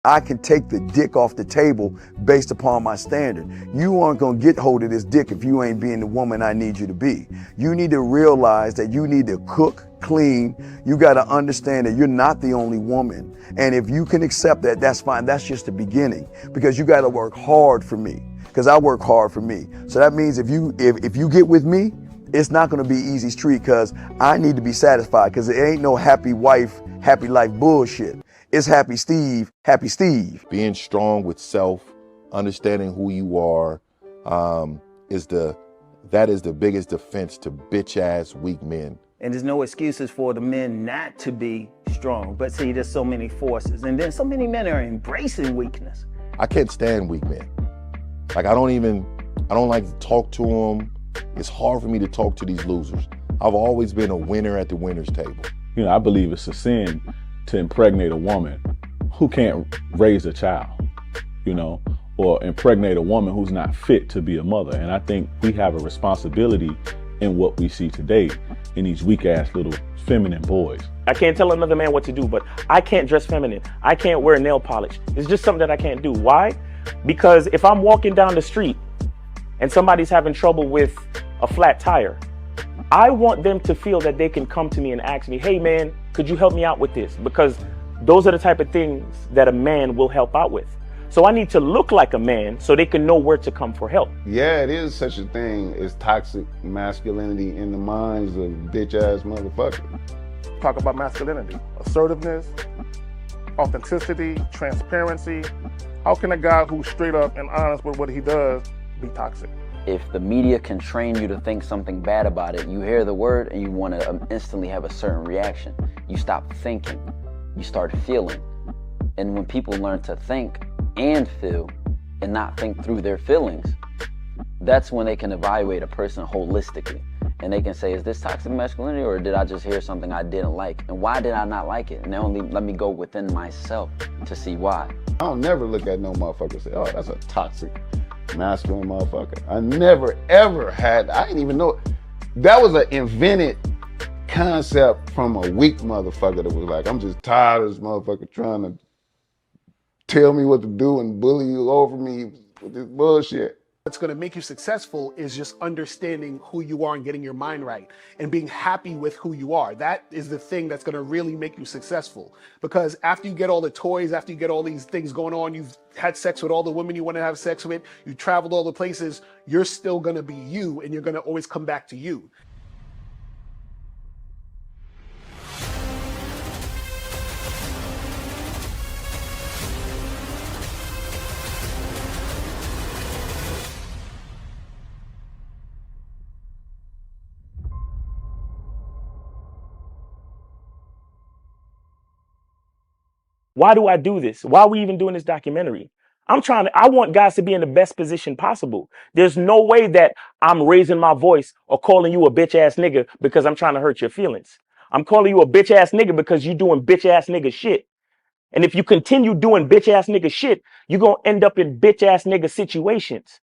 I can take the dick off the table based upon my standard. You aren't gonna get hold of this dick if you ain't being the woman I need you to be. You need to realize that you need to cook, clean. You gotta understand that you're not the only woman. And if you can accept that, that's fine. That's just the beginning, because you gotta work hard for me, because I work hard for me. So that means if you get with me, it's not gonna be easy street, because I need to be satisfied, because it ain't no happy wife, happy life bullshit. It's happy Steve, happy Steve. Being strong with self, understanding who you are, that is the biggest defense to bitch ass weak men. And there's no excuses for the men not to be strong. But see, there's so many forces, and then so many men are embracing weakness. I can't stand weak men. Like I don't like to talk to them. It's hard for me to talk to these losers. I've always been a winner at the winner's table. You know, I believe it's a sin to impregnate a woman who can't raise a child, you know, or impregnate a woman who's not fit to be a mother. And I think we have a responsibility in what we see today in these weak ass little feminine boys. I can't tell another man what to do, but I can't dress feminine. I can't wear nail polish. It's just something that I can't do. Why? Because if I'm walking down the street and somebody's having trouble with a flat tire, I want them to feel that they can come to me and ask me, hey man, could you help me out with this? Because those are the type of things that a man will help out with. So I need to look like a man so they can know where to come for help. Yeah, it is such a thing as toxic masculinity in the minds of bitch ass motherfuckers. Talk about masculinity, assertiveness, authenticity, transparency. How can a guy who's straight up and honest with what he does be toxic? If the media can train you to think something bad about it, you hear the word and you want to instantly have a certain reaction. You stop thinking, you start feeling. And when people learn to think and feel and not think through their feelings, that's when they can evaluate a person holistically. And they can say, is this toxic masculinity, or did I just hear something I didn't like? And why did I not like it? And only let me go within myself to see why. I don't never look at no motherfucker and say, oh, that's a toxic masculine motherfucker. I never ever had, I didn't even know. That was an invented concept from a weak motherfucker that was like, I'm just tired of this motherfucker trying to tell me what to do and bully you over me with this bullshit. What's going to make you successful is just understanding who you are and getting your mind right and being happy with who you are. That is the thing that's going to really make you successful. Because after you get all the toys, after you get all these things going on, you've had sex with all the women you want to have sex with, you traveled all the places, you're still going to be you, and you're going to always come back to you. Why do I do this? Why are we even doing this documentary? I want guys to be in the best position possible. There's no way that I'm raising my voice or calling you a bitch ass nigga because I'm trying to hurt your feelings. I'm calling you a bitch ass nigga because you're doing bitch ass nigga shit. And if you continue doing bitch ass nigga shit, you're going to end up in bitch ass nigga situations.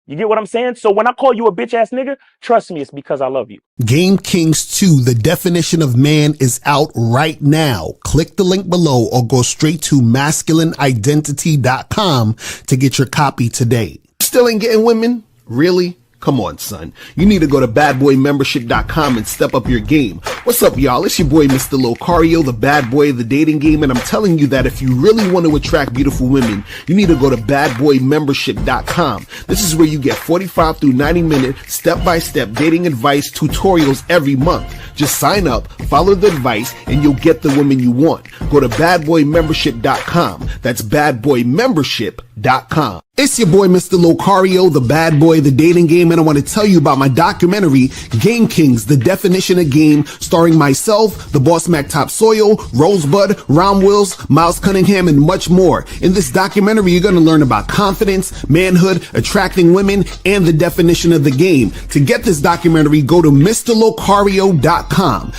You get what I'm saying? So when I call you a bitch ass nigga, trust me, it's because I love you. Game Kings 2, the definition of man, is out right now. Click the link below or go straight to masculineidentity.com to get your copy today. Still ain't getting women? Really? Come on, son. You need to go to badboymembership.com and step up your game. What's up, y'all? It's your boy, Mr. Locario, the bad boy of the dating game, and I'm telling you that if you really want to attract beautiful women, you need to go to badboymembership.com. This is where you get 45 through 90-minute step-by-step dating advice tutorials every month. Just sign up, follow the advice, and you'll get the women you want. Go to badboymembership.com. That's badboymembership.com. It's your boy, Mr. Locario, the bad boy of the dating game, and I want to tell you about my documentary, Game Kings, the definition of game, starring myself, the Boss Mac Topsoil, Rosebud, Ron Wills, Miles Cunningham, and much more. In this documentary, you're going to learn about confidence, manhood, attracting women, and the definition of the game. To get this documentary, go to MrLocario.com.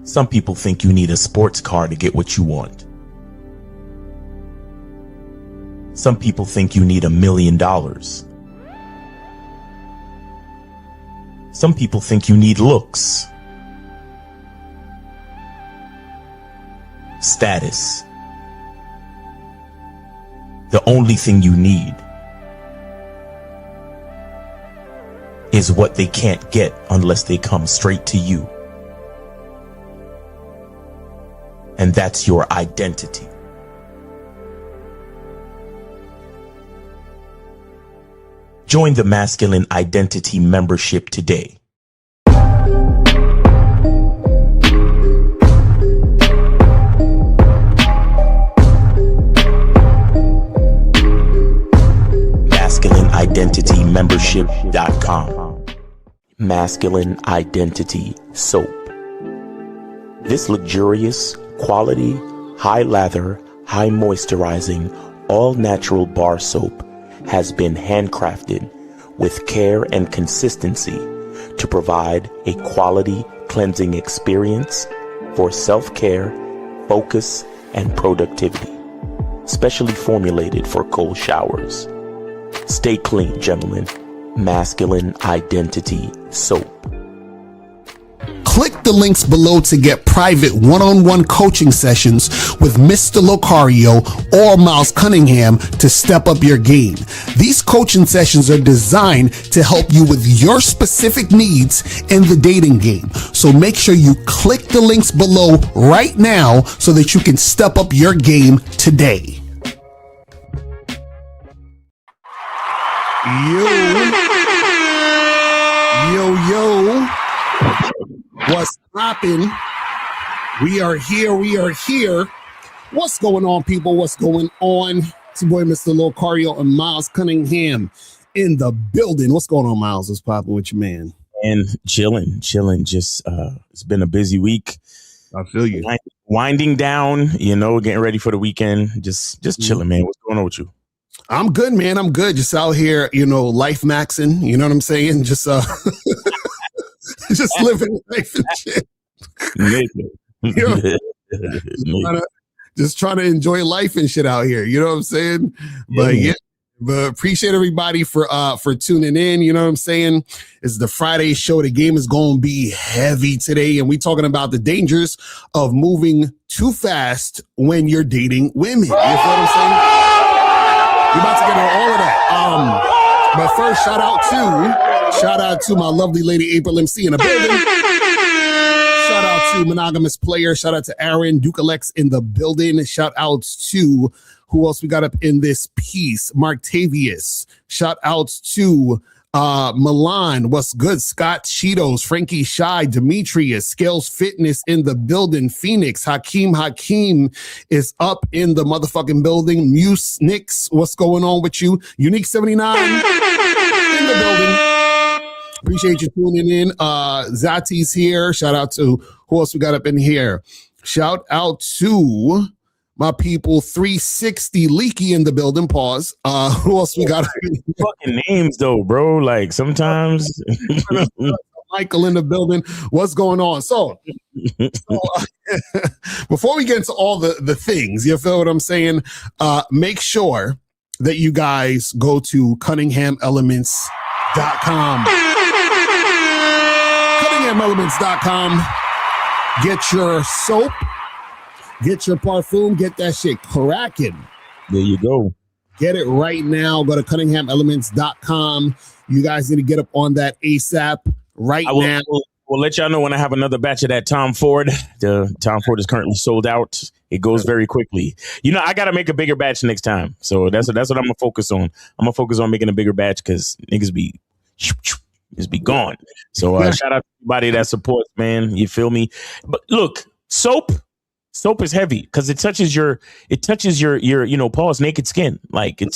Some people think you need a sports car to get what you want. Some people think you need $1 million. Some people think you need looks, status. The only thing you need is what they can't get unless they come straight to you. And that's your identity. Join the Masculine Identity membership today. MasculineIdentityMembership.com. Masculine Identity Soap. This luxurious, quality, high lather, high moisturizing, all natural bar soap has been handcrafted with care and consistency to provide a quality cleansing experience for self-care, focus, and productivity. Specially formulated for cold showers. Stay clean, gentlemen. Masculine Identity Soap. Click the links below to get private one-on-one coaching sessions with Mr. Locario or Miles Cunningham to step up your game. These coaching sessions are designed to help you with your specific needs in the dating game. So make sure you click the links below right now so that you can step up your game today. Yo. What's poppin'? We are here. What's going on, people? What's going on? It's your boy, Mr. Locario and Miles Cunningham in the building. What's going on, Miles? What's poppin' with your man? And chilling. Just it's been a busy week. I feel you. Winding down, getting ready for the weekend. Just chilling, man. What's going on with you? I'm good, man. I'm good. Just out here, life maxing. You know what I'm saying? Just just living life and shit. Just trying to enjoy life and shit out here. You know what I'm saying? But appreciate everybody for tuning in. You know what I'm saying? It's the Friday show. The game is going to be heavy today, and we talking about the dangers of moving too fast when you're dating women. You feel what I'm saying? We're about to get into all of that. But first, shout out to my lovely lady April MC in the building. Shout out to Monogamous Player. Shout out to Aaron Ducalex in the building. Shout out to who else we got up in this piece? Marktavius. Shout out to Milan. What's good? Scott Cheetos, Frankie Shy, Demetrius, Scales Fitness in the building. Phoenix, Hakeem is up in the motherfucking building. Muse Nix, what's going on with you? Unique 79 in the building. Appreciate you tuning in. Zati's here. Shout out to who else we got up in here? Shout out to my people, 360 Leaky in the building. Pause. Who else we got? Fucking names though, bro. Like sometimes. Michael in the building. What's going on? So before we get into all the things, you feel what I'm saying? Make sure that you guys go to CunninghamElements.com. CunninghamElements.com. Get your soap. Get your parfum, get that shit cracking. There you go. Get it right now. Go to CunninghamElements.com. You guys need to get up on that ASAP now. We'll let y'all know when I have another batch of that Tom Ford. The Tom Ford is currently sold out. It goes very quickly. I got to make a bigger batch next time. So that's what I'm going to focus on. I'm going to focus on making a bigger batch because niggas be gone. So shout out to everybody that supports, man. You feel me? But look, soap is heavy because it touches your Paul's naked skin. Like you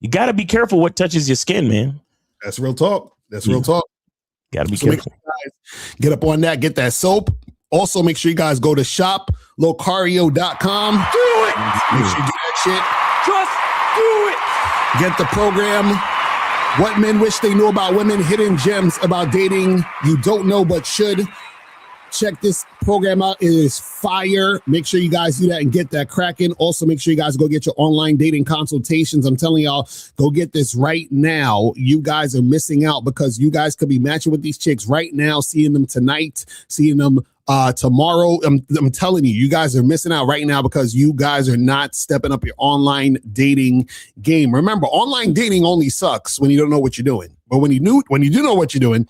got to be careful what touches your skin, man. That's real talk. Got to be careful. Make sure you guys get up on that. Get that soap. Also, make sure you guys go to shoplocario.com. Do it. Make sure you do that shit. Just do it. Get the program. What men wish they knew about women. Hidden gems about dating you don't know but should. Check this program out. It is fire. Make sure you guys do that and get that cracking. Also, make sure you guys go get your online dating consultations. I'm telling y'all, go get this right now. You guys are missing out because you guys could be matching with these chicks right now, seeing them tonight, seeing them tomorrow. I'm telling you, you guys are missing out right now because you guys are not stepping up your online dating game. Remember, online dating only sucks when you don't know what you're doing. But when you do know what you're doing,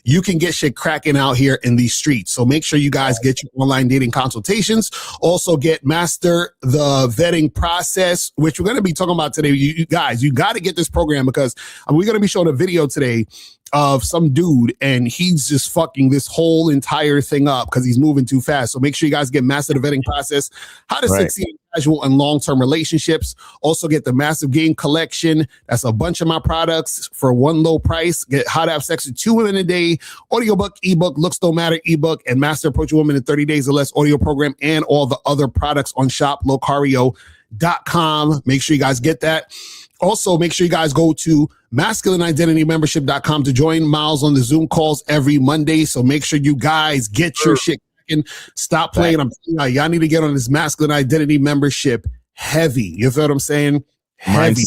you can get shit cracking out here in these streets. So make sure you guys get your online dating consultations. Also master the vetting process, which we're going to be talking about today. You guys, you got to get this program because we're going to be showing a video today of some dude and he's just fucking this whole entire thing up because he's moving too fast. So make sure you guys get master the vetting process, how to succeed in casual and long-term relationships. Also get the Massive Game collection. That's a bunch of my products for one low price. Get how to have sex with 2 women a day, audiobook, ebook, looks don't matter ebook, and master approach a woman in 30 days or less audio program, and all the other products on shop Locario.com. Make sure you guys get that. Also, make sure you guys go to masculineidentitymembership.com to join Miles on the Zoom calls every Monday. So make sure you guys get your shit cracking. Stop playing. I'm telling y'all need to get on this masculine identity membership heavy. You feel what I'm saying? Heavy.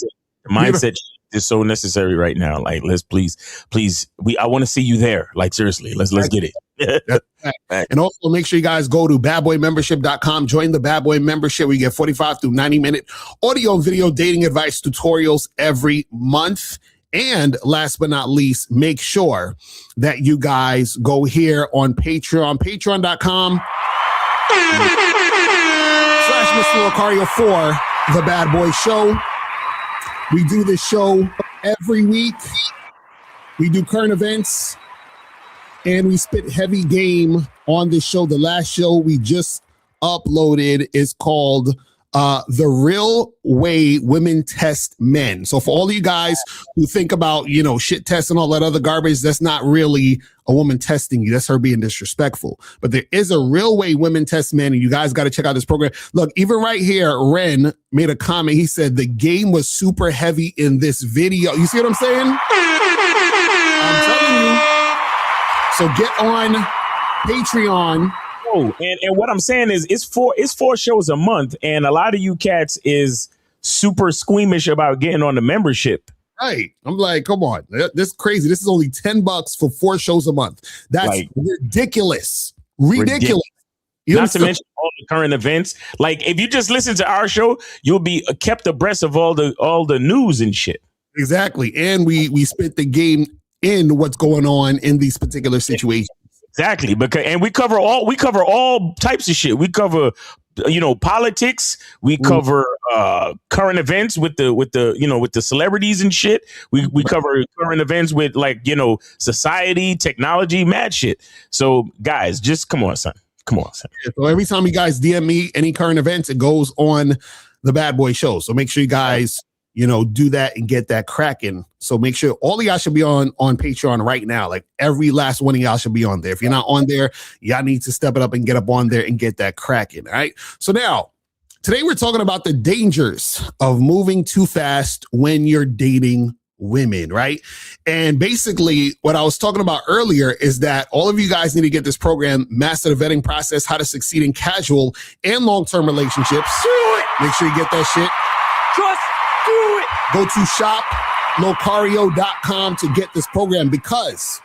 Mindset is so necessary right now. Like, let's please, I want to see you there. Like, seriously, let's get it. And also make sure you guys go to badboymembership.com. Join the Bad Boy membership. We get 45 to 90-minute audio and video dating advice tutorials every month. And last but not least, make sure that you guys go here on Patreon, patreon.com / Mr. Locario for the Bad Boy Show. We do this show every week. We do current events. And we spit heavy game on this show. The last show we just uploaded is called The Real Way Women Test Men. So for all of you guys who think about, shit tests and all that other garbage, that's not really a woman testing you. That's her being disrespectful. But there is a real way women test men, and you guys got to check out this program. Look, even right here, Ren made a comment. He said the game was super heavy in this video. You see what I'm saying? I'm telling you. So get on Patreon. Oh, and what I'm saying is it's four shows a month, and a lot of you cats is super squeamish about getting on the membership. Right. I'm like, come on. This is crazy. This is only $10 for 4 shows a month. That's ridiculous. Ridiculous. Not to mention all the current events. Like, if you just listen to our show, you'll be kept abreast of all the news and shit. Exactly. And we spit the game in what's going on in these particular situations. Exactly, and we cover all types of shit. We cover politics. We cover current events with the celebrities and shit. We cover current events with society, technology, mad shit. So guys, just come on, son. So every time you guys DM me any current events, it goes on the Bad Boy Show. So make sure you guys do that and get that cracking. So make sure all of y'all should be on Patreon right now. Like every last one of y'all should be on there. If you're not on there, y'all need to step it up and get up on there and get that cracking. All right. So now, today we're talking about the dangers of moving too fast when you're dating women, right? And basically what I was talking about earlier is that all of you guys need to get this program, Master the Vetting Process, how to succeed in casual and long-term relationships. Make sure you get that shit. Just do it. Go to shop Locario.com to get this program, because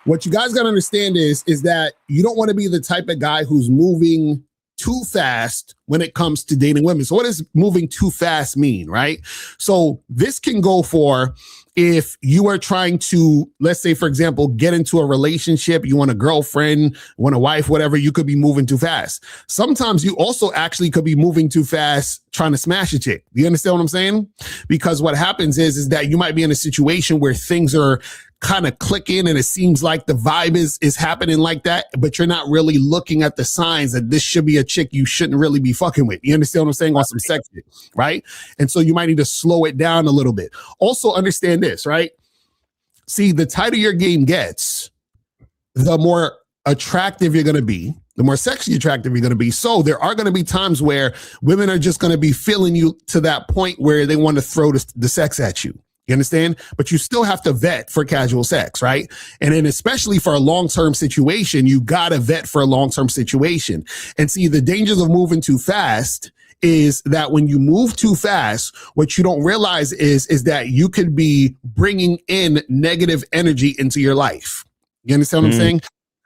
what you guys got to understand is that you don't want to be the type of guy who's moving too fast when it comes to dating women. So what does moving too fast mean, right? So this can go for if you are trying to, let's say, for example, get into a relationship, you want a girlfriend, want a wife, whatever, you could be moving too fast. Sometimes you also actually could be moving too fast trying to smash a chick. Do you understand what I'm saying? Because what happens is that you might be in a situation where things are kind of clicking and it seems like the vibe is happening like that, but you're not really looking at the signs that this should be a chick you shouldn't really be fucking with. You understand what I'm saying? On some sex shit, right? And so you might need to slow it down a little bit. Also understand this, right? See, the tighter your game gets, the more attractive you're going to be, the more sexually attractive you're going to be. So there are going to be times where women are just going to be feeling you to that point where they want to throw the sex at you. You understand? But you still have to vet for casual sex, right? And then especially for a long-term situation, you got to vet for a long-term situation. And see, the dangers of moving too fast is that when you move too fast, what you don't realize is that you could be bringing in negative energy into your life. You understand what I'm saying?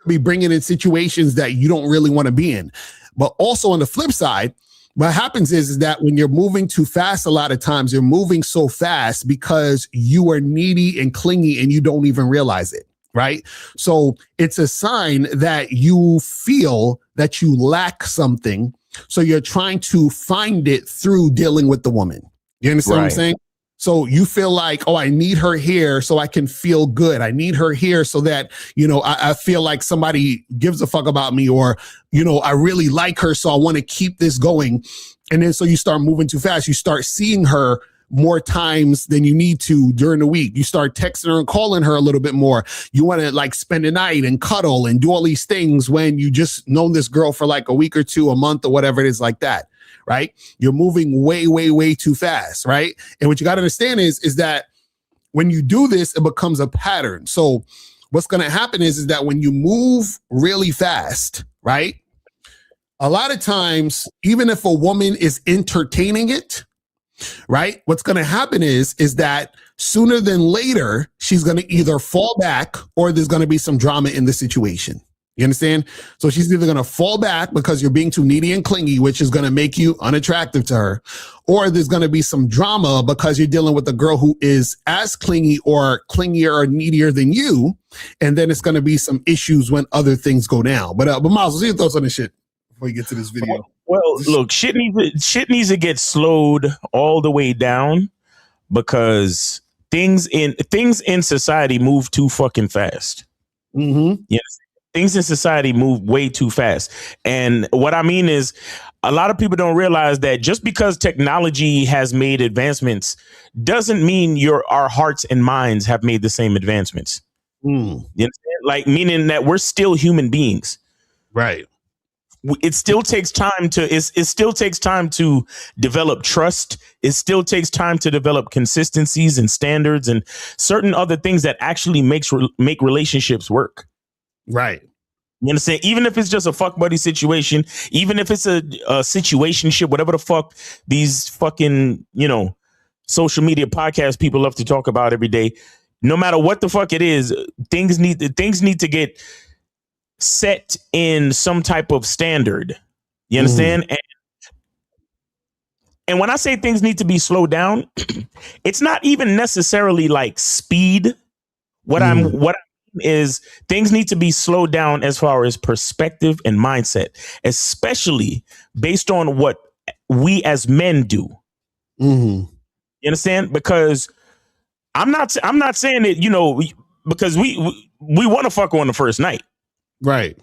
Be bringing in situations that you don't really want to be in. But also on the flip side, what happens is that when you're moving too fast, a lot of times you're moving so fast because you are needy and clingy and you don't even realize it, right? So it's a sign that you feel that you lack something. So you're trying to find it through dealing with the woman. You understand what I'm saying? So you feel like, oh, I need her here so I can feel good. I need her here so that, I feel like somebody gives a fuck about me, or, I really like her, so I want to keep this going. And then so you start moving too fast. You start seeing her more times than you need to during the week. You start texting her and calling her a little bit more. You want to like spend the night and cuddle and do all these things when you just known this girl for like a week or two, a month, or whatever it is like that. Right? You're moving way, way, way too fast, right? And what you got to understand is that when you do this, it becomes a pattern. So what's going to happen is that when you move really fast, right? A lot of times, even if a woman is entertaining it, right? What's going to happen is that sooner than later, she's going to either fall back or there's going to be some drama in the situation. You understand? So she's either going to fall back because you're being too needy and clingy, which is going to make you unattractive to her, or there's going to be some drama because you're dealing with a girl who is as clingy or clingier or needier than you. And then it's going to be some issues when other things go down. But Miles, what's your thoughts on this shit before you get to this video? Well, look, shit needs to get slowed all the way down because things in society move too fucking fast. Mm-hmm. Yes. Things in society move way too fast. And what I mean is a lot of people don't realize that just because technology has made advancements doesn't mean our hearts and minds have made the same advancements. You understand? Like, meaning that we're still human beings. Right. It still takes time to develop trust. It still takes time to develop consistencies and standards and certain other things that actually make relationships work. Right. You understand? Even if it's just a fuck buddy situation, even if it's a situationship, whatever the fuck these fucking, social media podcast people love to talk about every day, no matter what the fuck it is, things need to get set in some type of standard. You understand? And when I say things need to be slowed down, it's not even necessarily like speed. What I mean is things need to be slowed down as far as perspective and mindset, especially based on what we as men do. You understand? Because I'm not saying that, because we want to fuck on the first night. Right.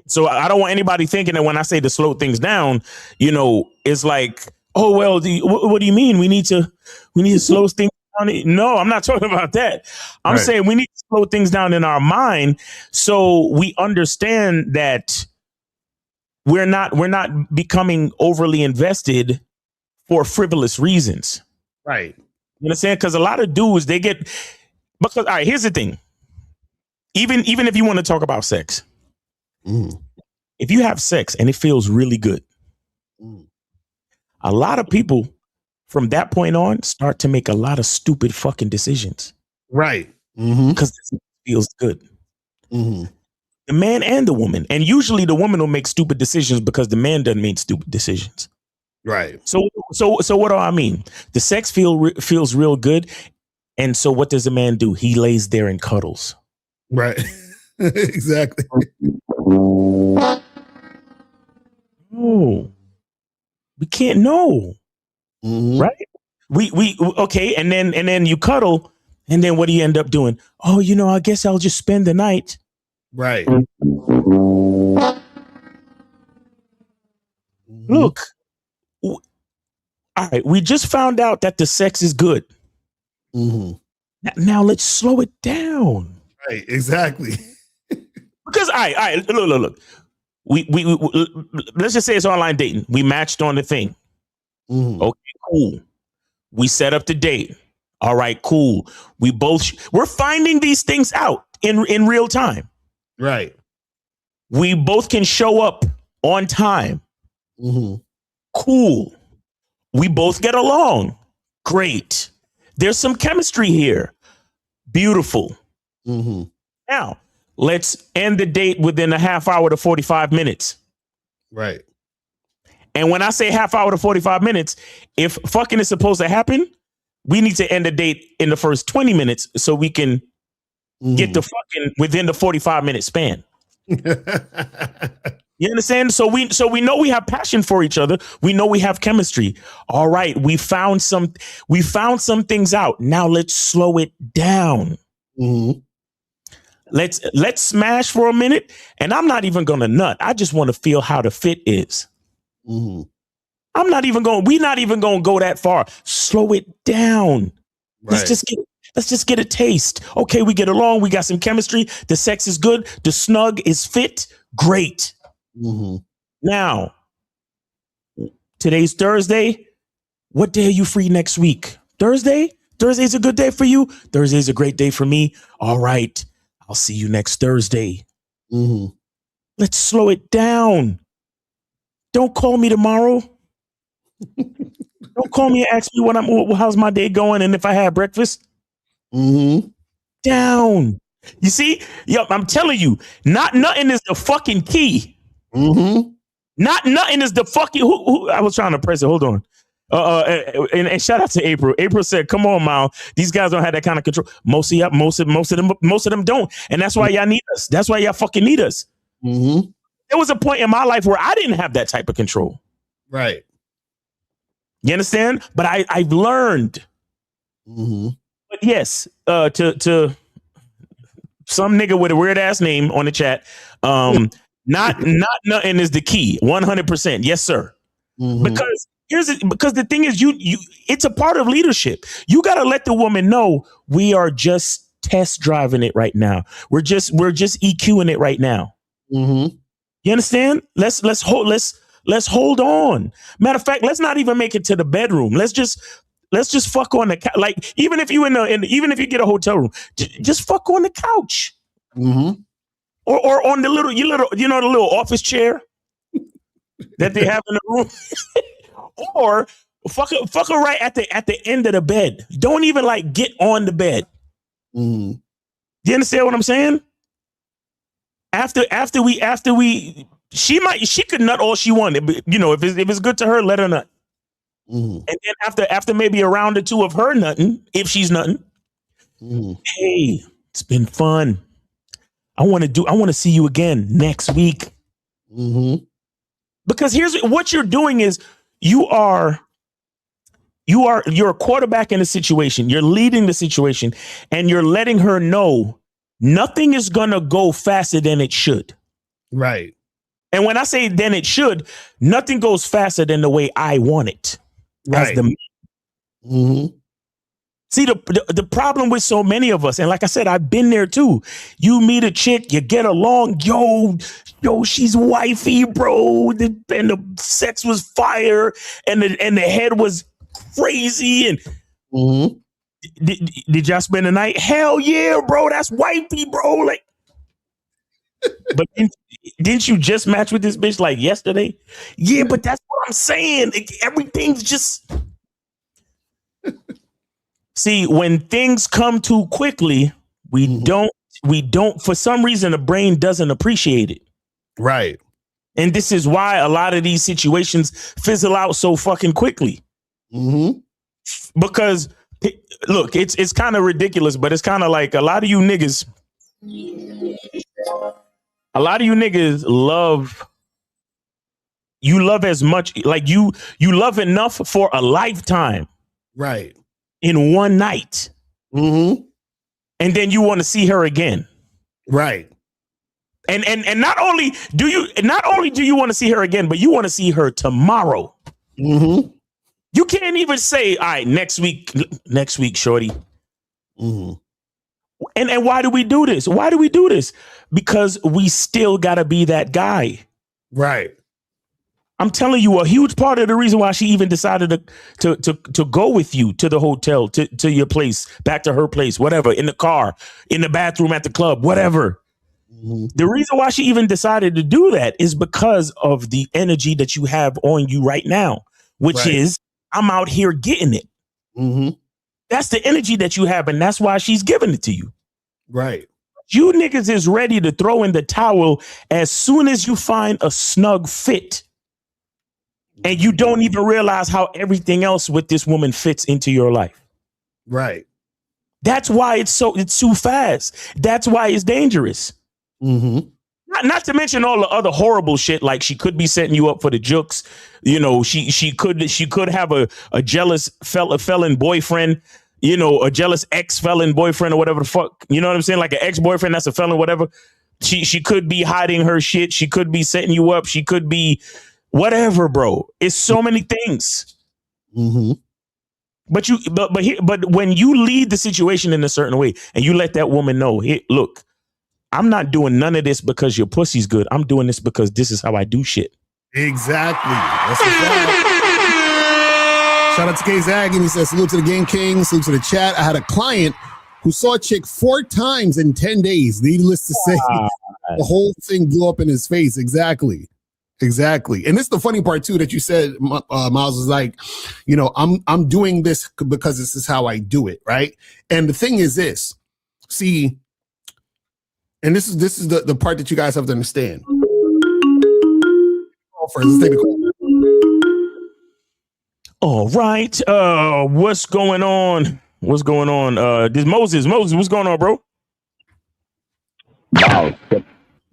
So I don't want anybody thinking that when I say to slow things down, it's like, oh, well, what do you mean? We need to slow things down. No, I'm not talking about that. I'm saying we need to slow things down in our mind so we understand that we're not becoming overly invested for frivolous reasons. Right. You understand? Because a lot of dudes, because all right, here's the thing. Even if you want to talk about sex, if you have sex and it feels really good, a lot of people from that point on start to make a lot of stupid fucking decisions. Right. Because it feels good. The man and the woman. And usually the woman will make stupid decisions because the man doesn't make stupid decisions. Right. So what do I mean? The sex feels real good. And so what does the man do? He lays there and cuddles. Right. Exactly. No. We can't know. Right? We okay, and then you cuddle, and then what do you end up doing? Oh, I guess I'll just spend the night. Right. Look, all right, we just found out that the sex is good. Now let's slow it down. Right, exactly. Because all right, look. We let's just say it's online dating. We matched on the thing. Okay, cool. We set up the date. All right, cool. We're finding these things out in real time. Right. We both can show up on time. Mm-hmm. Cool. We both get along. Great. There's some chemistry here. Beautiful. Mm-hmm. Now, let's end the date within a half hour to 45 minutes. Right. And when I say half hour to 45 minutes, if fucking is supposed to happen, we need to end the date in the first 20 minutes so we can get the fucking within the 45-minute span. You understand? So we know we have passion for each other. We know we have chemistry. All right, we found some things out. Now let's slow it down. Mm-hmm. Let's smash for a minute. And I'm not even gonna nut. I just want to feel how the fit is. Mm-hmm. We're not even gonna go that far. Slow it down. Right. Let's just get a taste. Okay, we get along. We got some chemistry. The sex is good. The snug is fit. Great. Mm-hmm. Now, today's Thursday. What day are you free next week? Thursday? Thursday's a good day for you? Thursday's a great day for me. All right. I'll see you next Thursday. Mm-hmm. Let's slow it down. Don't call me tomorrow. Don't call me and ask me how's my day going and if I had breakfast. Mm-hmm. Down. You see? Yo, I'm telling you, not nothing is the fucking key. Mm-hmm. Not nothing is the fucking who I was trying to press it. Hold on. And shout out to April. April said, "Come on, Mal. These guys don't have that kind of control. Most of them don't, and that's why y'all need us. That's why y'all fucking need us." Mm-hmm. There was a point in my life where I didn't have that type of control. Right. You understand? But I've learned. Mm-hmm. But yes, to some nigga with a weird ass name on the chat, not nothing is the key. 100%. Yes, sir. Mm-hmm. Because the thing is, you it's a part of leadership. You got to let the woman know we are just test driving it right now. We're just EQing it right now. Mm-hmm. You understand? Let's hold on. Matter of fact, let's not even make it to the bedroom. Let's just fuck on the couch. Like even if you even if you get a hotel room, just fuck on the couch. Mm-hmm. Or on the little the little office chair that they have in the room. Or fuck her right at the end of the bed. Don't even like get on the bed. Mm-hmm. Do you understand what I'm saying? After we she could nut all she wanted, but, if it's good to her, let her nut. Mm-hmm. And then after maybe a round or two of her nutting, if she's nutting, hey, it's been fun. I want to see you again next week. Mm-hmm. Because here's what you're doing is you're a quarterback in a situation. You're leading the situation and you're letting her know nothing is going to go faster than it should. Right. And when I say then it should, nothing goes faster than the way I want it. Right. Mm-hmm. See, the problem with so many of us, and like I said, I've been there too. You meet a chick, you get along, yo, she's wifey, bro, and the sex was fire, and the head was crazy, and mm-hmm. did y'all spend the night? Hell yeah, bro, that's wifey, bro. Like, but didn't you just match with this bitch like yesterday? Yeah, but that's what I'm saying. Everything's just. See, when things come too quickly, we don't, for some reason, the brain doesn't appreciate it. Right. And this is why a lot of these situations fizzle out so fucking quickly. Mm-hmm. Because, look, it's kind of ridiculous, but it's kind of like a lot of you niggas love as much, like you love enough for a lifetime. Right. In one night. Mm-hmm. And then you want to see her again. Right. And not only do you want to see her again, but you want to see her tomorrow. Mm-hmm. You can't even say, all right, next week, shorty. Mm-hmm. And why do we do this? Because we still gotta be that guy. Right. I'm telling you, a huge part of the reason why she even decided to go with you to the hotel, to your place, back to her place, whatever, in the car, in the bathroom, at the club, whatever. Mm-hmm. The reason why she even decided to do that is because of the energy that you have on you right now, which is, I'm out here getting it. Mm-hmm. That's the energy that you have, and that's why she's giving it to you. Right. You niggas is ready to throw in the towel as soon as you find a snug fit. And you don't even realize how everything else with this woman fits into your life. Right. That's why it's too fast. That's why it's dangerous. Mm-hmm. Not to mention all the other horrible shit, like she could be setting you up for the jokes. You know, she could have a jealous felon boyfriend, you know, a jealous ex-felon boyfriend or whatever the fuck. You know what I'm saying? Like an ex-boyfriend that's a felon, whatever. She could be hiding her shit. She could be setting you up. She could be whatever, bro. It's so many things. Mm-hmm. But when you lead the situation in a certain way and you let that woman know, hey, look, I'm not doing none of this because your pussy's good. I'm doing this because this is how I do shit. Exactly. That's Shout out to K-Zag, and he says, salute to the Game King, salute to the chat. I had a client who saw a chick 4 times in 10 days. Needless to say, the whole thing blew up in his face. Exactly. And this is the funny part too, that you said, Miles, is like, you know, I'm doing this because this is how I do it, right? And the thing is this, see, and this is the part that you guys have to understand. Let's take the call. All right. What's going on? This Moses, what's going on, bro? Wow.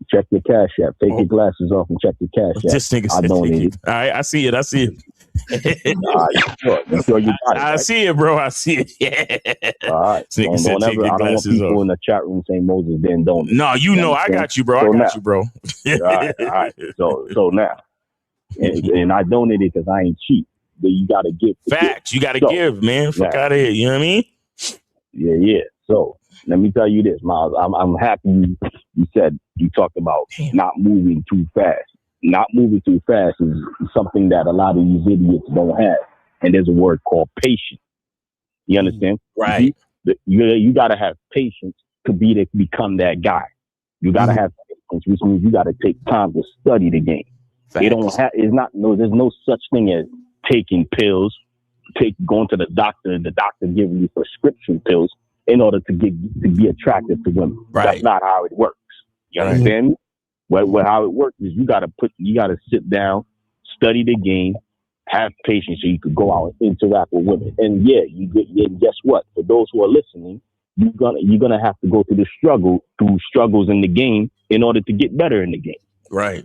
Check your cash app. Take your glasses off and check your cash app. This nigga said, all right, I see it. All right, sure you got it, I right? see it, bro. I see it. Yeah. All right. I don't want people in the chat room saying Moses didn't donate. No, you know, I got you, bro. So I got you, bro. All right. So now, and I donated because I ain't cheap. But you got to give. Facts. You got to give, man. Fuck out of here. You know what I mean? Yeah. So let me tell you this, Miles. I'm happy you said you talked about not moving too fast. Not moving too fast is something that a lot of these idiots don't have. And there's a word called patience. You understand? Right. You got to have patience to become that guy. You got to have patience, which means you got to take time to study the game. They don't have. There's no such thing as taking pills, going to the doctor, and the doctor giving you prescription pills in order to be attractive to women. Right. That's not how it works. You understand? Well, how it works is you got to sit down, study the game, have patience so you could go out and interact with women. And guess what? For those who are listening, you're gonna have to go through struggles in the game in order to get better in the game. Right.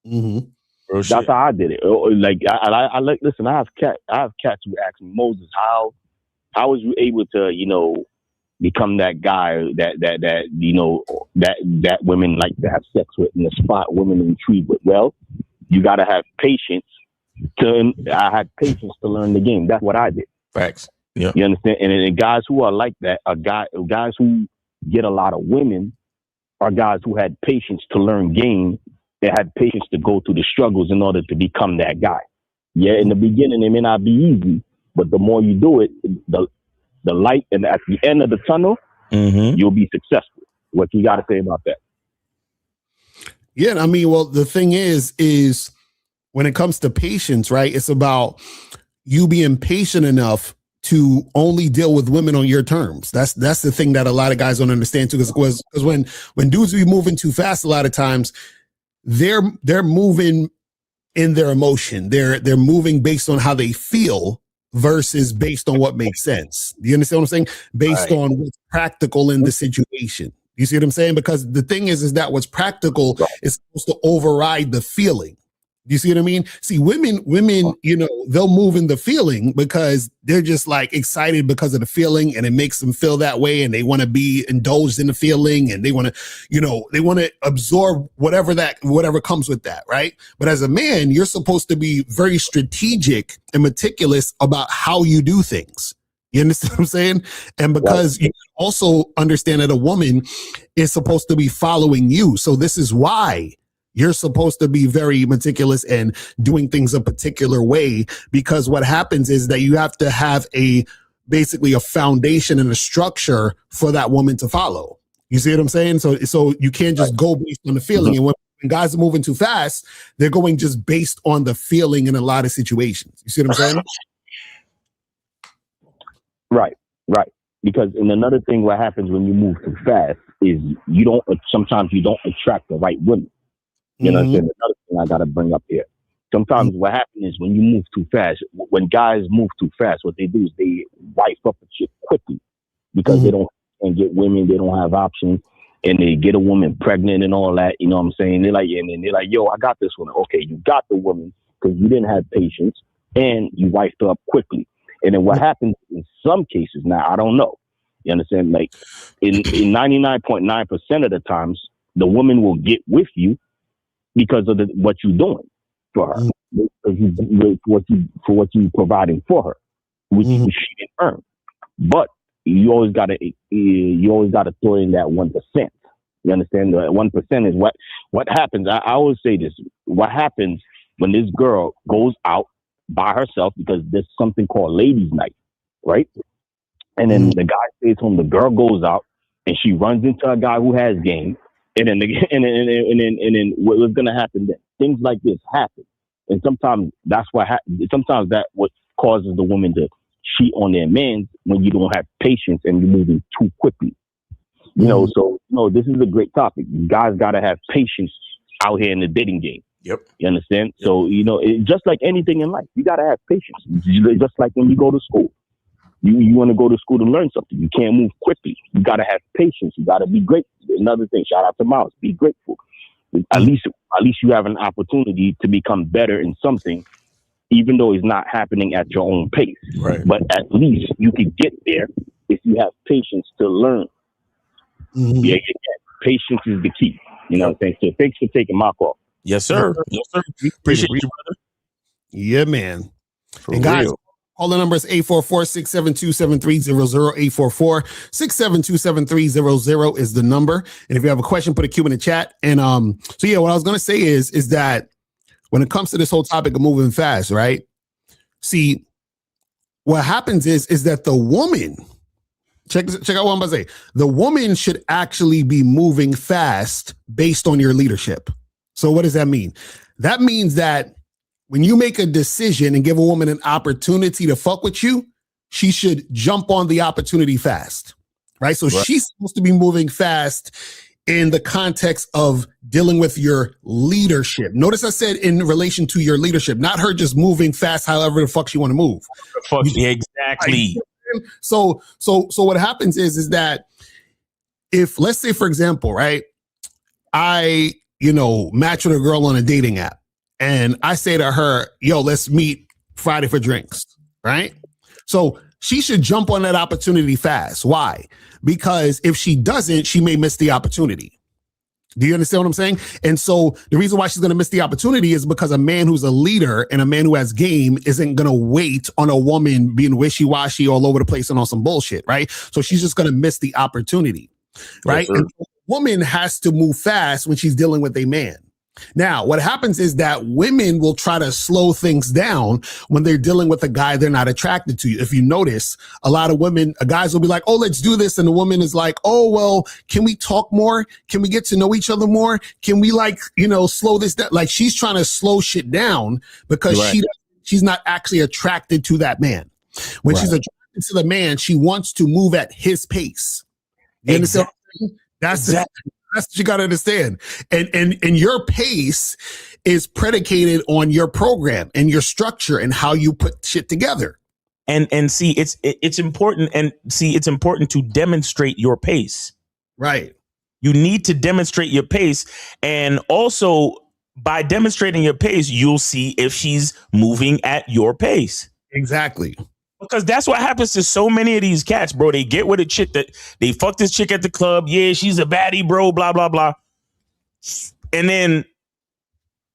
Mm-hmm. That's how I did it. Like I listen. I have cats who ask me, Moses, how was you able to become that guy that women like to have sex with and the spot women intrigued with? Well, you got to have patience. I had patience to learn the game. That's what I did. Facts. Yeah. You understand? And guys who are like that are guys who get a lot of women are guys who had patience to learn game. They had patience to go through the struggles in order to become that guy. Yeah, in the beginning, it may not be easy, but the more you do it, the light, and at the end of the tunnel, you'll be successful. What you got to say about that? Yeah, I mean, well, the thing is when it comes to patience, right? It's about you being patient enough to only deal with women on your terms. That's the thing that a lot of guys don't understand too, because when dudes be moving too fast, a lot of times they're moving in their emotion. They're moving based on how they feel versus based on what makes sense. Do you understand what I'm saying? Based on what's practical in the situation. You see what I'm saying? Because the thing is that what's practical is supposed to override the feeling. Do you see what I mean? See, women, they'll move in the feeling because they're just like excited because of the feeling, and it makes them feel that way, and they want to be indulged in the feeling, and they want to absorb whatever comes with that, right? But as a man, you're supposed to be very strategic and meticulous about how you do things. You understand what I'm saying? And because you also understand that a woman is supposed to be following you. So this is why You're supposed to be very meticulous and doing things a particular way, because what happens is that you have to have basically a foundation and a structure for that woman to follow. You see what I'm saying? So you can't just go based on the feeling. Mm-hmm. And when guys are moving too fast, they're going just based on the feeling in a lot of situations. You see what I'm saying? Right. Because and another thing, what happens when you move too fast is sometimes you don't attract the right women. You know what I'm saying? Another thing I gotta bring up here. Sometimes what happens is when you move too fast, when guys move too fast, what they do is they wife up a chick quickly because they don't get women, they don't have options, and they get a woman pregnant and all that. You know what I'm saying? They're like, yo, I got this woman. Okay, you got the woman because you didn't have patience and you wifed her up quickly. And then what happens in some cases, now I don't know. You understand? Like in 99.9% of the times, the woman will get with you because of what you're doing for her, for what you providing for her, which she didn't earn. But you always gotta throw in that 1%. You understand? The 1% is what happens. I always say this: what happens when this girl goes out by herself, because there's something called ladies' night, right? And then the guy stays home. The girl goes out and she runs into a guy who has game. And then what's gonna happen then? Things like this happen, and sometimes that's what sometimes that what causes the woman to cheat on their man when you don't have patience and you're moving too quickly. You know, so this is a great topic. You guys gotta have patience out here in the dating game. Yep. You understand? Yep. So just like anything in life, you gotta have patience. Just like when you go to school. You want to go to school to learn something. You can't move quickly. You got to have patience. You got to be grateful. Another thing, shout out to Miles. Be grateful. At least you have an opportunity to become better in something, even though it's not happening at your own pace. Right. But at least you can get there if you have patience to learn. Yeah, patience is the key. You know what I'm saying? So thanks for taking my call. Yes, sir. Yes, sir. Appreciate you, brother. Yeah, man. For and guys, real. All the numbers 844-672-7300, 844-672-7300 is the number. And if you have a question, put a Q in the chat. And so yeah, what I was gonna say is that when it comes to this whole topic of moving fast, right? See, what happens is that the woman, check out what I'm about to say. The woman should actually be moving fast based on your leadership. So what does that mean? That means that when you make a decision and give a woman an opportunity to fuck with you, she should jump on the opportunity fast, right? So she's supposed to be moving fast in the context of dealing with your leadership. Notice I said in relation to your leadership, not her just moving fast however the fuck she want to move. Exactly. So what happens is that if, let's say, for example, right, I, match with a girl on a dating app, and I say to her, yo, let's meet Friday for drinks, right? So she should jump on that opportunity fast. Why? Because if she doesn't, she may miss the opportunity. Do you understand what I'm saying? And so the reason why she's going to miss the opportunity is because a man who's a leader and a man who has game isn't going to wait on a woman being wishy-washy all over the place and on some bullshit, right? So she's just going to miss the opportunity, right? Yes, and so a woman has to move fast when she's dealing with a man. Now, what happens is that women will try to slow things down when they're dealing with a guy they're not attracted to. If you notice, a lot of guys will be like, oh, let's do this. And the woman is like, oh, well, can we talk more? Can we get to know each other more? Can we slow this down? Like she's trying to slow shit down because she's not actually attracted to that man. When she's attracted to the man, she wants to move at his pace. You understand? That's what you got to understand. And your pace is predicated on your program and your structure and how you put shit together. And see, it's important. And see, it's important to demonstrate your pace. Right. You need to demonstrate your pace. And also by demonstrating your pace, you'll see if she's moving at your pace. Exactly. Because that's what happens to so many of these cats, bro. They get with a chick that they fuck this chick at the club. Yeah, she's a baddie, bro, blah, blah, blah. And then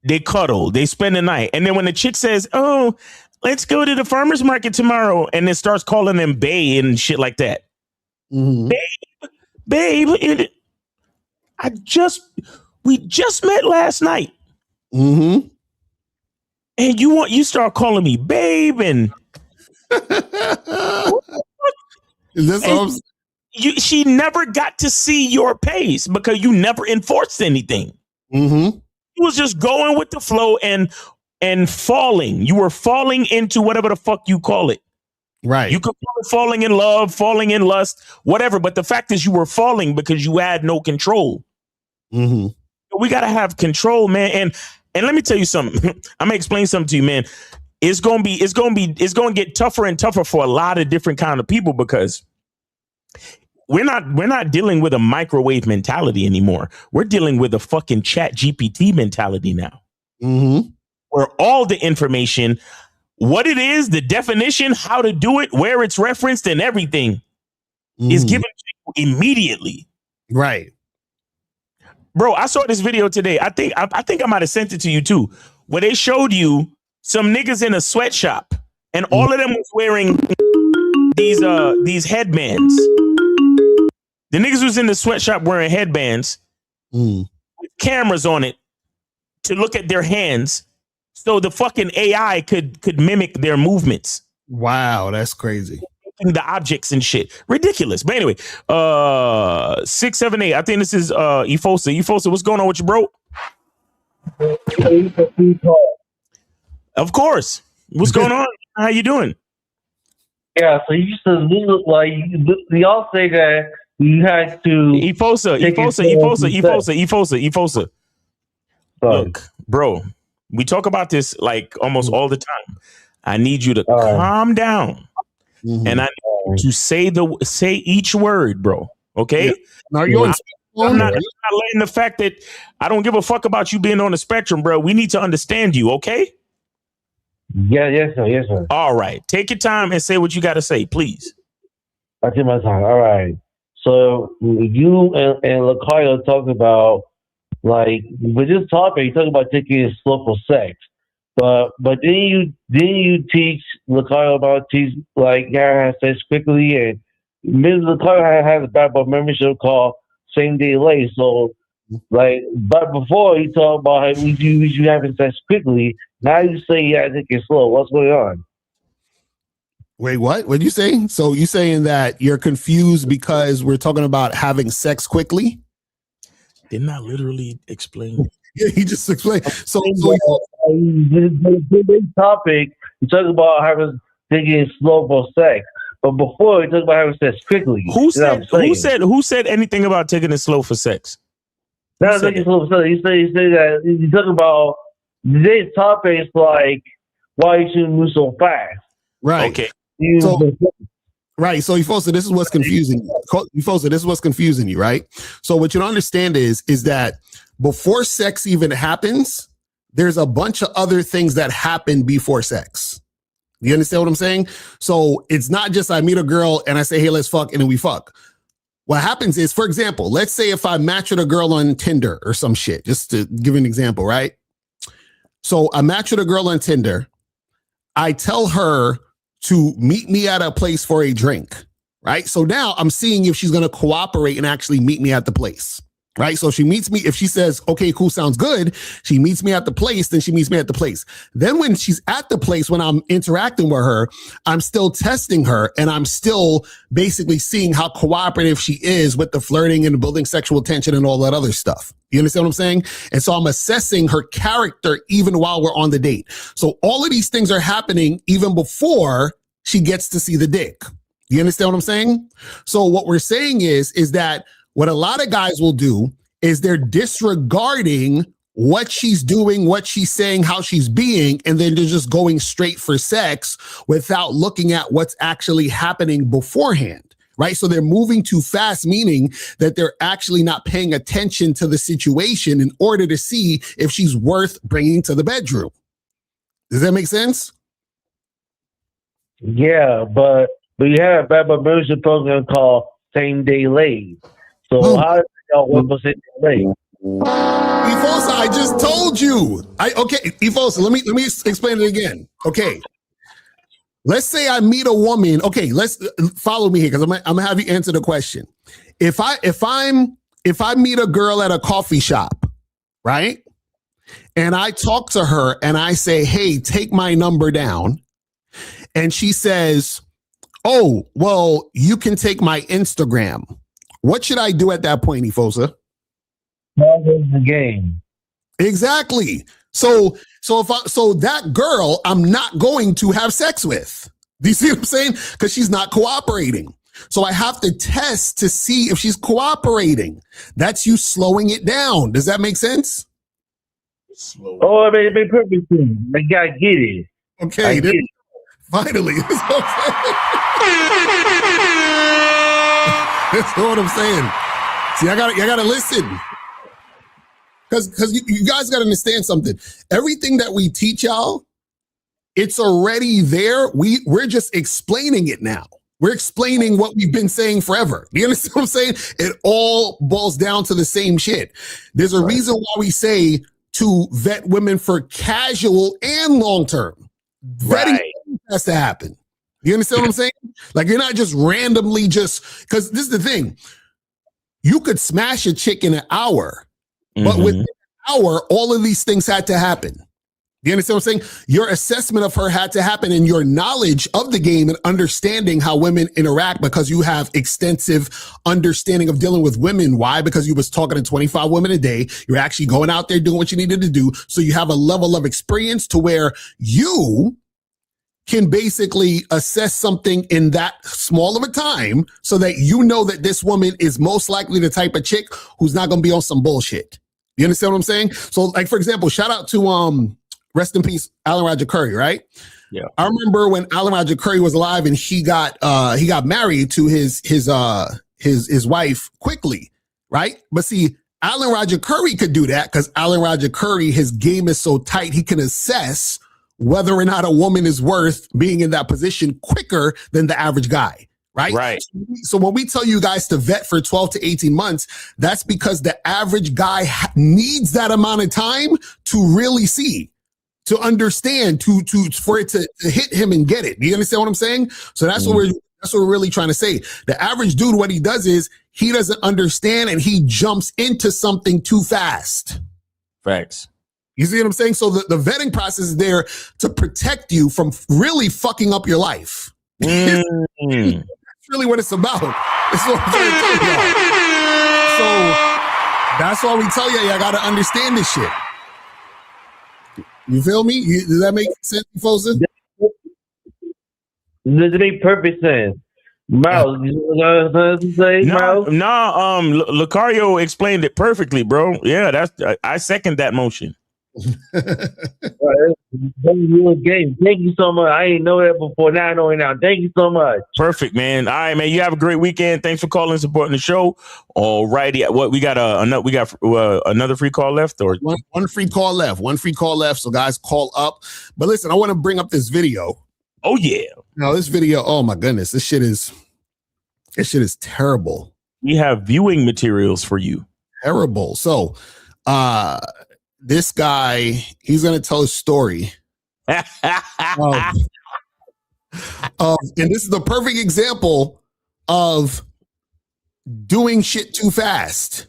they cuddle. They spend the night. And then when the chick says, oh, let's go to the farmer's market tomorrow, and then starts calling them bae and shit like that. Mm-hmm. Babe, We just met last night. Mm-hmm. And you start calling me babe and she never got to see your pace because you never enforced anything. Mm-hmm. You was just going with the flow and falling. You were falling into whatever the fuck you call it. Right. You could call it falling in love, falling in lust, whatever. But the fact is you were falling because you had no control. Mm-hmm. We got to have control, man. And let me tell you something. I'm going to explain something to you, man. It's going to get tougher and tougher for a lot of different kind of people because we're not dealing with a microwave mentality anymore. We're dealing with a fucking chat GPT mentality now. Mm-hmm. Where all the information, what it is, the definition, how to do it, where it's referenced and everything is given to you immediately. Right. Bro, I saw this video today. I think I might have sent it to you too, where they showed you some niggas in a sweatshop and all of them was wearing these headbands. The niggas was in the sweatshop wearing headbands with cameras on it to look at their hands so the fucking AI could mimic their movements. Wow, that's crazy. The objects and shit. Ridiculous. But anyway, 678. I think this is Efosa. Efosa, what's going on with you, bro? Of course. What's going on? How you doing? Yeah, so you look like we all say that you had to Efosa. Look, bro, we talk about this like almost all the time. I need you to calm down. And I need you to say each word, bro. Okay? Yeah. Now you're I'm not letting the fact that I don't give a fuck about you being on the spectrum, bro. We need to understand you, okay? Yeah, yes, sir. All right. Take your time and say what you got to say, please. I take my time. All right. So you and Locario talked about, like, with this topic, you talk about taking it slow for sex. But didn't you teach Locario about like have sex quickly, and Ms. Locario has a bad boy membership called Same Day Late. So like, but before you talk about how you having sex quickly, now you say you gotta take it slow. What's going on? Wait, what? What'd you say? So you saying that you're confused because we're talking about having sex quickly? Didn't I literally explain? Yeah, he just explained. So this topic, you talk about taking it slow for sex, but before you talk about having sex quickly. Who said anything about taking it slow for sex? Not taking it slow for sex. You say that you talk about today's topic is like why you shouldn't move so fast. Right. Okay. Right. So Efosa, this is what's confusing you. Efosa, this is what's confusing you, right? So what you don't understand is that before sex even happens, there's a bunch of other things that happen before sex. You understand what I'm saying? So it's not just I meet a girl and I say, hey, let's fuck, and then we fuck. What happens is, for example, let's say if I match with a girl on Tinder or some shit, just to give an example, right? So I match with a girl on Tinder. I tell her to meet me at a place for a drink, right? So now I'm seeing if she's going to cooperate and actually meet me at the place, right? So she meets me. If she says, okay, cool, sounds good, she meets me at the place, then she meets me at the place. Then when she's at the place, when I'm interacting with her, I'm still testing her and I'm still basically seeing how cooperative she is with the flirting and building sexual tension and all that other stuff. You understand what I'm saying? And so I'm assessing her character even while we're on the date. So all of these things are happening even before she gets to see the dick. You understand what I'm saying? So what we're saying is that what a lot of guys will do is they're disregarding what she's doing, what she's saying, how she's being, and then they're just going straight for sex without looking at what's actually happening beforehand. Right. So they're moving too fast, meaning that they're actually not paying attention to the situation in order to see if she's worth bringing to the bedroom. Does that make sense? Yeah, but you have a bad boy membership program called Same Day Late. So how does y'all work for Same Day Late? Efosa, I just told you. Okay, Efosa, let me explain it again. Okay. Let's say I meet a woman. Okay, let's follow me here because I'm gonna have you answer the question. If I meet a girl at a coffee shop, right? And I talk to her and I say, hey, take my number down. And she says, oh, well, you can take my Instagram. What should I do at that point, Efosa? That was the game. Exactly. So that girl, I'm not going to have sex with. Do you see what I'm saying? Because she's not cooperating. So I have to test to see if she's cooperating. That's you slowing it down. Does that make sense? Oh, it made perfect sense. I gotta get it. Okay, finally. That's what I'm saying. See, I gotta listen. Because you guys gotta understand something. Everything that we teach y'all, it's already there. We're just explaining it now. We're explaining what we've been saying forever. Do you understand what I'm saying? It all boils down to the same shit. There's a reason why we say to vet women for casual and long term. Vetting has to happen. You understand what I'm saying? Like, you're not just randomly because this is the thing. You could smash a chick in an hour, but within an hour, all of these things had to happen. You understand what I'm saying? Your assessment of her had to happen, and your knowledge of the game and understanding how women interact, because you have extensive understanding of dealing with women. Why? Because you was talking to 25 women a day. You're actually going out there doing what you needed to do. So you have a level of experience to where you can basically assess something in that small of a time so that you know that this woman is most likely the type of chick who's not going to be on some bullshit. You understand what I'm saying? So, like, for example, shout out to, rest in peace, Alan Roger Curry, right? Yeah. I remember when Alan Roger Curry was alive and he got married to his wife quickly, right? But see, Alan Roger Curry could do that because Alan Roger Curry, his game is so tight, he can assess whether or not a woman is worth being in that position quicker than the average guy, right? Right. So when we tell you guys to vet for 12 to 18 months, that's because the average guy needs that amount of time to really see, to understand, for it to hit him and get it. Do you understand what I'm saying? So that's what we're really trying to say. The average dude, what he does is he doesn't understand and he jumps into something too fast. Facts. You see what I'm saying? So the vetting process is there to protect you from really fucking up your life. That's really what it's about. It's what I'm trying to tell you. So that's why we tell you got to understand this shit. You feel me? Does that make sense, Fosa? Does it make perfect sense? Miles, you know what to say, Miles? Locario explained it perfectly, bro. Yeah, I second that motion. That's a real game. Thank you so much. I ain't know that before. Now I know it now. Thank you so much. Perfect, man. All right, man. You have a great weekend. Thanks for calling and supporting the show. All righty. What we got? Another free call left, or one free call left. One free call left. So guys, call up. But listen, I want to bring up this video. Oh yeah. No, this video. Oh my goodness, this shit is terrible. We have viewing materials for you. Terrible. So, this guy, he's going to tell a story. And this is the perfect example of doing shit too fast.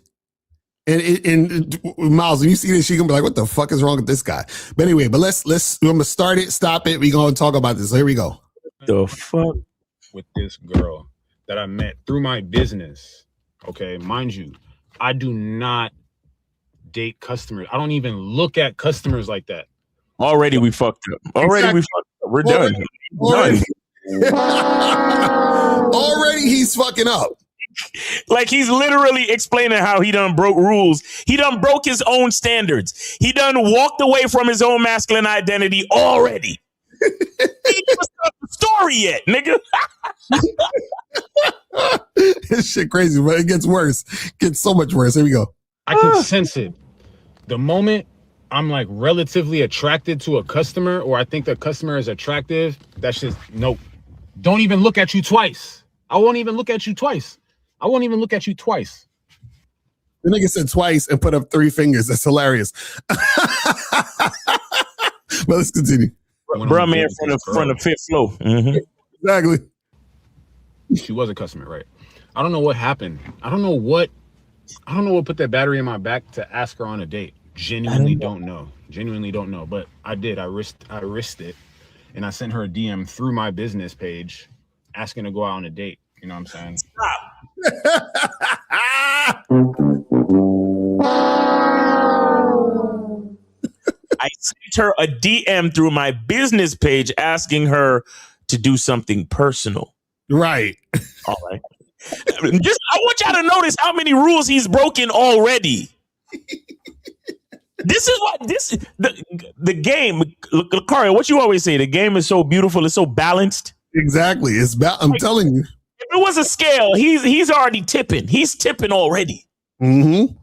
And Miles, when you see this, you're going to be like, what the fuck is wrong with this guy? But anyway, I'm going to start it, stop it. We're going to talk about this. So here we go. The fuck? With this girl that I met through my business. Okay, mind you, I do not date customers. I don't even look at customers like that. Already we fucked up. We're done. Already he's fucking up. Like, he's literally explaining how he done broke rules. He done broke his own standards. He done walked away from his own masculine identity already. He didn't start the story yet, nigga. This shit crazy, but it gets worse. It gets so much worse. Here we go. I can sense it. The moment I'm like relatively attracted to a customer, or I think the customer is attractive, that's just nope. Don't even look at you twice. I won't even look at you twice. I won't even look at you twice. The nigga said twice and put up 3 fingers. That's hilarious. But let's continue. Bro, man, from the 5th floor. Mm-hmm. Exactly. She was a customer, right? I don't know what happened. I don't know what put that battery in my back to ask her on a date. Genuinely don't know. Genuinely don't know. But I did. I risked it. And I sent her a DM through my business page asking to go out on a date. You know what I'm saying? I sent her a DM through my business page asking her to do something personal. Right. All right. I want y'all to notice how many rules he's broken already. This is what the game, Locario, what you always say, the game is so beautiful, it's so balanced. Exactly. I'm telling you. If it was a scale, he's already tipping. He's tipping already. I'm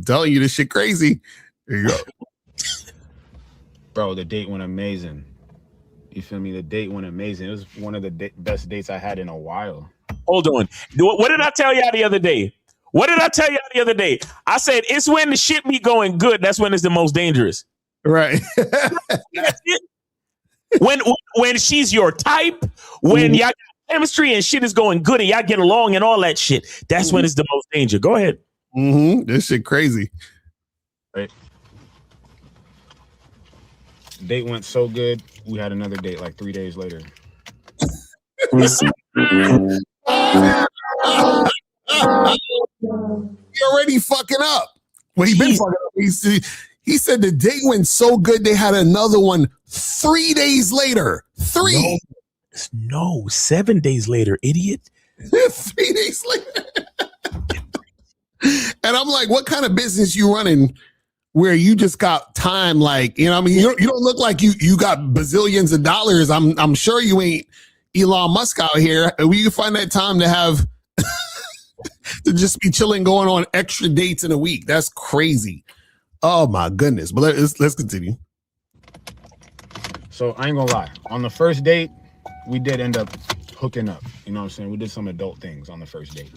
telling you, this shit crazy. There you go. Bro, the date went amazing. You feel me? The date went amazing. It was one of the best dates I had in a while. Hold on. What did I tell y'all the other day? I said, it's when the shit be going good. That's when it's the most dangerous. Right. when she's your type, when y'all got chemistry and shit is going good and y'all get along and all that shit, that's when it's the most danger. Go ahead. This shit crazy. Right. Date went so good. We had another date like 3 days later. He already fucking up. Well, he been fucking up. He said the date went so good they had another one 3 days later. No, 7 days later, idiot. 3 days later. And I'm like, what kind of business you running where you just got time? Like, you know what I mean? You don't look like you got bazillions of dollars. I'm sure you ain't Elon Musk out here. Where you find that time to have to just be chilling, going on extra dates in a week. That's crazy. Oh my goodness. But let's continue. So I ain't gonna lie. On the first date, we did end up hooking up. You know what I'm saying? We did some adult things on the first date.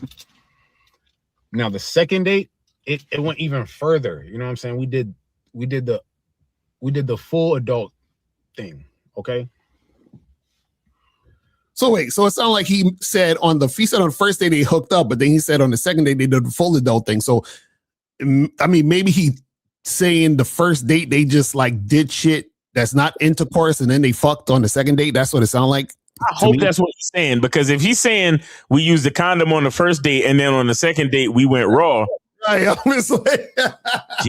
Now the second date, it went even further. You know what I'm saying? We did the full adult thing. Okay. So wait, so it sounded like he said on the first day they hooked up, but then he said on the second day they did the full adult thing. So I mean, maybe he saying the first date they just like did shit that's not intercourse and then they fucked on the second date. That's what it sounded like. I hope that's what he's saying, because if he's saying we used the condom on the first date and then on the second date we went raw. Right, honestly.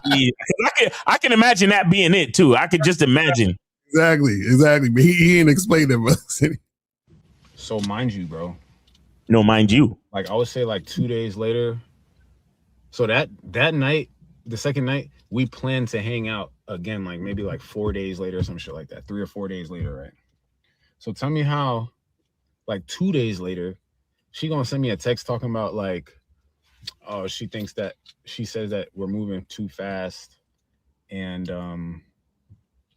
Gee, I can imagine that being it too. I could just imagine. Exactly. But he ain't explained it. So mind you, bro. No, mind you. Like I would say like 2 days later. So that night, the second night, we planned to hang out again, like maybe like 4 days later or some shit like that. 3 or 4 days later, right? So tell me how, like 2 days later, she gonna send me a text talking about like, oh, she says that we're moving too fast, and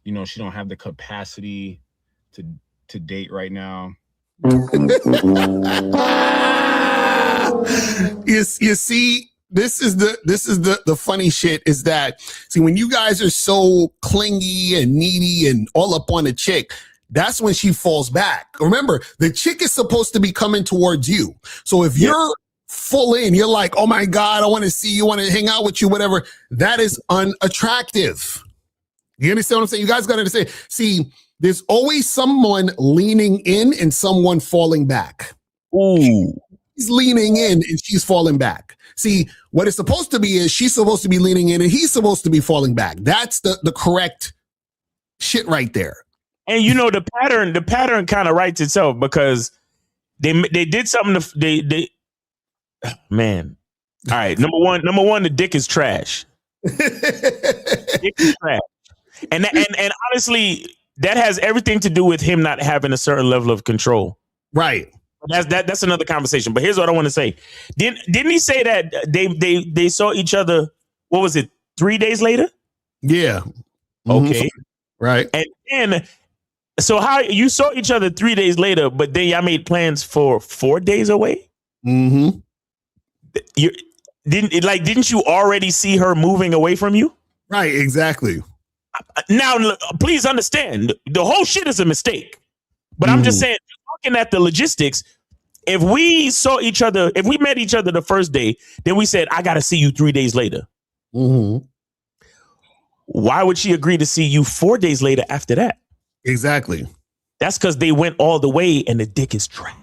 you know, she don't have the capacity to date right now. You see, this is the funny shit is that, see, when you guys are so clingy and needy and all up on a chick, that's when she falls back. Remember, the chick is supposed to be coming towards you. So if you're full in, you're like, oh my God, I want to see you, want to hang out with you, whatever, that is unattractive. You understand what I'm saying? You guys got to understand. See, there's always someone leaning in and someone falling back. Ooh. He's leaning in and she's falling back. See, what it's supposed to be is she's supposed to be leaning in and he's supposed to be falling back. That's the correct shit right there. And you know, the pattern kind of writes itself, because they did something man. All right, number one, the dick is trash. Dick is trash. And honestly, that has everything to do with him not having a certain level of control. Right. That's another conversation. But here's what I want to say. Didn't he say that they saw each other, what was it, 3 days later? Yeah. Okay. Right. And then, so how you saw each other 3 days later, but then y'all made plans for 4 days away? Mm-hmm. Didn't you already see her moving away from you? Right, exactly. Now, please understand, the whole shit is a mistake. But I'm just saying, looking at the logistics, if we met each other the first day, then we said, I got to see you 3 days later. Mm-hmm. Why would she agree to see you 4 days later after that? Exactly. That's because they went all the way and the dick is trash.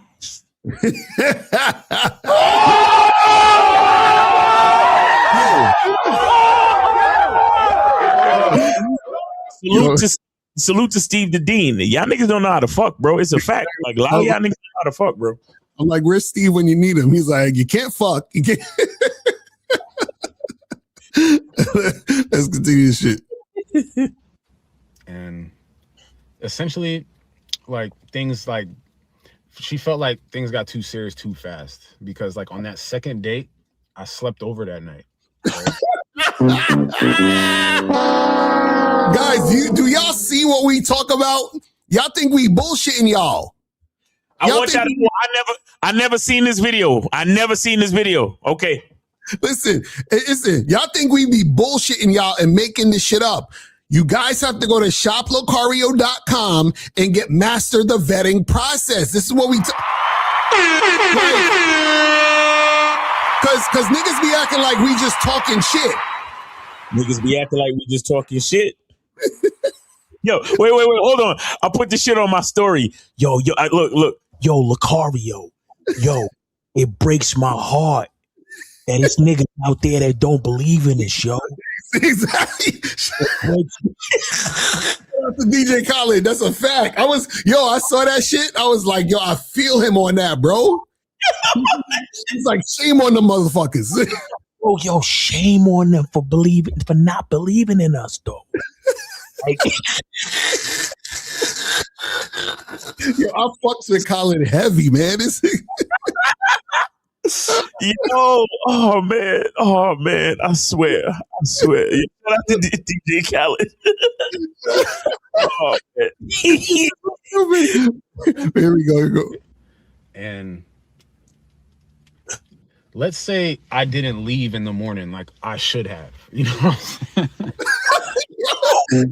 Salute to Steve the Dean. Y'all niggas don't know how to fuck, bro. It's a fact. Like, a lot of y'all niggas don't know how to fuck, bro. I'm like, where's Steve when you need him? He's like, you can't fuck. You can't. Let's continue this shit. And essentially, like, things like, she felt like things got too serious too fast, because like on that second date, I slept over that night. Guys, do y'all see what we talk about? Y'all think we bullshitting y'all? I want y'all to know I never seen this video. Okay. Listen, y'all think we be bullshitting y'all and making this shit up. You guys have to go to shoplocario.com and get master the vetting process. This is what we Cause niggas be acting like we just talking shit. Niggas be acting like we just talking shit. Yo, wait, hold on. I put this shit on my story. Look. Yo, Locario. Yo, it breaks my heart that it's niggas out there that don't believe in this, yo. Exactly. DJ Khaled, that's a fact. I saw that shit. I was like, yo, I feel him on that, bro. He's like, shame on the motherfuckers. Oh, yo, shame on them for not believing in us, though. Like, yo, I fucks with Khaled heavy, man. Yo, oh man, I swear. Shout out to DJ Khaled. Oh man. Here we go. And let's say I didn't leave in the morning like I should have. You know what I'm saying? This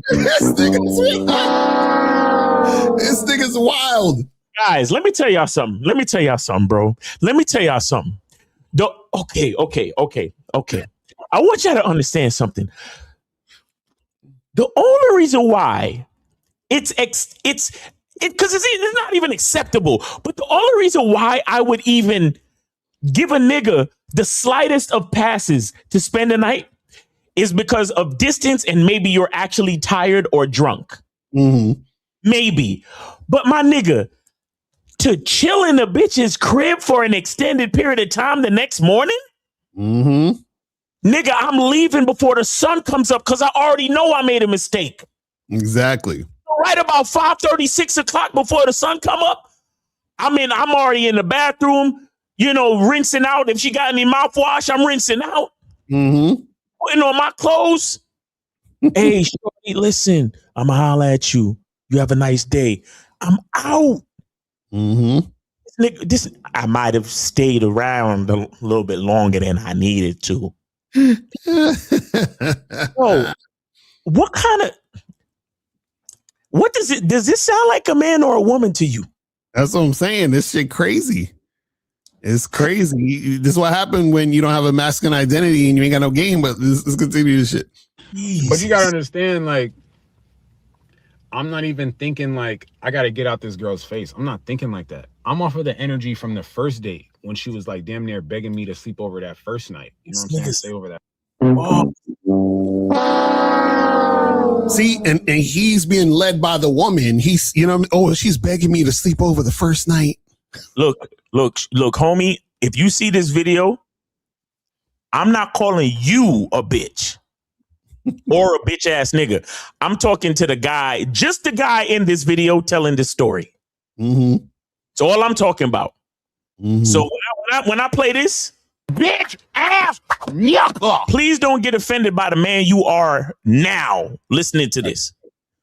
nigga's wild. Guys, let me tell y'all something, bro. Okay. I want y'all to understand something. The only reason why it's because it's not even acceptable, but the only reason why I would even give a nigga the slightest of passes to spend the night is because of distance, and maybe you're actually tired or drunk. Mm-hmm. Maybe. But my nigga, to chill in a bitch's crib for an extended period of time the next morning? Mm-hmm. Nigga, I'm leaving before the sun comes up because I already know I made a mistake. Exactly. Right about 5:30, 6 o'clock before the sun come up, I'm already in the bathroom, rinsing out. If she got any mouthwash, I'm rinsing out. Mm-hmm. Putting on my clothes. Hey, shorty, listen, I'm going to holler at you. You have a nice day. I'm out. Mm-hmm. I might have stayed around a little bit longer than I needed to. Bro, does this sound like a man or a woman to you? That's what I'm saying. This shit crazy. It's crazy. This is what happened when you don't have a masculine identity and you ain't got no game, but let's continue this shit. But you gotta understand, like, I'm not even thinking like I gotta get out this girl's face. I'm not thinking like that. I'm off of the energy from the first date when she was like damn near begging me to sleep over that first night. You know what I'm saying? Stay over that. Oh. See, and he's being led by the woman. He's, she's begging me to sleep over the first night. Look, homie, if you see this video, I'm not calling you a bitch or a bitch ass nigga. I'm talking to the guy, just the guy in this video telling this story. Mm-hmm. That's all I'm talking about. Mm-hmm. So when I play this, bitch ass yucca, please don't get offended by the man you are now listening to this.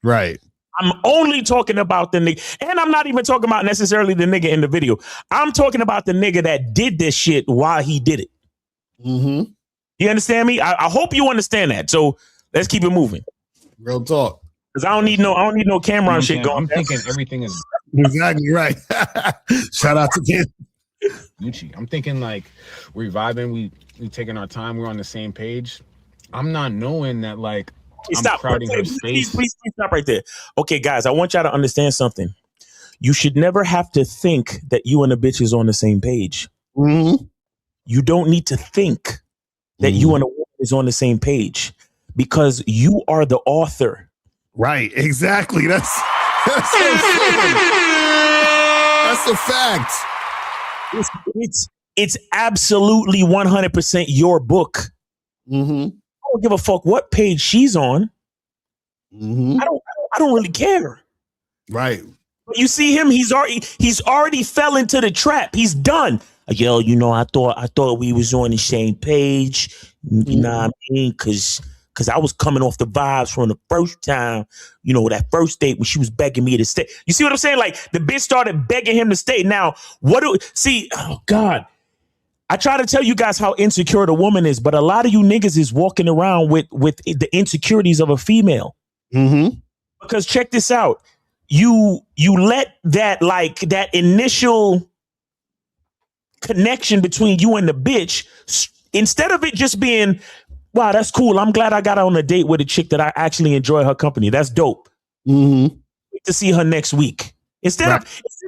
Right. I'm only talking about the nigga, and I'm not even talking about necessarily the nigga in the video. I'm talking about the nigga that did this shit while he did it. Mm-hmm. You understand me? I hope you understand that. So let's keep it moving. Real talk. Because I don't need no camera on shit going. I'm thinking everything is exactly right. Shout out to Ken. Gucci. I'm thinking like we're vibing, we taking our time, we're on the same page. I'm not knowing that like I'm crowding her Please, space. please stop right there. Okay, guys, I want y'all to understand something. You should never have to think that you and a bitch is on the same page. Mm-hmm. You don't need to think that you and a woman is on the same page because you are the author. Right, exactly. That's a fact. It's absolutely 100% your book. Mm-hmm. I don't give a fuck what page she's on. Mm-hmm. I don't really care. Right. But you see him, he's already fell into the trap. He's done. Yo, I thought we was on the same page. You know what I mean? Cause I was coming off the vibes from the first time, that first date when she was begging me to stay. You see what I'm saying? Like the bitch started begging him to stay. Now, oh God. I try to tell you guys how insecure the woman is, but a lot of you niggas is walking around with the insecurities of a female. Mm-hmm. Because check this out. You let that initial connection between you and the bitch, instead of it just being, wow, that's cool. I'm glad I got on a date with a chick that I actually enjoy her company. That's dope. Mm-hmm. Wait to see her next week. Instead of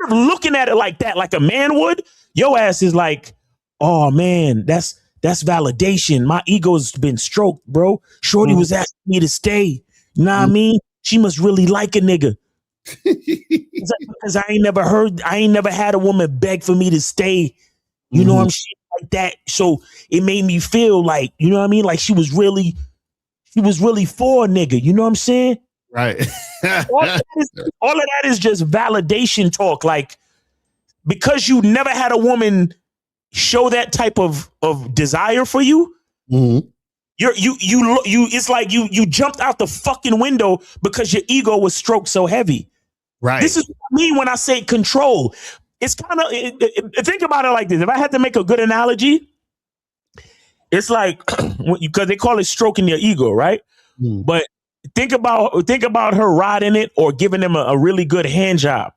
looking at it like that, like a man would, your ass is like, oh man, that's validation. My ego's been stroked, bro. Shorty was asking me to stay. You know what I mean? She must really like a nigga. Because I ain't never had a woman beg for me to stay. You know what I'm saying? Like that. So it made me feel like, you know what I mean? Like she was really for a nigga. You know what I'm saying? Right. all of that is just validation talk. Like, because you never had a woman show that type of desire for you, it's like you jumped out the fucking window because your ego was stroked so heavy. Right. This is what I mean when I say control. It's kind of, think about it like this. If I had to make a good analogy, it's like, because they call it stroking your ego, right? But think about her riding it or giving him a really good hand job.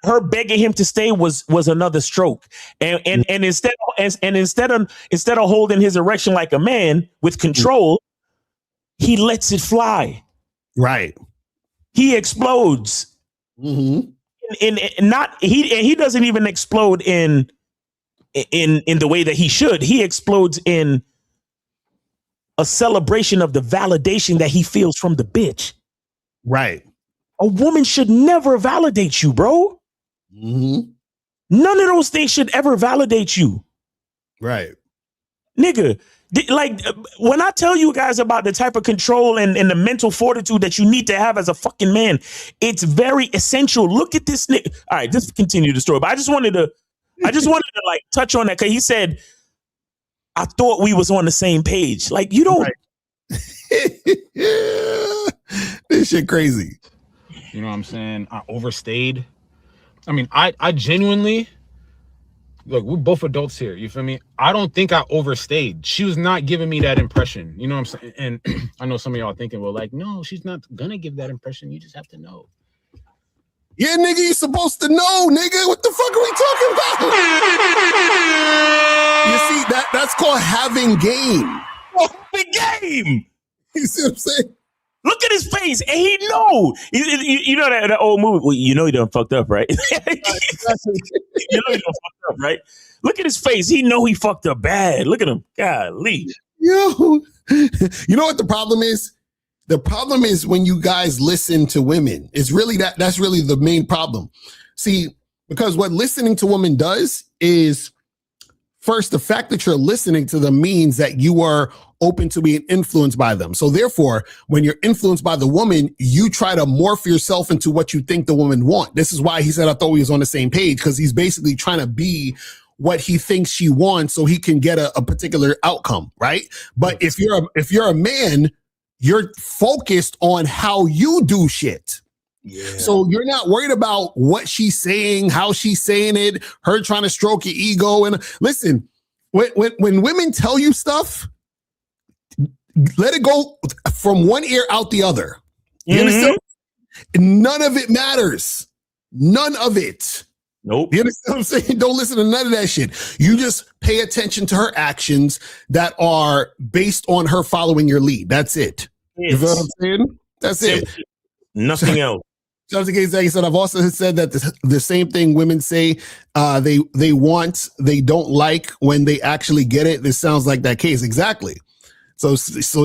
Her begging him to stay was another stroke, and instead of holding his erection like a man with control, he lets it fly. Right. He explodes. He doesn't even explode in the way that he should. He explodes in a celebration of the validation that he feels from the bitch. Right. A woman should never validate you, bro. None of those things should ever validate you. Right. Nigga, like when I tell you guys about the type of control and the mental fortitude that you need to have as a fucking man, it's very essential. Look at this nigga. All right, just continue the story. But I just wanted to like touch on that because he said, I thought we was on the same page. Like, you don't. This shit crazy. You know what I'm saying? I overstayed. I mean, I genuinely, look, we're both adults here. You feel me? I don't think I overstayed. She was not giving me that impression. You know what I'm saying? And I know some of y'all thinking, well, like, no, she's not gonna give that impression. You just have to know. Yeah, nigga, you supposed to know, nigga. What the fuck are we talking about? You see, that's called having game. Oh, big game. You see what I'm saying? Look at his face, and he know. You know that old movie. Well, you know he done fucked up, right? You know he done fucked up, right? Look at his face. He know he fucked up bad. Look at him. Golly. Yo, you know what the problem is? The problem is when you guys listen to women. It's really that's really the main problem. See, because what listening to women does is, first, the fact that you're listening to them means that you are open to being influenced by them. So therefore, when you're influenced by the woman, you try to morph yourself into what you think the woman want. This is why he said, I thought we was on the same page, because he's basically trying to be what he thinks she wants so he can get a particular outcome, right? But if you're a man, you're focused on how you do shit. Yeah. So you're not worried about what she's saying, how she's saying it, her trying to stroke your ego. And listen, when women tell you stuff, let it go from one ear out the other. You understand? None of it matters. None of it. Nope. You understand what I'm saying? Don't listen to none of that shit. You just pay attention to her actions that are based on her following your lead. That's it. You feel what I'm saying? That's it. Nothing else. Just in case I said, I've also said that the same thing women say they want, they don't like when they actually get it. This sounds like that case. Exactly. So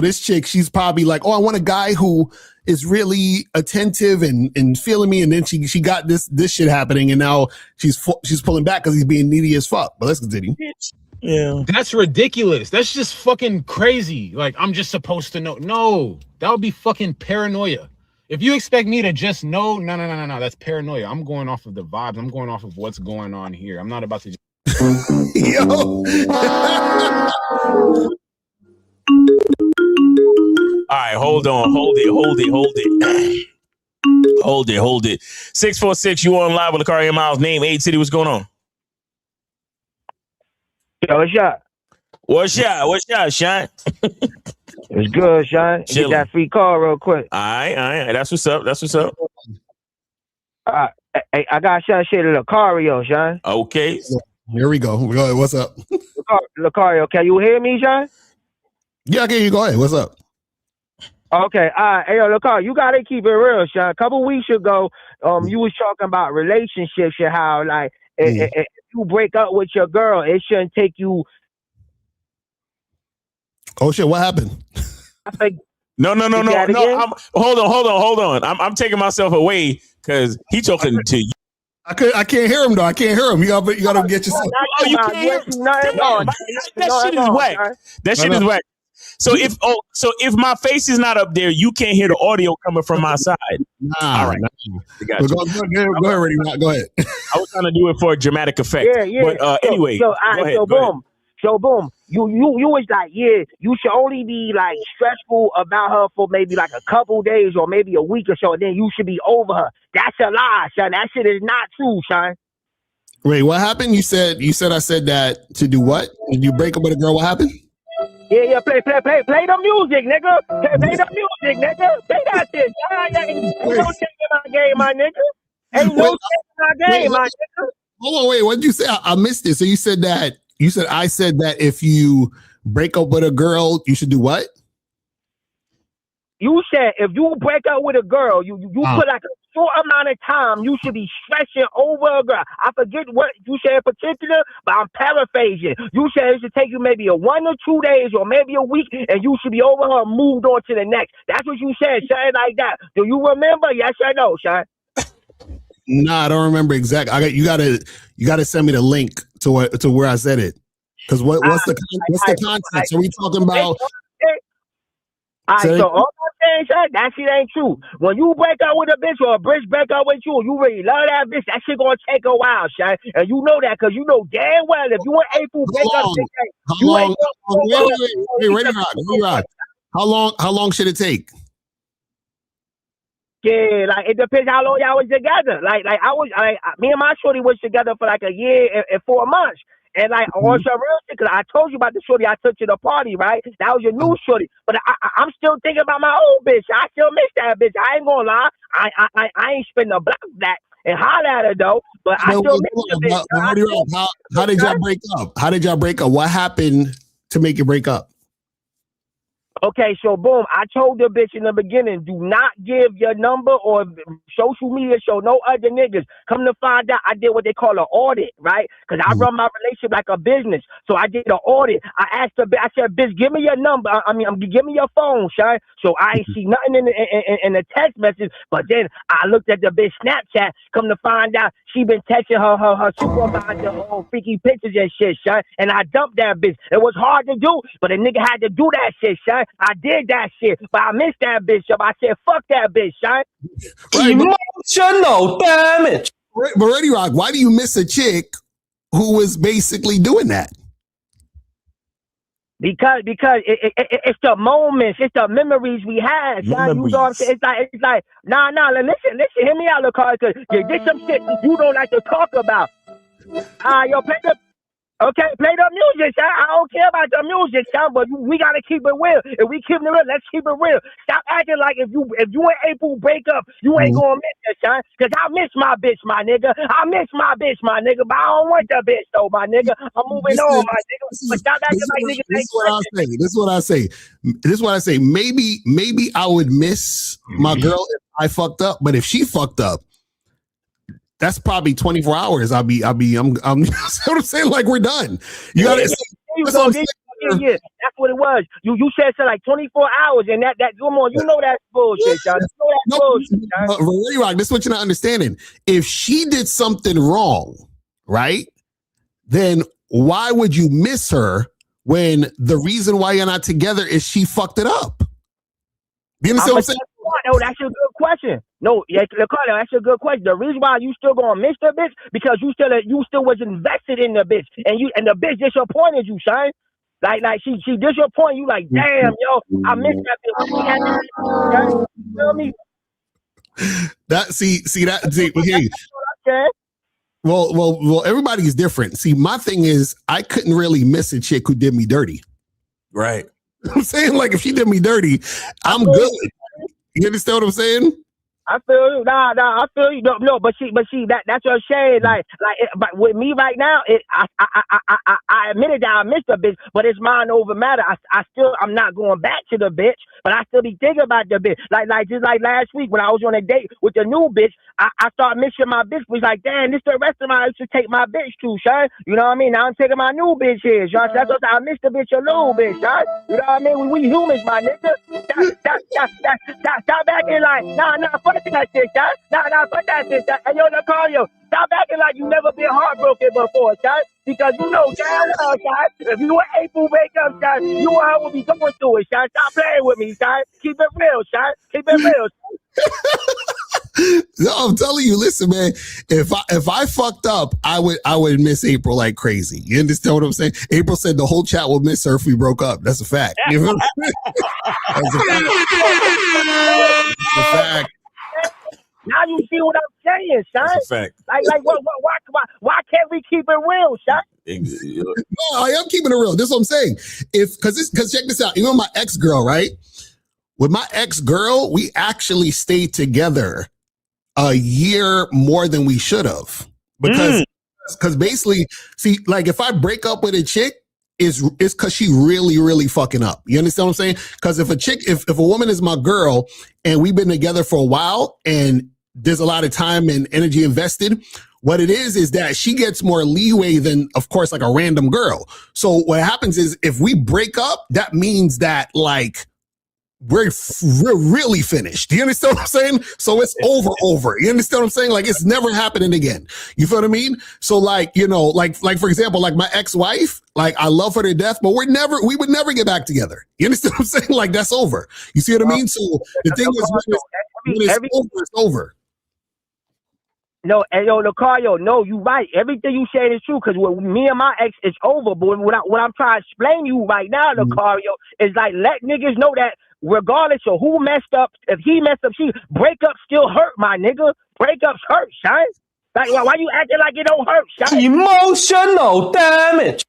this chick, she's probably like, oh, I want a guy who is really attentive and feeling me. And then she got this shit happening, and now she's pulling back because he's being needy as fuck. But let's continue. Yeah, that's ridiculous. That's just fucking crazy. Like, I'm just supposed to know. No, that would be fucking paranoia. If you expect me to just know, no, that's paranoia. I'm going off of the vibes. I'm going off of what's going on here. I'm not about to. Yo. All right, hold it. 646, you on live with Locario Miles, name, age, city, what's going on? Yo, what's up, Shine? It's good, Shine. Get that free call real quick. All right. That's what's up. Hey, I got Shine shit at Locario, Shine. Okay. Here we go. What's up? Locario, can you hear me, Shine? Yeah, okay, you go ahead. What's up? Okay, all right. Hey, yo, Locario, you gotta keep it real, Shine. A couple weeks ago, you was talking about relationships and how, like, if you break up with your girl, it shouldn't take you. Oh shit! What happened? No. Hold on. I'm taking myself away because he talking to you. I can't hear him though. I can't hear him. You gotta get yourself. Oh, you can't hear him. That shit is whack. That shit is whack. So if my face is not up there, you can't hear the audio coming from my side. All right. Go ahead. Go ahead. I was trying to do it for a dramatic effect. Yeah. But anyway, go ahead. So boom, you was like, yeah, you should only be like stressful about her for maybe like a couple days or maybe a week or so, and then you should be over her. That's a lie, son. That shit is not true, son. Wait, what happened? You said I said that to do what? Did you break up with a girl? What happened? Yeah, play the music, nigga. Play the music, nigga. Play that shit. Ain't no shit in my game, my nigga. Ain't no shit in my game, my nigga. Hold on, wait. What did you say? I missed it. So you said I said that if you break up with a girl, you should do what? You said if you break up with a girl, you put like a short amount of time, you should be stressing over a girl. I forget what you said in particular, but I'm paraphrasing. You said it should take you maybe 1 or 2 days or maybe a week, and you should be over her, moved on to the next. That's what you said, something like that. Do you remember? Yes or no, son? Nah, I don't remember exactly. You gotta send me the link to where I said it. Because what's the context? Are we talking about? All right, so all I'm saying, that shit ain't true. When you break up with a bitch or a bitch break up with you, you really love that bitch, that shit gonna take a while, son. And you know that because you know damn well if you and April break up, you ain't Wait, Rock. How long should it take? Yeah, like it depends how long y'all was together. Like me and my shorty was together for like a year and 4 months. And like on some real shit, because I told you about the shorty I took to the party, right? That was your new shorty. But I'm still thinking about my old bitch. I still miss that bitch. I ain't gonna lie. I ain't spend a block that and holler at her though. But I still miss the bitch. How did y'all break up? How did y'all break up? What happened to make you break up? Okay, so boom, I told the bitch in the beginning, do not give your number or social media show no other niggas. Come to find out, I did what they call an audit, right? Because I run my relationship like a business. So I did an audit. I asked her, I said, bitch, give me your number. Give me your phone, son. So I ain't see nothing in the text message. But then I looked at the bitch Snapchat. Come to find out, she been texting her supervisor all freaky pictures and shit, son. And I dumped that bitch. It was hard to do, but a nigga had to do that shit, son. I did that shit, but I missed that bitch up. I said, fuck that bitch, son. Emotional damage. But Ready Rock, why do you miss a chick who was basically doing that? Because it's the moments, it's the memories we had, son. You know what I'm saying? It's like, nah, listen, hear me out, Locario, because there's some shit you don't like to talk about. Yo, play the Okay, play the music, son. I don't care about the music, son, but we gotta keep it real. If we keep it real, let's keep it real. Stop acting like if you and April break up, you ain't gonna miss it, son. Cause I miss my bitch, my nigga. I miss my bitch, my nigga. But I don't want the bitch though, my nigga. I'm moving on, my nigga. But stop acting like niggas This ain't is what I'll say. This is what I say. This is what I say. Maybe I would miss my girl if I fucked up, but if she fucked up, that's probably 24 hours. I'm you know what I'm saying? Like, we're done. You gotta say, that's what I'm saying. Yeah, that's what it was. You said so like 24 hours, and that come on, you know that's bullshit, y'all. You know that's bullshit, But Ray Rock, this is what you're not understanding. If she did something wrong, right, then why would you miss her when the reason why you're not together is she fucked it up? You understand what I'm saying? No, that's a good question. No, yeah, Locario, that's a good question. The reason why you still gonna miss the bitch because you still was invested in the bitch, and the bitch disappointed you, son. Like she disappointed you. Like, damn, yo, I missed that bitch. She had that bitch, son. You feel me? Okay. Well, everybody's different. See, my thing is I couldn't really miss a chick who did me dirty. Right. I'm saying, like, if she did me dirty, I'm good. You understand what I'm saying? I feel you. Nah, I feel you. No, but see, that's what I'm saying. But with me right now, I admitted that I missed a bitch, but it's mind over matter. I'm not going back to the bitch, but I still be thinking about the bitch. Just like last week when I was on a date with the new bitch, I started missing my bitch. Was like, damn, this the restaurant I used to take my bitch to, son. You know what I mean? Now I'm taking my new bitch here, son. That's what I missed the bitch a little bit, son. You know what I mean? We humans, my nigga. Stop acting like, nah, fuck that shit, son. Nah, fuck that shit, son. Hey, yo, Locario, stop acting like you never been heartbroken before, son. Because you know damn well, son, if you were April wake up, son, you and her will be going through it, son. Stop playing with me, son. Keep it real, son. Keep it real, son. No, I'm telling you, listen, man. If I fucked up, I would miss April like crazy. You understand what I'm saying? April said the whole chat would miss her if we broke up. That's a fact. You know what I'm saying? That's a fact. Now you see what I'm saying, son. That's a fact. Like why can't we keep it real, son? No, I am keeping it real. This is what I'm saying. Because check this out. You know my ex-girl, right? With my ex-girl, we actually stayed together a year more than we should have. Because basically, see, like if I break up with a chick, it's because she really, really fucking up. You understand what I'm saying? Because if a woman is my girl and we've been together for a while and there's a lot of time and energy invested, what it is that she gets more leeway than, of course, like a random girl. So what happens is if we break up, that means that like we're really finished. Do you understand what I'm saying? So it's over. You understand what I'm saying? Like it's never happening again. You feel what I mean? So like, you know, like for example, like my ex-wife, like I love her to death, but we would never get back together. You understand what I'm saying? Like that's over. You see what I mean? So the thing is when it's over, it's over. No, and yo, Locario, no, you right. Everything you said is true because with me and my ex, it's over. But what I'm trying to explain to you right now, Locario, is like let niggas know that regardless of who messed up, if he messed up, breakups still hurt, my nigga. Breakups hurt, son. Like why you acting like it don't hurt, son? Emotional damage.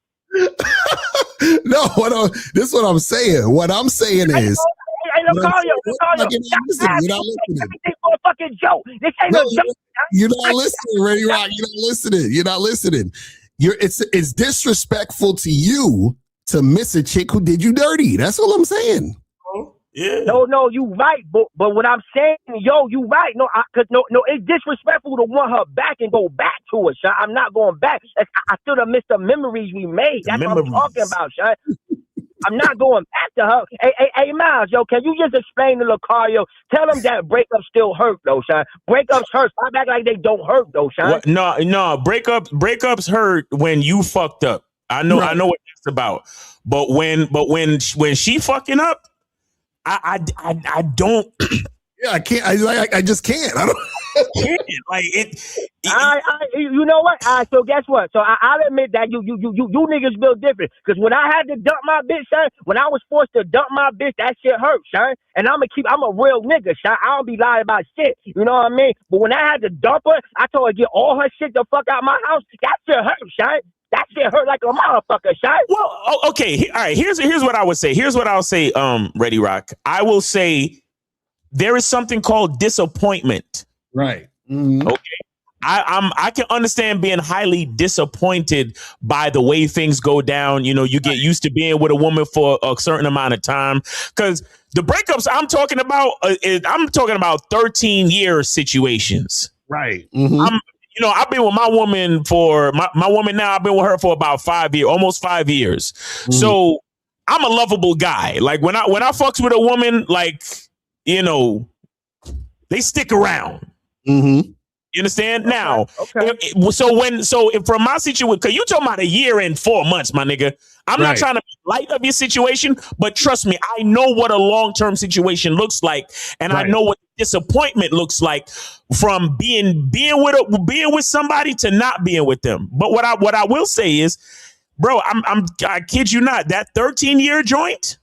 No, this is what I'm saying. What I'm saying is. Hey, Locario, everything for a fucking joke. This ain't no joke. You're not listening, Ray Rock. You're not listening. It's disrespectful to you to miss a chick who did you dirty. That's all I'm saying. Yeah. No, you right. But what I'm saying, yo, you right. No, it's disrespectful to want her back and go back to her, son. I'm not going back. I still have missed the memories we made. That's what I'm talking about, son. I'm not going back to her. Hey, Miles, yo, can you just explain to Locario? Tell him that breakups still hurt, though, son. Breakups hurt. Stop acting like they don't hurt, though, son. No. Breakups hurt when you fucked up. I know what that's about. But when she fucking up, I don't. Yeah, I can't. I just can't. I don't. Like it. You know what? So guess what? So I'll admit that you niggas built different. Because when I had to dump my bitch, son, when I was forced to dump my bitch, that shit hurt, son. And I'm a real nigga, son. I don't be lying about shit. You know what I mean? But when I had to dump her, I told her to get all her shit the fuck out my house. That shit hurt, son. That shit hurt like a motherfucker, son. Well, okay. All right. Here's what I would say. Here's what I'll say. Ready Rock. I will say there is something called disappointment. Right. Okay. I can understand being highly disappointed by the way things go down. You know, you get used to being with a woman for a certain amount of time, because the breakups I'm talking about, I'm talking about 13-year situations. Right. I've been with my woman for my woman now. I've been with her for about 5 years, almost 5 years. So I'm a lovable guy. Like when I fucks with a woman, like, you know, they stick around. You understand? Now, so from my situation, because you talking about a year and 4 months, my nigga. I'm not trying to be light of your situation, but trust me, I know what a long-term situation looks like, and I know what disappointment looks like from being with somebody to not being with them. But what I will say is, bro, I kid you not, that 13-year joint,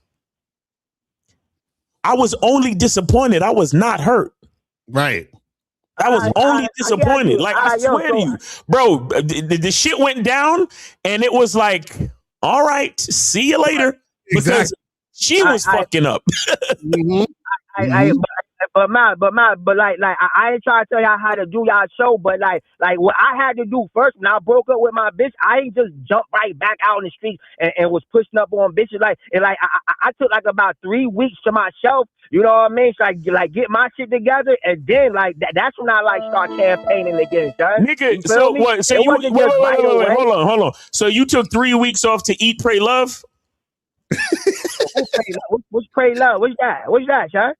I was only disappointed. I was not hurt. Right. I was only disappointed. I swear to you, bro, the shit went down and it was like, all right, see you later. Because she was fucking up. But I ain't trying to tell y'all how to do y'all show, but like what I had to do first when I broke up with my bitch, I ain't just jump right back out in the street and was pushing up on bitches. I took like about 3 weeks to myself. You know what I mean? So I get my shit together, and then that's when I start campaigning again, son. Nigga, so what? So you wait, hold on. So you took 3 weeks off to eat, pray, love? What's pray, love? What's that, son?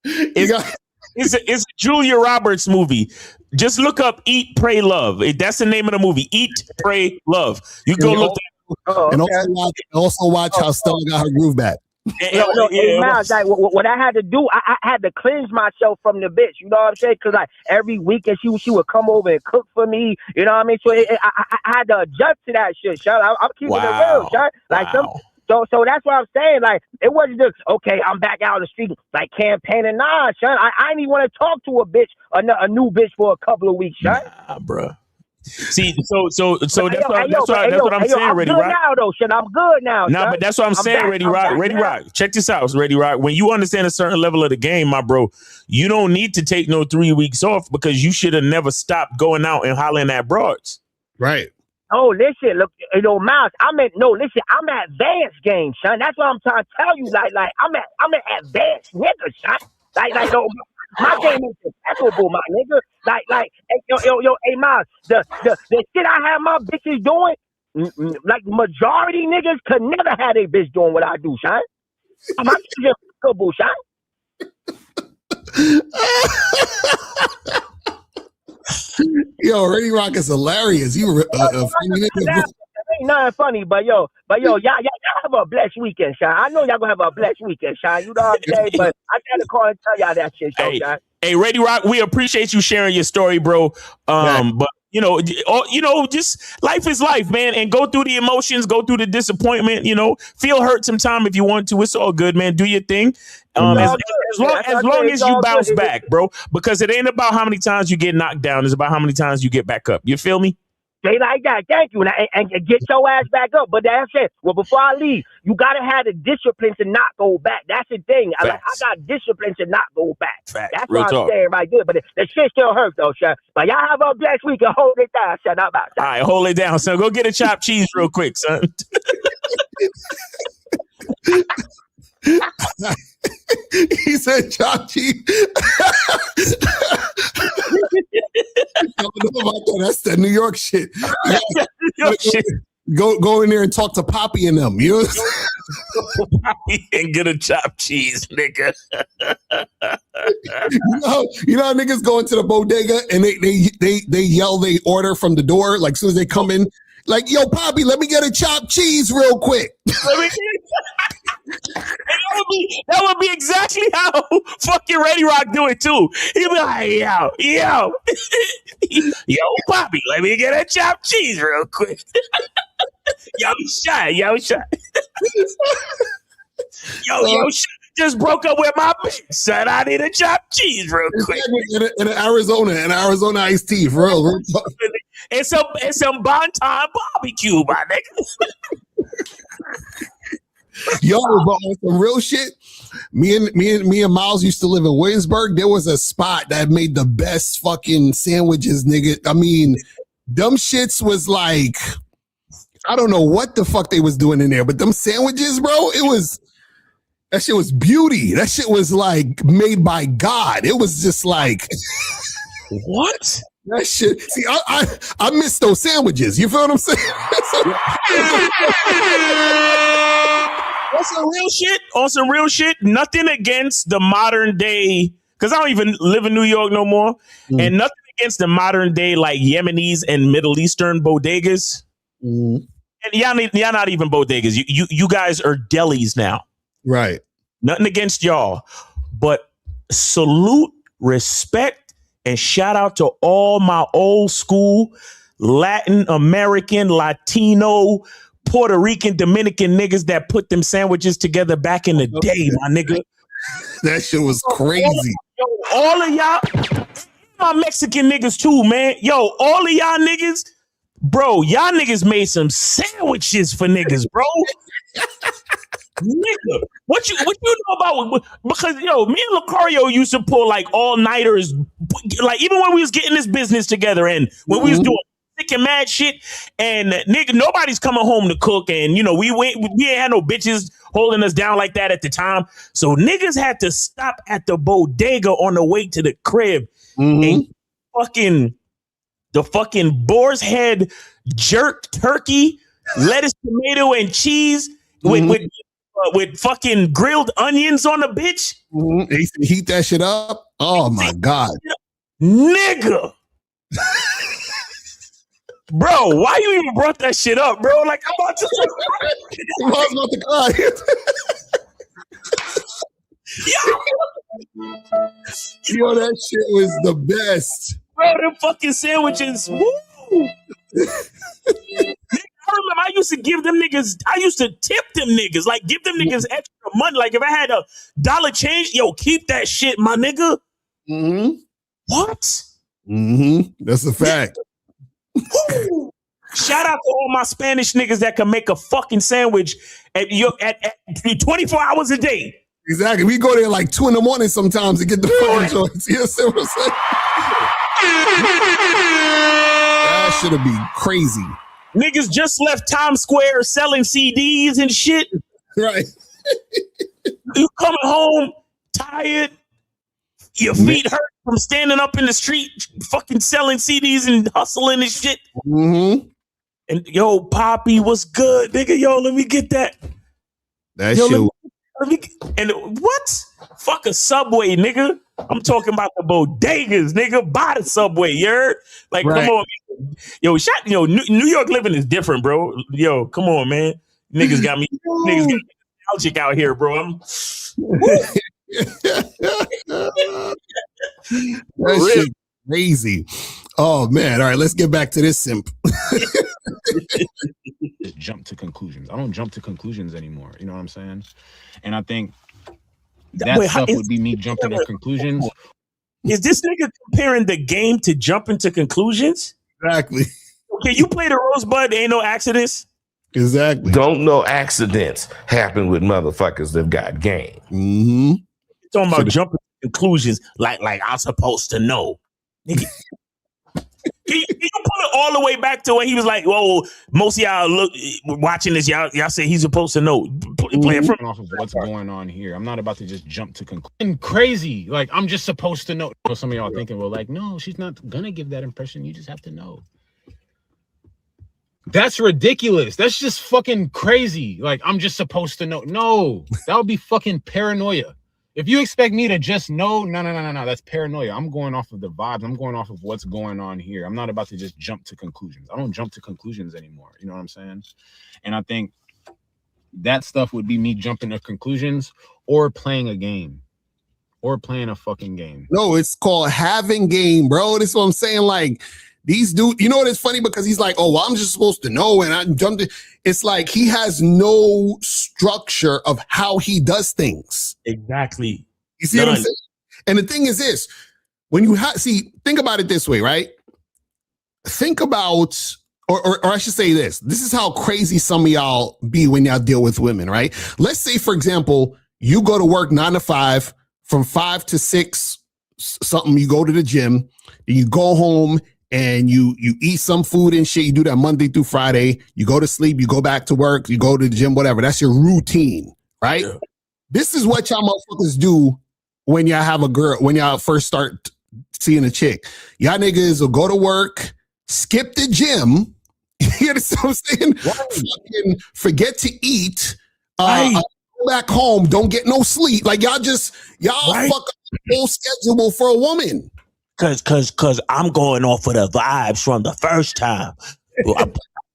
It's a Julia Roberts movie. Just look up Eat, Pray, Love. That's the name of the movie. Eat, Pray, Love. You go look that. And also watch how Stella got her groove back. Miles, what I had to do, I had to cleanse myself from the bitch. You know what I'm saying? Because every weekend she would come over and cook for me. You know what I mean? So I had to adjust to that shit, son. I'm keeping it real, son. So that's what I'm saying. Like, it wasn't just, okay, I'm back out on the street, like, campaigning. Nah, son, I didn't even want to talk to a new bitch for a couple of weeks, son. Nah, bruh. See, so that's what I'm saying, Ready Rock. Now, though, son. I'm good now, Nah, but that's what I'm saying, Ready Rock. Ready Rock. Check this out, Ready Rock. When you understand a certain level of the game, my bro, you don't need to take no 3 weeks off, because you should have never stopped going out and hollering at broads. Right. Oh, listen, look, Miles, I'm at advanced game, son. That's what I'm trying to tell you. Like, I'm at advanced nigga, son. My game is impeccable, my nigga. Hey, Miles, the shit I have my bitches doing, like, majority niggas could never have a bitch doing what I do, son. My shit is impeccable, son. Yo, Ready Rock is hilarious. You funny nigga. Ain't nothing funny, but y'all have a blessed weekend, Sean. I know y'all gonna have a blessed weekend, Sean. You know what I'm saying? But I gotta call and tell y'all that shit, Sean. Hey, Ready Rock, we appreciate you sharing your story, bro. But just life is life, man, and go through the emotions, go through the disappointment. Feel hurt sometime if you want to. It's all good, man. Do your thing. As long as you bounce back, bro, because it ain't about how many times you get knocked down. It's about how many times you get back up. You feel me? Stay like that. Thank you. And get your ass back up. But that's it. Well, before I leave, you got to have the discipline to not go back. That's the thing. I got discipline to not go back. Facts. That's what I'm saying right there. But the shit still hurts, though, son. But y'all have a blessed week and hold it down, son. All right, hold it down, son. Go get a chopped cheese real quick, son. He said chopped cheese. That's the New York shit. Go in there and talk to Poppy and them. You know? Poppy and get a chopped cheese, nigga. you know how niggas go into the bodega and they yell, they order from the door, like, as soon as they come in, like, yo, Poppy, let me get a chopped cheese real quick. That would be exactly how fucking Ready Rock do it too. He'd be like, yo, Poppy, let me get a chopped cheese real quick. Yo, shot. Yo, just broke up with my bitch. Said I need a chopped cheese real quick. In Arizona iced tea, for real. It's some bonton barbecue, my nigga. Yo, but on some real shit, me and Miles used to live in Williamsburg. There was a spot that made the best fucking sandwiches, nigga. I mean, them shits was like, I don't know what the fuck they was doing in there, but them sandwiches, bro, that shit was beauty. That shit was like made by God. It was just like, what? That shit. See, I miss those sandwiches. You feel what I'm saying? On some real shit, nothing against the modern day, because I don't even live in New York no more, and nothing against the modern day like Yemenis and Middle Eastern bodegas. And y'all not even bodegas. You guys are delis now. Right. Nothing against y'all, but salute, respect, and shout out to all my old school Latin American, Latino, Puerto Rican, Dominican niggas that put them sandwiches together back in the day, my nigga. That shit was crazy. All of y'all, my Mexican niggas too, man. Yo, all of y'all niggas, bro, y'all niggas made some sandwiches for niggas, bro. Nigga, what you know about, because yo, me and Locario used to pull like all-nighters, like even when we was getting this business together and when we was doing sick and mad shit, and nigga, nobody's coming home to cook, and you know, we ain't had no bitches holding us down like that at the time, so niggas had to stop at the bodega on the way to the crib and the fucking boar's head jerk turkey, lettuce, tomato, and cheese with fucking grilled onions on the bitch. They used to heat that shit up. Oh my God. Nigga. Bro, why you even brought that shit up, bro? Like, I'm about to I was about to cry. Yo, that shit was the best. Bro, them fucking sandwiches. Woo! I remember I used to give them niggas, I used to tip them niggas, like give them niggas extra money. Like if I had $1 change, yo, keep that shit, my nigga. What? That's a fact. Shout out to all my Spanish niggas that can make a fucking sandwich at 24 hours a day. Exactly. We go there like 2 a.m. sometimes to get the fucking joints. You see what I'm saying? That should be crazy. Niggas just left Times Square selling CDs and shit. Right. You coming home tired, your feet hurt from standing up in the street, fucking selling CDs and hustling and shit. And yo, Poppy, what's good, nigga? Yo, let me get that. That shit. And what? Fuck a Subway, nigga. I'm talking about the bodegas, nigga. Buy the Subway, you heard? Like, come on. Yo, New York living is different, bro. Yo, come on, man. Niggas got me nostalgic out here, bro. That shit crazy. Oh man. All right, let's get back to this simp. Just jump to conclusions. I don't jump to conclusions anymore. You know what I'm saying? And I think that stuff would be me jumping to conclusions. Is this nigga comparing the game to jumping to conclusions? Exactly. Okay, you play the Rosebud, ain't no accidents. Exactly. Don't know accidents happen with motherfuckers that got game. Talking about jumping to conclusions like I'm supposed to know. Nigga. Can you pull it all the way back to when he was like, "Whoa, most of y'all watching this, y'all say he's supposed to know." Play it from off of what's going on here. I'm not about to just jump to conclusion. Crazy, like I'm just supposed to know. So some of y'all thinking, well, like, no, she's not gonna give that impression. You just have to know. That's ridiculous. That's just fucking crazy. Like I'm just supposed to know. No, that would be fucking paranoia. If you expect me to just know, no, that's paranoia. I'm going off of the vibes. I'm going off of what's going on here. I'm not about to just jump to conclusions. I don't jump to conclusions anymore. You know what I'm saying? And I think that stuff would be me jumping to conclusions or playing a game or playing a fucking game. No, it's called having game, bro. This is what I'm saying. Like these dudes, you know what? It's funny because he's like, oh, well, I'm just supposed to know. And I jumped in. It's like he has no structure of how he does things. Exactly. You see what I'm saying? And the thing is this, when you think about it this way, right? think about, or I should say this. This is how crazy some of y'all be when y'all deal with women, right? Let's say, for example, you go to work 9 to 5, from 5 to 6, something, you go to the gym, you go home and you eat some food and shit. You do that Monday through Friday. You go to sleep, you go back to work, you go to the gym, whatever. That's your routine, right? Yeah. This is what y'all motherfuckers do when y'all have a girl, when y'all first start seeing a chick. Y'all niggas will go to work, skip the gym. You understand what I'm saying? Right. Fucking forget to eat. Go back home, don't get no sleep. Like y'all right. Fuck up the whole schedule for a woman. Cause I'm going off of the vibes from the first time.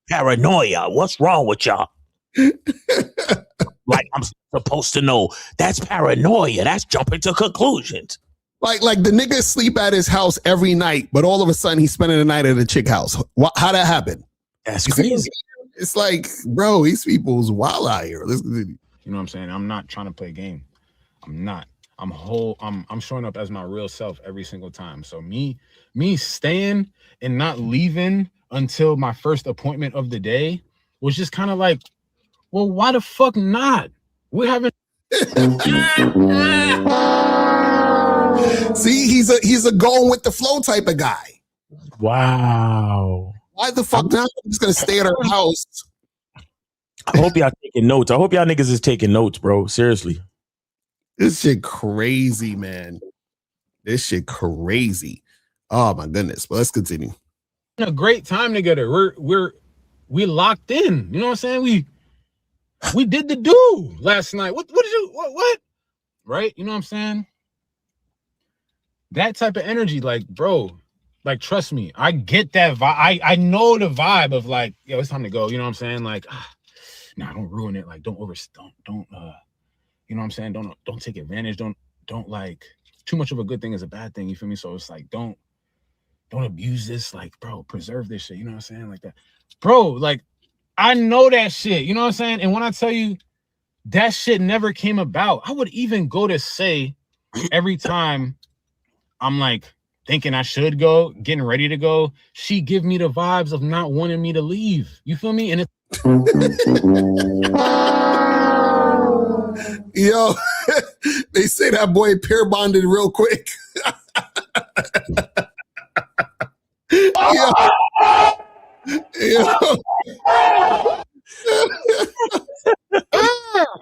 Paranoia. What's wrong with y'all? Like I'm supposed to know. That's paranoia. That's jumping to conclusions. Like the nigga sleep at his house every night, but all of a sudden he's spending the night at a chick house. How that happen? That's crazy. It's like, bro, these people's wild out here. You know what I'm saying? I'm not trying to play a game. I'm not. I'm showing up as my real self every single time. So me staying and not leaving until my first appointment of the day was just kind of like, well, why the fuck not? We haven't. See, he's a going with the flow type of guy. Wow. Why the fuck not? I'm just gonna stay at her house. I hope y'all taking notes. I hope y'all niggas is taking notes, bro. Seriously. This shit crazy, man. This shit crazy. Oh my goodness. But let's continue. A great time together. We locked in. You know what I'm saying? We did the do last night. What did you what? Right? You know what I'm saying? That type of energy, like, bro, like, trust me, I get that vibe. I know the vibe of like, yo, it's time to go. You know what I'm saying? Like, nah, don't ruin it. Like, don't you know what I'm saying? Don't take advantage. Don't like, too much of a good thing is a bad thing. You feel me? So it's like, don't abuse this. Like, bro, preserve this shit. You know what I'm saying? Like that, bro. Like, I know that shit. You know what I'm saying? And when I tell you that shit never came about, I would even go to say every time I'm like thinking I should go, getting ready to go, she give me the vibes of not wanting me to leave. You feel me? And it's yo, they say that boy pair bonded real quick. Yo.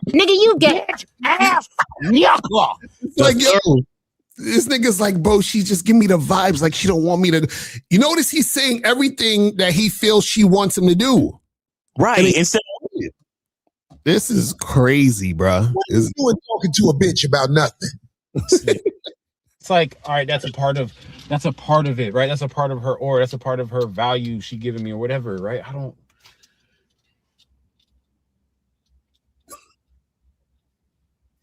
Nigga, you get ass. Like, yo, this nigga's like, bro, she just give me the vibes like she don't want me to. You notice he's saying everything that he feels she wants him to do. Right. Instead of, this is crazy, bro. What are you doing talking to a bitch about nothing? It's like, all right, that's a part of it, right? That's a part of her aura. That's a part of her value she giving me or whatever, right?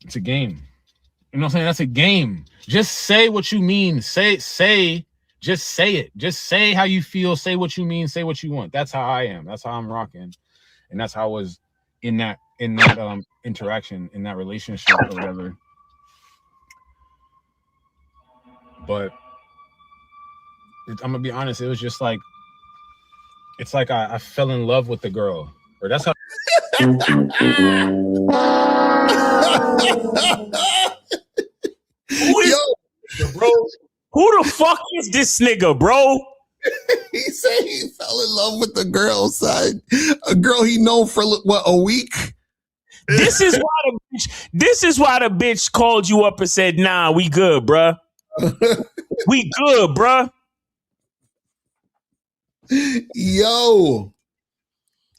It's a game. You know what I'm saying? That's a game. Just say what you mean. Just say it. Just say how you feel. Say what you mean. Say what you want. That's how I am. That's how I'm rocking. And that's how I was in that interaction, in that relationship or whatever. But I'm gonna be honest, it was just like, it's like I fell in love with the girl. Or that's how bro, who the fuck is this nigga, bro? He said he fell in love with the girl, son. A girl he known for what, a week? This is why the bitch called you up and said, nah, we good, bruh. We good, bruh. Yo.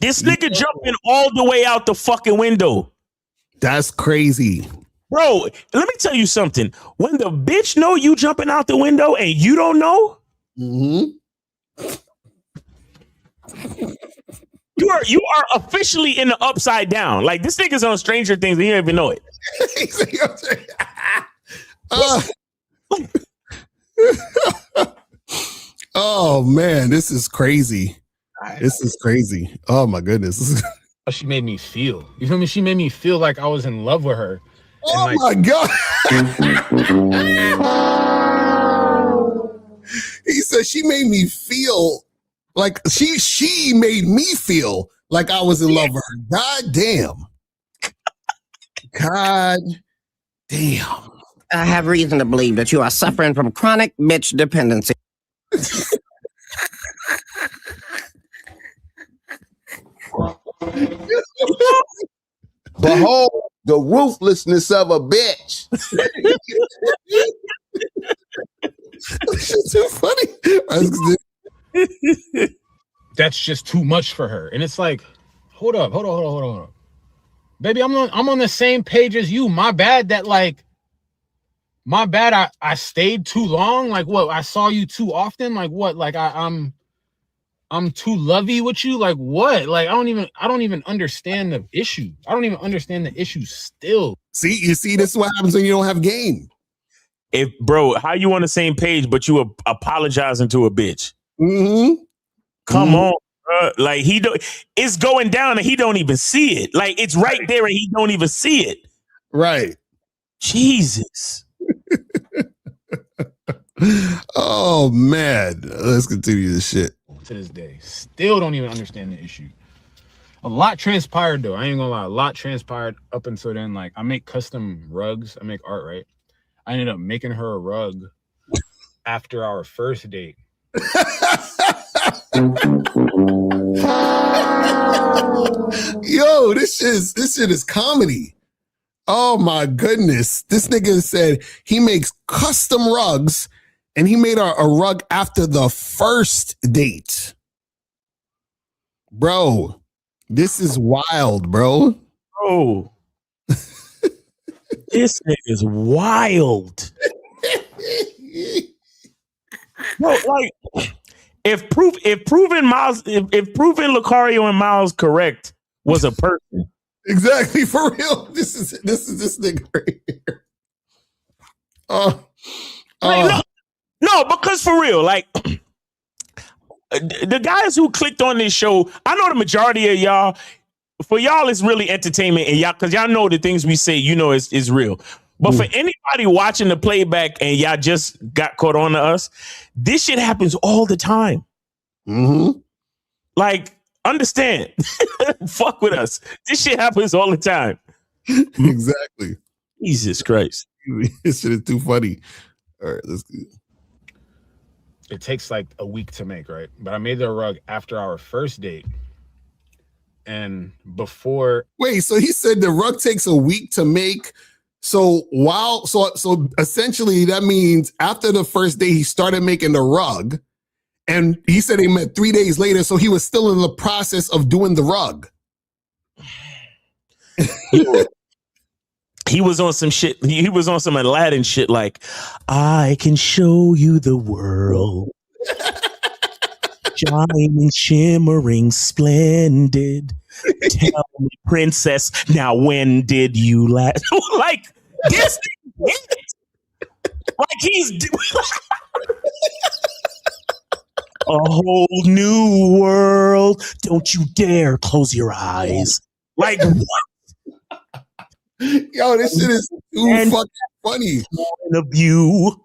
This nigga jumping all the way out the fucking window. That's crazy. Bro, let me tell you something. When the bitch know you jumping out the window and you don't know, you are officially in the upside down. Like, this nigga's on Stranger Things and you don't even know it. Oh man, this is crazy. This is crazy. Oh my goodness. She made me feel. You feel me? She made me feel like I was in love with her. Oh like, my God. He said she made me feel Like she made me feel like I was in love with her. God damn. God damn. I have reason to believe that you are suffering from chronic bitch dependency. Behold the ruthlessness of a bitch. Shit's too funny. That's just too much for her. And it's like, hold on. Baby, I'm on the same page as you. My bad I stayed too long. Like what? I saw you too often. Like what? Like I'm too lovey with you. Like what? Like I don't even understand the issue. I don't even understand the issue still. See, this is what happens when you don't have game. Bro, how you on the same page, but you apologizing to a bitch? Mm-hmm. Come on, bro. Like it's going down and he don't even see it. Like it's right there and he don't even see it. Right. Jesus. Oh man. Let's continue this shit. To this day, still don't even understand the issue. A lot transpired though. I ain't gonna lie. A lot transpired up until then. Like I make custom rugs. I make art, right? I ended up making her a rug after our first date. Yo, this shit is comedy. Oh my goodness. This nigga said he makes custom rugs and he made a rug after the first date. Bro, this is wild, bro. Bro. This nigga's wild. Bro, like if proving Locario and Miles correct was a person. Exactly, for real. This is this nigga right here. No, because for real, like the guys who clicked on this show, I know the majority of y'all, for y'all it's really entertainment, and y'all, because y'all know the things we say, you know, is real. But for anybody watching the playback and y'all just got caught on to us, this shit happens all the time. Mm-hmm. Like, understand. Fuck with us. This shit happens all the time. Exactly. Jesus Christ. This shit is too funny. All right, let's go. It takes like a week to make, right? But I made the rug after our first date. And before... Wait, so he said the rug takes a week to make. So essentially that means after the first day he started making the rug, and he said he met 3 days later, so he was still in the process of doing the rug. He was on some shit. He was on some Aladdin shit like, I can show you the world. Shining, shimmering, splendid. Tell me, princess, now when did you last? Like, this thing, like he's a whole new world. Don't you dare close your eyes. Like, what? Yo, this shit is too fucking funny. Of you,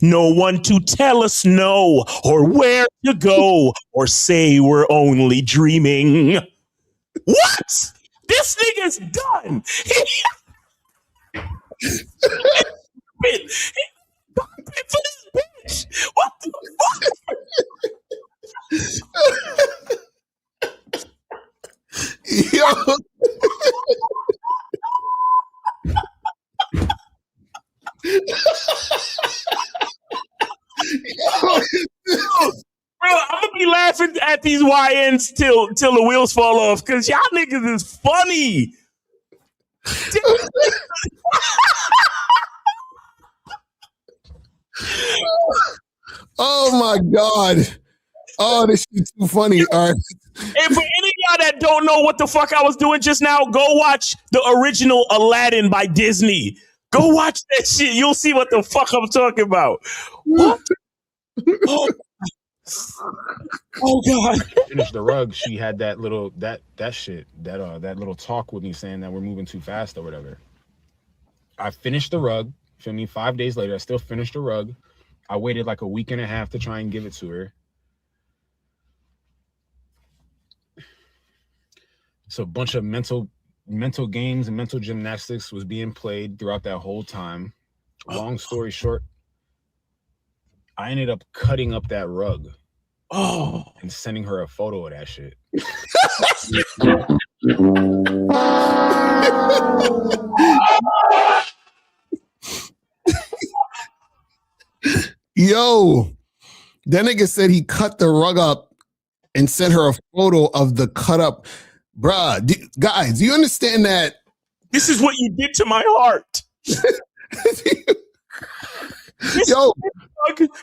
no one to tell us no or where to go or say we're only dreaming. What? This nigga's done. What the fuck? Yo. Bro, I'm gonna be laughing at these YNs till the wheels fall off because y'all niggas is funny. Oh my God. Oh, this shit's too funny. All right. And for any of y'all that don't know what the fuck I was doing just now, go watch the original Aladdin by Disney. Go watch that shit. You'll see what the fuck I'm talking about. What? Oh God. Finished the rug. She had that little that little talk with me saying that we're moving too fast or whatever. I finished the rug. Feel me? 5 days later, I still finished the rug. I waited like a week and a half to try and give it to her. So a bunch of mental games and mental gymnastics was being played throughout that whole time. Long story short, I ended up cutting up that rug. And sending her a photo of that shit. Yo, that nigga said he cut the rug up and sent her a photo of the cut up. Bruh, guys, do you understand that? This is what you did to my heart. Yo,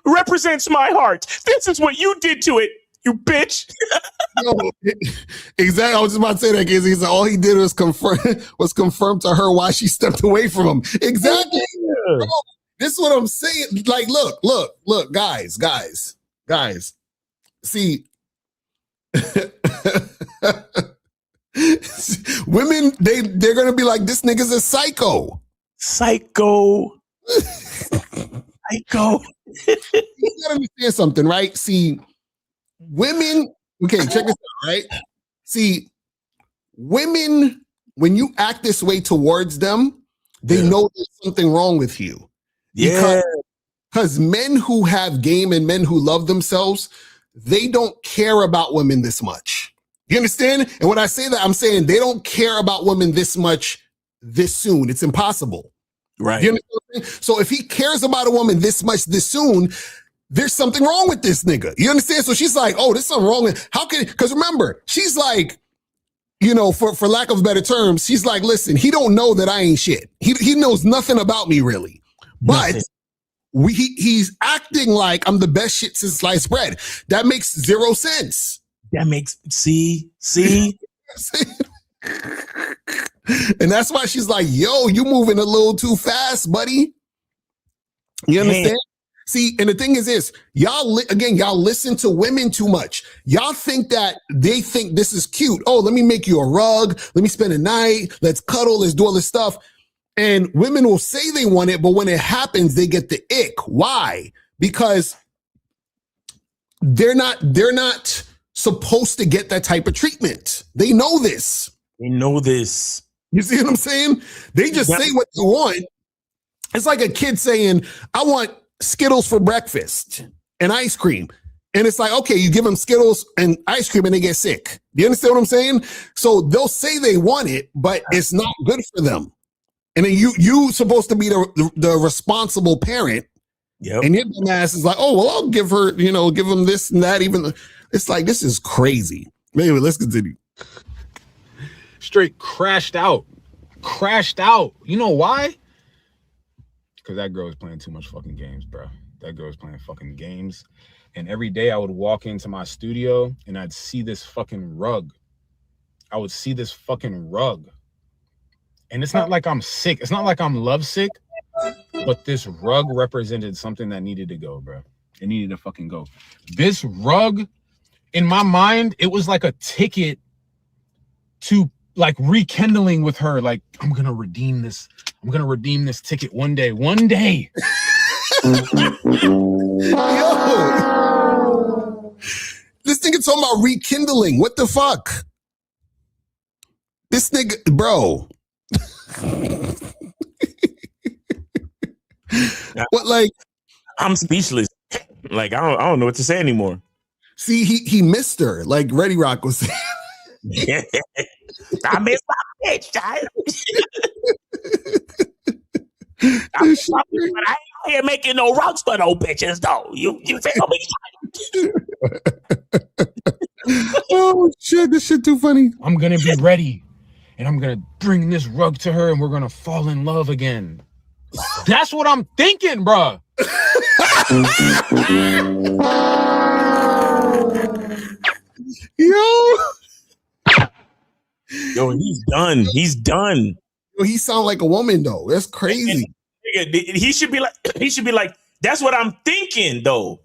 represents my heart. This is what you did to it, you bitch. Yo, exactly. I was just about to say that because all he did was confirm to her why she stepped away from him. Exactly. Yeah. Bro, this is what I'm saying. Like, look, guys. See, women, they're gonna be like, this nigga's a psycho. Psycho. You gotta understand something, right? See, women, okay, check this out, right? See, women, when you act this way towards them, they know there's something wrong with you. Yeah. Because men who have game and men who love themselves, they don't care about women this much. You understand? And when I say that, I'm saying they don't care about women this much this soon. It's impossible. Right. You understand? So if he cares about a woman this much this soon, there's something wrong with this nigga. You understand? So she's like, oh, there's something wrong with, how can, because remember, she's like, you know, for lack of better terms, she's like, listen, he don't know that I ain't shit. He knows nothing about me really. But he's acting like I'm the best shit since sliced bread. That makes zero sense. That makes, see? And that's why she's like, yo, you moving a little too fast, buddy. You understand? Man. See, and the thing is this, y'all listen to women too much. Y'all think that they think this is cute. Oh, let me make you a rug. Let me spend a night. Let's cuddle. Let's do all this stuff. And women will say they want it, but when it happens, they get the ick. Why? Because they're not supposed to get that type of treatment. They know this. They know this. You see what I'm saying? They just say what they want. It's like a kid saying, I want Skittles for breakfast and ice cream. And it's like, okay, you give them Skittles and ice cream and they get sick. Do you understand what I'm saying? So they'll say they want it, but it's not good for them. And then you supposed to be the responsible parent. Yep. And your dumb ass is like, oh, well, I'll give her, give them this and that. It's like, this is crazy. Anyway, let's continue. Straight crashed out. You know why? Because that girl was playing too much fucking games, bro. That girl was playing fucking games. And every day I would walk into my studio and I'd see this fucking rug. And it's not like I'm sick. It's not like I'm lovesick. But this rug represented something that needed to go, bro. It needed to fucking go. This rug, in my mind, it was like a ticket to like rekindling with her. Like, I'm gonna redeem this ticket one day. Yo, this nigga talking about rekindling. What the fuck? This nigga, bro. What, like? I'm speechless. Like, I don't know what to say anymore. See, he missed her, like Ready Rock was saying. I missed my bitch, child. I miss my bitch, but I ain't here making no rugs for no bitches, though. You feel me? Oh, shit, this shit too funny. I'm gonna be ready, and I'm gonna bring this rug to her, and we're gonna fall in love again. That's what I'm thinking, bro. Yo, he's done. Yo, he sound like a woman though. That's crazy. He should be like, that's what I'm thinking though.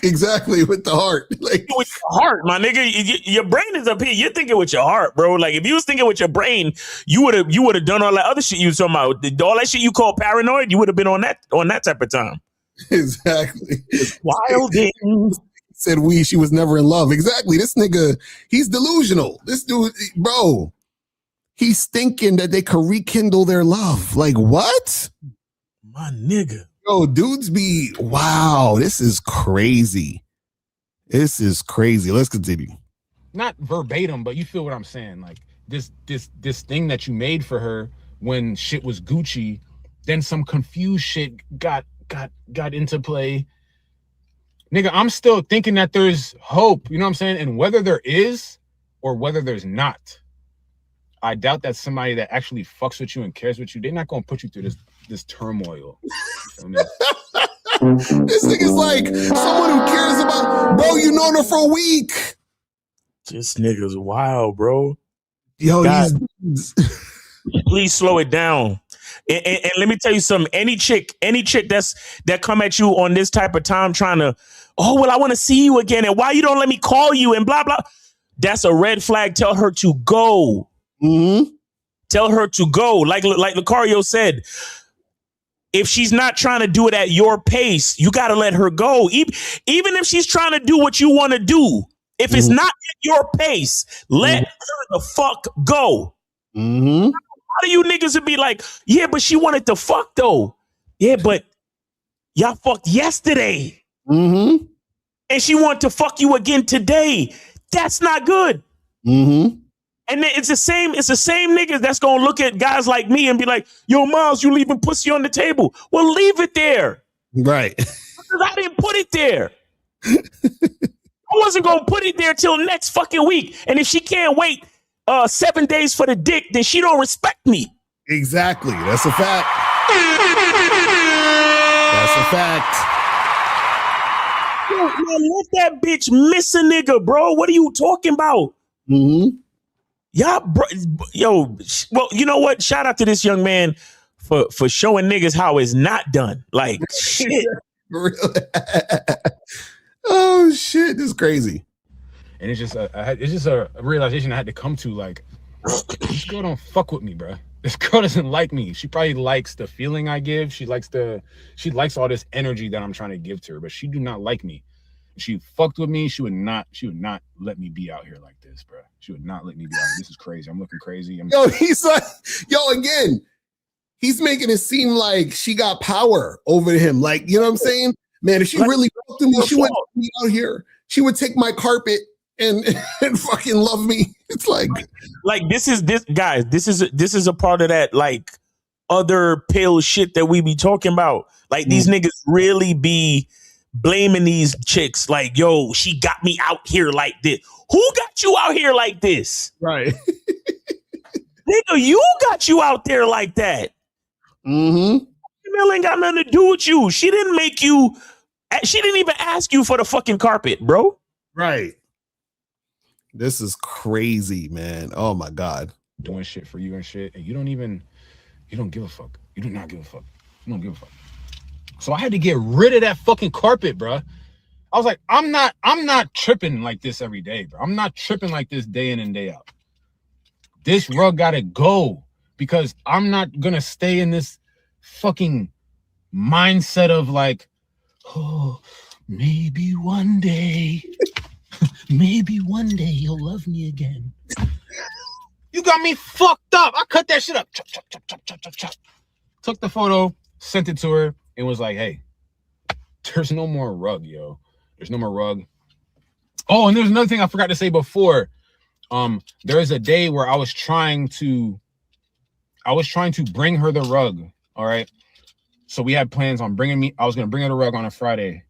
Exactly, with the heart. Like, with your heart, my nigga. Your brain is up here. You're thinking with your heart, bro. Like, if you was thinking with your brain, you would have done all that other shit you was talking about. All that shit you call paranoid, you would have been on that type of time. Exactly. Wilding. said she was never in love. Exactly. This nigga, he's delusional. This dude, bro, he's thinking that they could rekindle their love. Like, what? My nigga. Yo, dudes be, wow, this is crazy. This is crazy. Let's continue. Not verbatim, but you feel what I'm saying. Like this thing that you made for her when shit was Gucci, then some confused shit got into play. Nigga, I'm still thinking that there's hope, you know what I'm saying? And whether there is or whether there's not, I doubt that somebody that actually fucks with you and cares with you, they're not gonna put you through this turmoil. This nigga's like someone who cares about, bro, you known her for a week. This nigga's wild, bro. Yo, God, please slow it down. And let me tell you something. Any chick that come at you on this type of time trying to, oh, well, I want to see you again. And why you don't let me call you and blah, blah. That's a red flag. Tell her to go. Mm-hmm. Tell her to go. Like Locario said, if she's not trying to do it at your pace, you got to let her go. Even if she's trying to do what you want to do, if it's not at your pace, let her the fuck go. Mm-hmm. How do you niggas would be like, yeah, but she wanted to fuck though. Yeah, but y'all fucked yesterday. Mm-hmm. And she wanted to fuck you again today. That's not good. Mm-hmm. And it's the same niggas that's gonna look at guys like me and be like, yo, Miles, you leaving pussy on the table. Well, leave it there. Right. Because I didn't put it there. I wasn't gonna put it there till next fucking week. And if she can't wait 7 days for the dick, then she don't respect me. Exactly. That's a fact. That's a fact. Yo, man, let that bitch miss a nigga, bro. What are you talking about? Mm-hmm. Y'all, bro, yo, well, you know what? Shout out to this young man for showing niggas how it's not done. Like, shit. Oh, shit. This is crazy. And it's just a realization I had to come to. Like, this girl don't fuck with me, bro. This girl doesn't like me. She probably likes the feeling I give. She likes all this energy that I'm trying to give to her, but she do not like me. If she fucked with me, she would not let me be out here like this, bro. She would not let me be out here. This is crazy. I'm looking crazy. He's like, again, he's making it seem like she got power over him. Like, you know what I'm saying? Man, if she really loved me, she wouldn't be out here. She would take my carpet and fucking love me. It's like this is a part of that like other pale shit that we be talking about. Like these niggas really be blaming these chicks like, yo, she got me out here like this. Who got you out here like this? Right. Nigga, you got you out there like that. Mm-hmm. Female ain't got nothing to do with you. She didn't even ask you for the fucking carpet, bro. Right. This is crazy, man. Oh my God. Doing shit for you and shit, and you don't give a fuck. You do not give a fuck. You don't give a fuck. So I had to get rid of that fucking carpet, bro. I was like, I'm not tripping like this every day, bro. I'm not tripping like this day in and day out. This rug gotta go because I'm not gonna stay in this fucking mindset of like, oh, maybe one day you'll love me again. You got me fucked up. I cut that shit up. Chop, chop, chop, chop, chop, chop, chop. Took the photo, sent it to her, and was like, hey, there's no more rug, yo. There's no more rug. Oh, and there's another thing I forgot to say before. There is a day where I was trying to bring her the rug. All right. So we had plans on I was gonna bring her the rug on a Friday.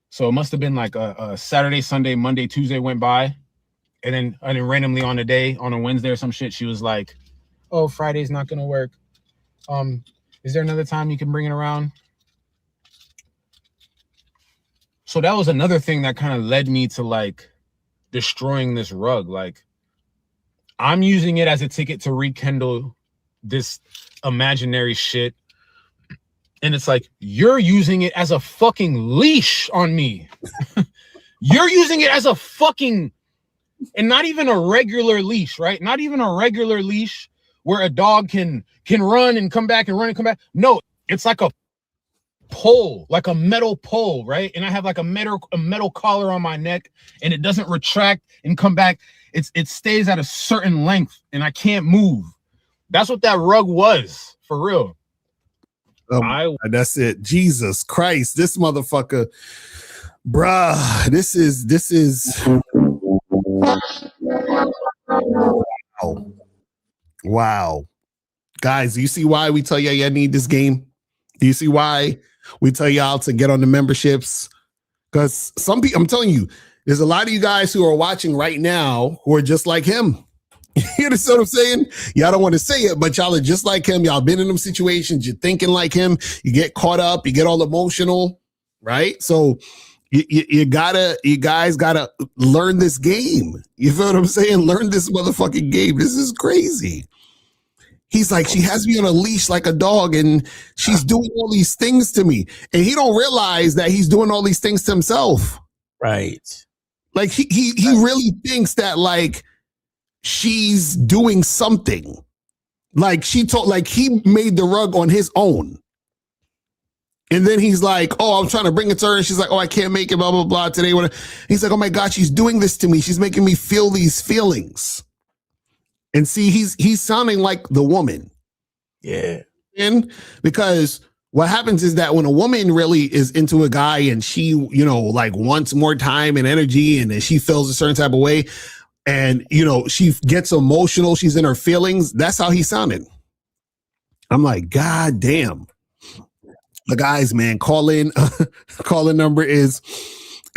So it must have been like a Saturday, Sunday, Monday, Tuesday went by. And then randomly on a Wednesday or some shit, she was like, oh, Friday's not gonna work. Is there another time you can bring it around? So that was another thing that kind of led me to like destroying this rug. Like I'm using it as a ticket to rekindle this imaginary shit. And it's like, you're using it as a fucking leash on me. You're using it as a fucking, and not even a regular leash, right? Not even a regular leash where a dog can run and come back and run and come back. No, it's like a pole, like a metal pole, right? And I have like a metal collar on my neck, and it doesn't retract and come back. It stays at a certain length, and I can't move. That's what that rug was, for real. That's it. Jesus Christ, this motherfucker, bruh. This is. Wow. Guys, do you see why we tell y'all need this game? Do you see why we tell y'all to get on the memberships? Because some people, I'm telling you, there's a lot of you guys who are watching right now who are just like him. You understand what I'm saying? Y'all don't want to say it, but y'all are just like him. Y'all been in them situations. You're thinking like him. You get caught up. You get all emotional, right? So you guys gotta learn this game. You feel what I'm saying? Learn this motherfucking game. This is crazy. He's like, she has me on a leash like a dog, and she's doing all these things to me, and he don't realize that he's doing all these things to himself. Right. Like he really thinks that like she's doing something. Like he made the rug on his own. And then he's like, oh, I'm trying to bring it to her. And she's like, oh, I can't make it, blah, blah, blah today. He's like, oh my God, she's doing this to me. She's making me feel these feelings. And see, he's sounding like the woman. Yeah. And because what happens is that when a woman really is into a guy and she, like wants more time and energy, and then she feels a certain type of way, and, she gets emotional, she's in her feelings, that's how he sounded. I'm like, God damn. The guys, man, call in. Call in number is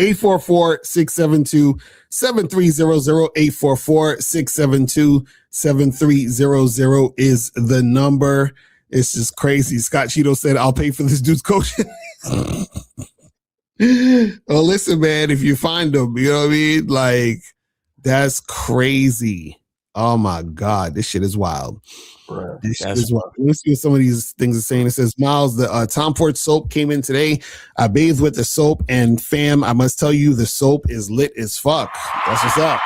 844-672-7300, 844-672-7300 is the number. It's just crazy. Scott Cheeto said, I'll pay for this dude's coaching. Well, listen, man, if you find them, you know what I mean? Like, that's crazy. Oh my God, this shit is wild. This shit is wild. Let's see what some of these things are saying. It says, Miles, the Tom Ford soap came in today. I bathed with the soap, and fam, I must tell you, the soap is lit as fuck. That's what's up.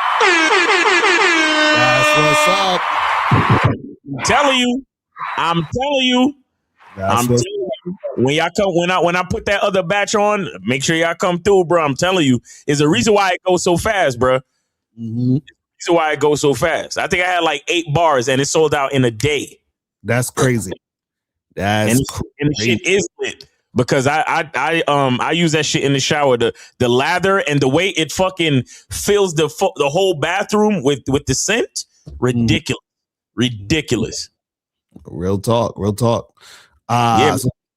That's what's up. I'm telling you. When y'all come, when I put that other batch on, make sure y'all come through, bro. I'm telling you, there's a reason why it goes so fast, bro. Mm-hmm. Reason why it goes so fast. I think I had like 8 bars and it sold out in a day. That's crazy. And the shit is lit because I use that shit in the shower. The lather and the way it fucking fills the whole bathroom with the scent. Ridiculous. Ridiculous. Real talk. Yeah.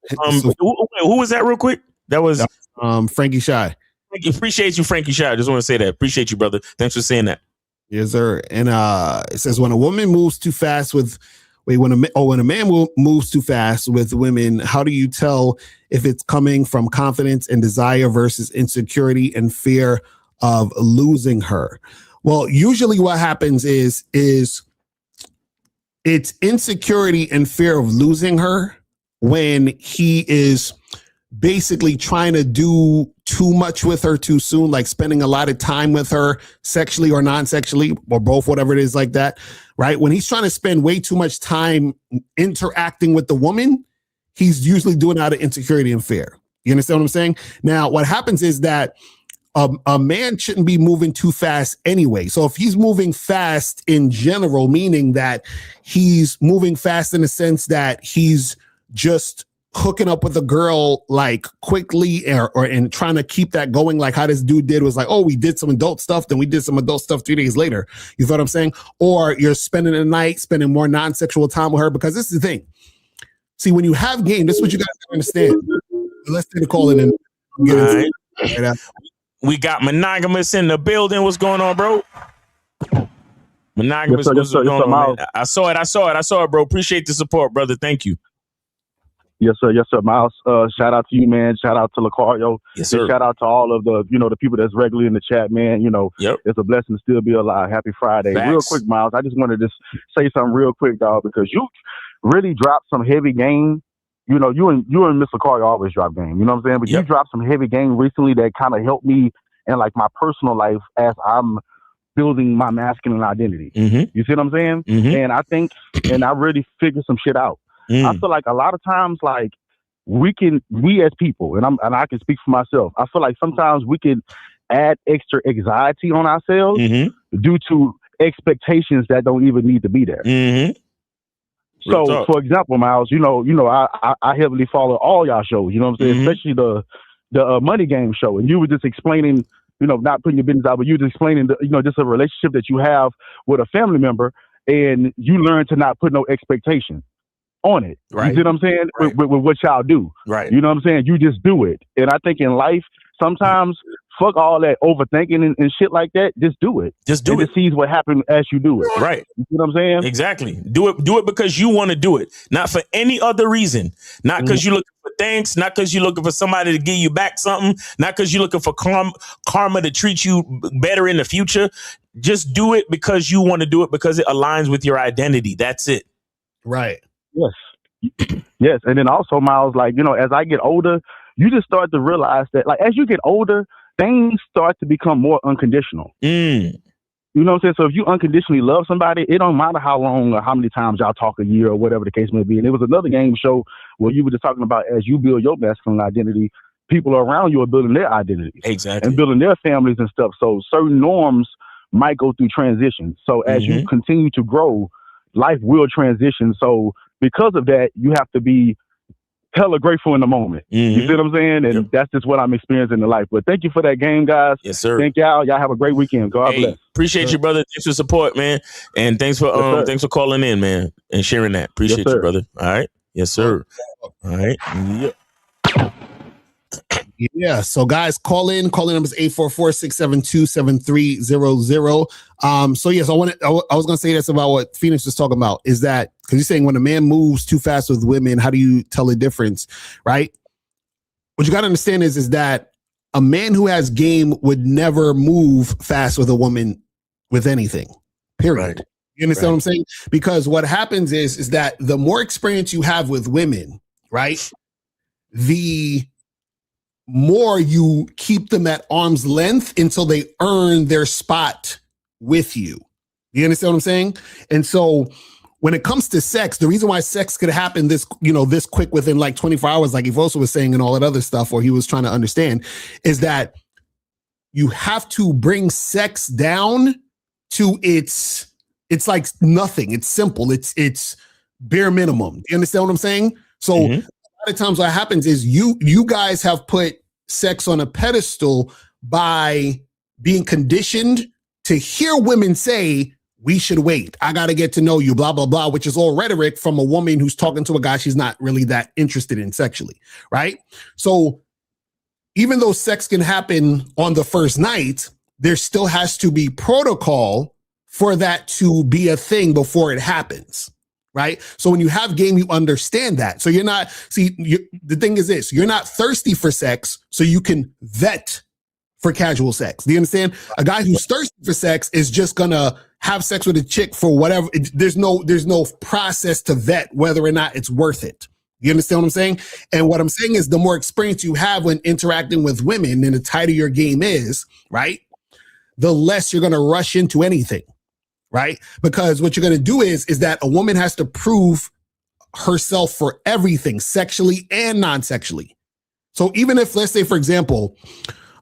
Who was that real quick? That was Frankie Shy. Appreciate you, Frankie Shy. I just want to say that. Appreciate you, brother. Thanks for saying that. Yes, sir. And it says when a woman moves too fast when a man moves too fast with women, how do you tell if it's coming from confidence and desire versus insecurity and fear of losing her? Well, usually what happens is it's insecurity and fear of losing her when he is basically trying to do too much with her too soon, like spending a lot of time with her sexually or non-sexually or both, whatever it is like that, right? When he's trying to spend way too much time interacting with the woman, he's usually doing it out of insecurity and fear. You understand what I'm saying? Now, what happens is that a man shouldn't be moving too fast anyway. So if he's moving fast in general, meaning that he's moving fast in the sense that he's just hooking up with a girl like quickly or and trying to keep that going, like how this dude did, was like, oh, we did some adult stuff, then we did some adult stuff 3 days later. You feel what I'm saying? Or you're spending the night, spending more non-sexual time with her, because this is the thing. See, when you have game, this is what you guys gotta understand. Let's take a call in and get into it. Right. We got Monogamous in the building. What's going on, bro? Monogamous, what's going on, man? I saw it, bro. Appreciate the support, brother. Thank you. Yes, sir, Miles. Shout out to you, man. Shout out to Locario. Yes, sir. Shout out to all of the, the people that's regularly in the chat, man. It's a blessing to still be alive. Happy Friday. Facts. Real quick, Miles, I just wanted to say something real quick, dog, because you really dropped some heavy game. You and Miss Locario always drop game. You know what I'm saying? But you dropped some heavy game recently that kind of helped me in like my personal life as I'm building my masculine identity. Mm-hmm. You see what I'm saying? Mm-hmm. And I think, I really figured some shit out. I feel like a lot of times, like we as people, and I can speak for myself, I feel like sometimes we can add extra anxiety on ourselves due to expectations that don't even need to be there. So, for example, Miles, I heavily follow all y'all shows, you know what I'm saying? Especially the Money Game show. And you were just explaining, not putting your business out, but you were just explaining, just a relationship that you have with a family member, and you learn to not put no expectation on it. Right. You see what I'm saying? Right. With what y'all do. Right. You know what I'm saying? You just do it. And I think in life, sometimes fuck all that overthinking and shit like that. Just do it. Just do it. Just sees what happens as you do it. Right. You see what I'm saying? Exactly. Do it because you want to do it, not for any other reason. Not because you're looking for thanks, not because you're looking for somebody to give you back something, not because you're looking for karma to treat you better in the future. Just do it because you want to do it, because it aligns with your identity. That's it. Right. Yes. Yes. And then also, Miles, like, as I get older, you just start to realize that, like, as you get older, things start to become more unconditional. You know what I'm saying? So if you unconditionally love somebody, it don't matter how long or how many times y'all talk a year or whatever the case may be. And it was another game show where you were just talking about, as you build your masculine identity, people around you are building their identities. Exactly. And building their families and stuff. So certain norms might go through transition. So as you continue to grow, life will transition. So because of that, you have to be hella grateful in the moment. You see what I'm saying? And that's just what I'm experiencing in life. But thank you for that game, guys. Yes, sir. Thank y'all. Y'all have a great weekend. God bless. Appreciate you, brother. Thanks for support, man. And thanks for thanks for calling in, man, and sharing that. Appreciate you, brother. All right. Yes, sir. All right. Yeah. So guys, call in. Calling number is 844-672-7300. So yes, I was gonna say this about what Phoenix was talking about, is that because you're saying when a man moves too fast with women, how do you tell the difference? Right? What you gotta understand is that a man who has game would never move fast with a woman with anything. Period. Right. You understand what I'm saying? Because what happens is that the more experience you have with women, right, the more you keep them at arm's length until they earn their spot with you. You understand what I'm saying? And so when it comes to sex, the reason why sex could happen this quick within like 24 hours, like Evosa was saying and all that other stuff, or he was trying to understand, is that you have to bring sex down to it's like nothing. It's simple. It's bare minimum. You understand what I'm saying? So a lot of times what happens is you guys have put sex on a pedestal by being conditioned to hear women say, we should wait. I got to get to know you, blah, blah, blah, which is all rhetoric from a woman who's talking to a guy she's not really that interested in sexually, right? So even though sex can happen on the first night, there still has to be protocol for that to be a thing before it happens. Right. So when you have game, you understand that. So you're not, the thing is this, you're not thirsty for sex, so you can vet for casual sex. Do you understand? A guy who's thirsty for sex is just gonna have sex with a chick for whatever. There's no process to vet whether or not it's worth it. You understand what I'm saying? And what I'm saying is the more experience you have when interacting with women and the tighter your game is, right, the less you're gonna rush into anything. Right? Because what you're going to do is that a woman has to prove herself for everything, sexually and non-sexually. So even if, let's say, for example,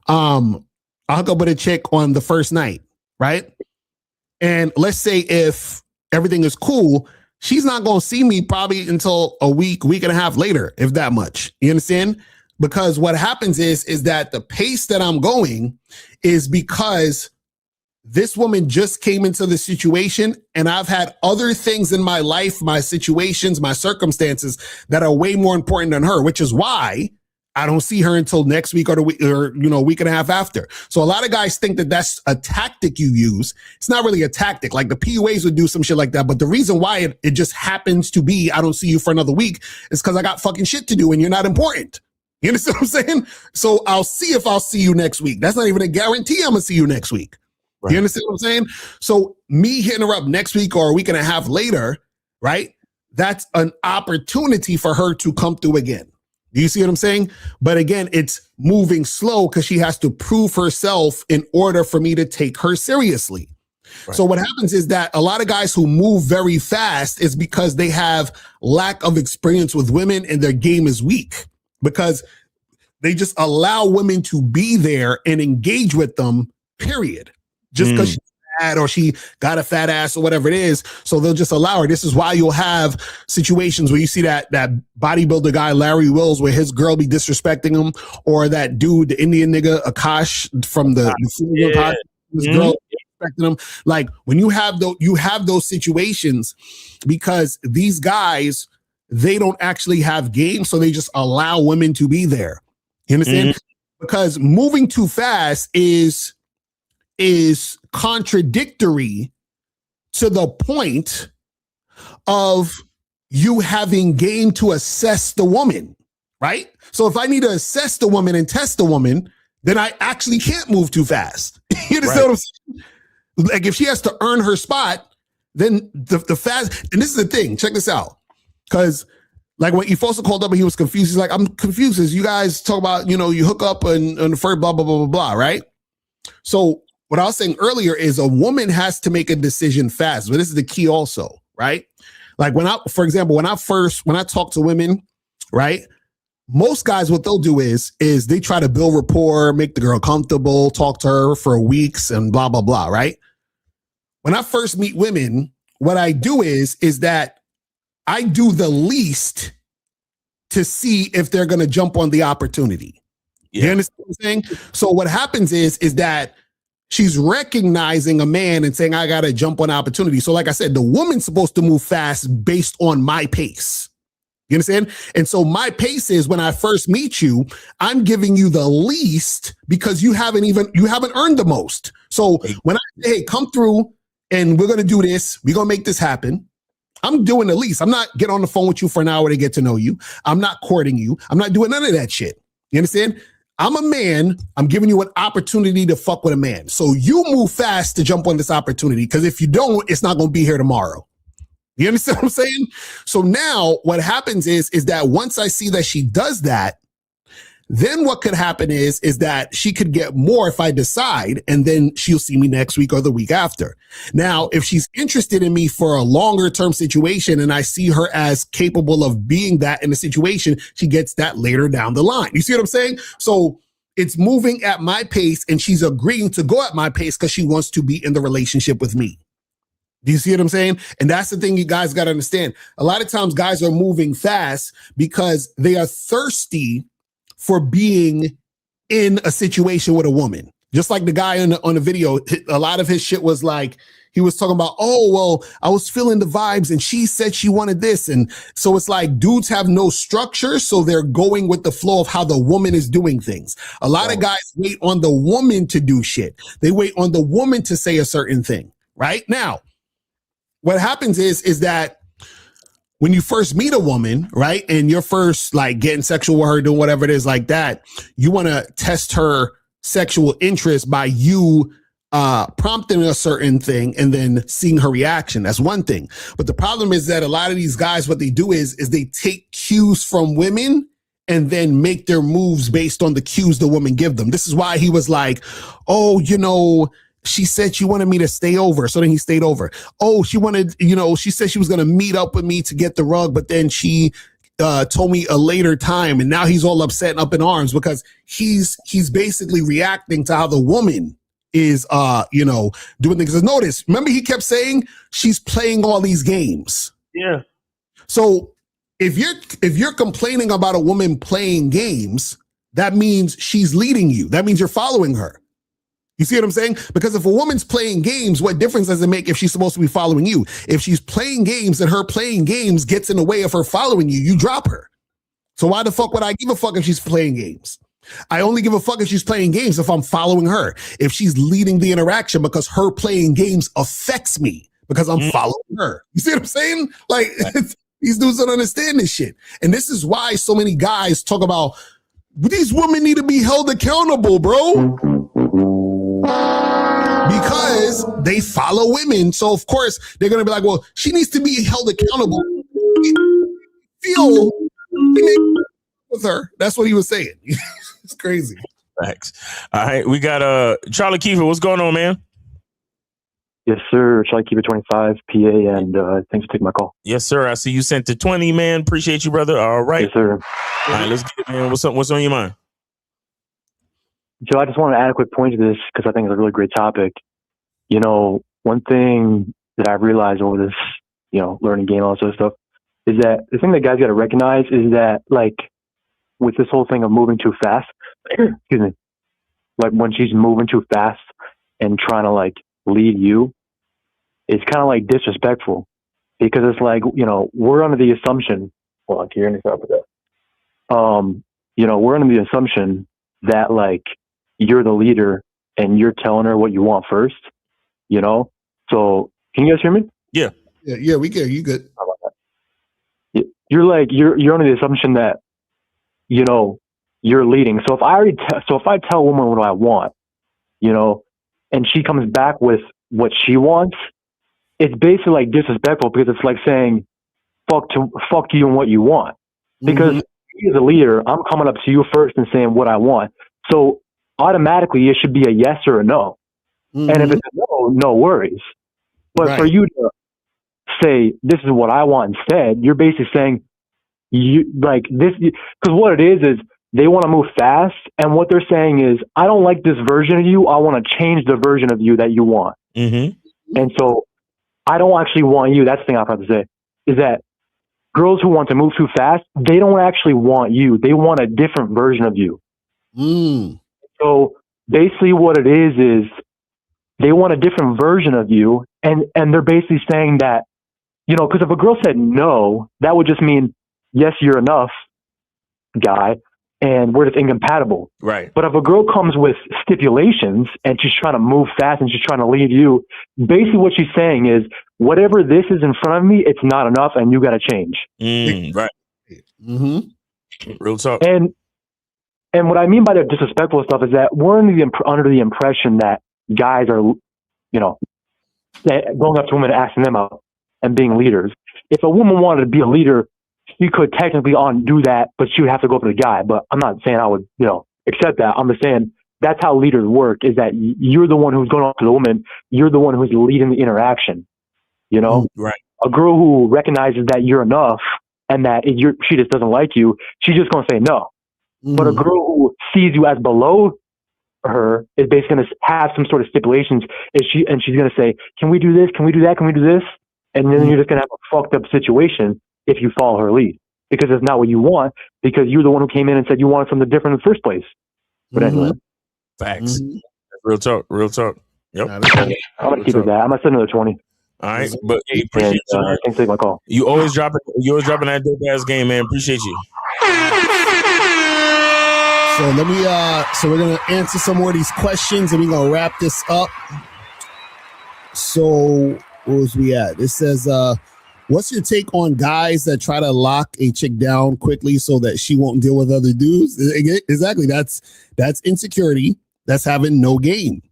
I'll hook up with a chick on the first night, right? And let's say if everything is cool, she's not going to see me probably until a week and a half later, if that much. You understand? Because what happens is that the pace that I'm going is because this woman just came into the situation and I've had other things in my life, my situations, my circumstances that are way more important than her, which is why I don't see her until next week or week and a half after. So a lot of guys think that that's a tactic you use. It's not really a tactic. Like the PUAs would do some shit like that. But the reason why it just happens to be, I don't see you for another week, is because I got fucking shit to do and you're not important. You understand what I'm saying? So I'll see if I'll see you next week. That's not even a guarantee I'm going to see you next week. Right. You understand what I'm saying? So me hitting her up next week or a week and a half later, right? That's an opportunity for her to come through again. Do you see what I'm saying? But again, it's moving slow because she has to prove herself in order for me to take her seriously. Right. So what happens is that a lot of guys who move very fast is because they have lack of experience with women and their game is weak. because they just allow women to be there and engage with them, period. Just because she's fat or she got a fat ass or whatever it is. So they'll just allow her. This is why you'll have situations where you see that bodybuilder guy, Larry Wills, where his girl be disrespecting him, or that dude, the Indian nigga, Akash from the podcast, his girl disrespecting him. Like when you have those situations, because these guys, they don't actually have game, so they just allow women to be there. You understand? Because moving too fast is contradictory to the point of you having game to assess the woman, right? So if I need to assess the woman and test the woman, then I actually can't move too fast. You understand what I'm saying? Like if she has to earn her spot, then the fast, and this is the thing, check this out. Because like when Efosa called up and he was confused, he's like, I'm confused as you guys talk about, you hook up and the first blah, blah, blah, blah, blah, right? So what I was saying earlier is a woman has to make a decision fast, but this is the key also, right? Like for example, when I talk to women, right? Most guys, what they'll do is they try to build rapport, make the girl comfortable, talk to her for weeks and blah, blah, blah, right? When I first meet women, what I do is that I do the least to see if they're going to jump on the opportunity. Yeah. You understand what I'm saying? So what happens is that she's recognizing a man and saying, I got to jump on opportunity. So like I said, the woman's supposed to move fast based on my pace. You understand? And so my pace is when I first meet you, I'm giving you the least because you haven't earned the most. So when I say, hey, come through and we're going to do this, we're going to make this happen, I'm doing the least. I'm not getting on the phone with you for an hour to get to know you. I'm not courting you. I'm not doing none of that shit. You understand? I'm a man. I'm giving you an opportunity to fuck with a man. So you move fast to jump on this opportunity, because if you don't, it's not going to be here tomorrow. You understand what I'm saying? So now what happens is that once I see that she does that, then what could happen is that she could get more if I decide, and then she'll see me next week or the week after. Now, if she's interested in me for a longer term situation and I see her as capable of being that in a situation, she gets that later down the line. You see what I'm saying? So it's moving at my pace, and she's agreeing to go at my pace because she wants to be in the relationship with me. Do you see what I'm saying? And that's the thing you guys got to understand. A lot of times guys are moving fast because they are thirsty for being in a situation with a woman. Just like the guy on the video, a lot of his shit was like, he was talking about, oh, well, I was feeling the vibes and she said she wanted this. And so it's like dudes have no structure, so they're going with the flow of how the woman is doing things. A lot of guys wait on the woman to do shit. They wait on the woman to say a certain thing. Right? Now, what happens is that when you first meet a woman, right, and you're first like getting sexual with her, doing whatever it is like that, you want to test her sexual interest by you prompting a certain thing and then seeing her reaction. That's one thing. But the problem is that a lot of these guys, what they do is they take cues from women and then make their moves based on the cues the woman give them. This is why he was like, oh, she said she wanted me to stay over. So then he stayed over. Oh, she said she was going to meet up with me to get the rug, but then she told me a later time. And now he's all upset and up in arms because he's basically reacting to how the woman is, doing things. Notice, remember he kept saying she's playing all these games. Yeah. So if you're complaining about a woman playing games, that means she's leading you. That means you're following her. You see what I'm saying? Because if a woman's playing games, what difference does it make if she's supposed to be following you? If she's playing games and her playing games gets in the way of her following you, you drop her. So why the fuck would I give a fuck if she's playing games? I only give a fuck if she's playing games if I'm following her. If she's leading the interaction because her playing games affects me because I'm following her. You see what I'm saying? Like, these dudes don't understand this shit. And this is why so many guys talk about these women need to be held accountable, bro. Because they follow women. So, of course, they're going to be like, well, she needs to be held accountable. Feel with her. That's what he was saying. It's crazy. Thanks. All right. We got Charlie Kiefer. What's going on, man? Yes, sir. Shall I keep it 25 PA? And thanks for taking my call. Yes, sir. I see you sent to 20, man. Appreciate you, brother. All right. Yes, sir. All right, let's get it, man. What's up? What's on your mind? Joe, I just want to add a quick point to this because I think it's a really great topic. You know, one thing that I've realized over this, you know, learning game, all that sort of stuff, is that the thing that guys got to recognize is that, like, with this whole thing of moving too fast, excuse me, like when she's moving too fast and trying to like lead you, it's kind of like disrespectful because it's like, you know, we're under the assumption, well, I can't start with that. You know, we're under the assumption that like you're the leader and you're telling her what you want first, you know? So can you guys hear me? Yeah. Yeah, we get you good. How about that? You're like, you're under the assumption that, you know, you're leading. So if I tell a woman what I want, you know, and she comes back with what she wants, it's basically like disrespectful because it's like saying, fuck you and what you want. Because as a leader, I'm coming up to you first and saying what I want. So automatically it should be a yes or a no. And if it's a no, no worries. But for you to say, this is what I want instead, you're basically saying, you like this, because what it is they want to move fast. And what they're saying is, I don't like this version of you. I want to change the version of you that you want. And so I don't actually want you. That's the thing I'm about to say is that girls who want to move too fast, they don't actually want you. They want a different version of you. So basically what it is they want a different version of you. And they're basically saying that, you know, because if a girl said no, that would just mean, yes, you're enough, guy, and we're just incompatible. Right. But if a girl comes with stipulations and she's trying to move fast and she's trying to lead you, basically what she's saying is, whatever this is in front of me, it's not enough, and you got to change. Right. Real talk. And what I mean by the disrespectful stuff is that we're under the impression that guys are, you know, going up to women and asking them out and being leaders. If a woman wanted to be a leader, she could technically undo that, but she would have to go up to the guy. But I'm not saying I would, you know, accept that. I'm just saying that's how leaders work, is that you're the one who's going up to the woman. You're the one who's leading the interaction, you know? Right. A girl who recognizes that you're enough and that she just doesn't like you, she's just going to say no. But a girl who sees you as below her is basically going to have some sort of stipulations, and she's going to say, can we do this? Can we do that? Can we do this? And then you're just going to have a fucked up situation if you follow her lead, because it's not what you want, because you're the one who came in and said you wanted something different in the first place. But anyway. Facts. Real talk. Real talk. Yep. I'm going to keep it that. I'm going to send another 20. All right. But hey, appreciate you. Thanks for taking my call. You always dropping that dope ass game, man. Appreciate you. So let me so we're gonna answer some more of these questions and we're gonna wrap this up. So where was we at? It says what's your take on guys that try to lock a chick down quickly so that she won't deal with other dudes? Exactly. That's insecurity. That's having no game.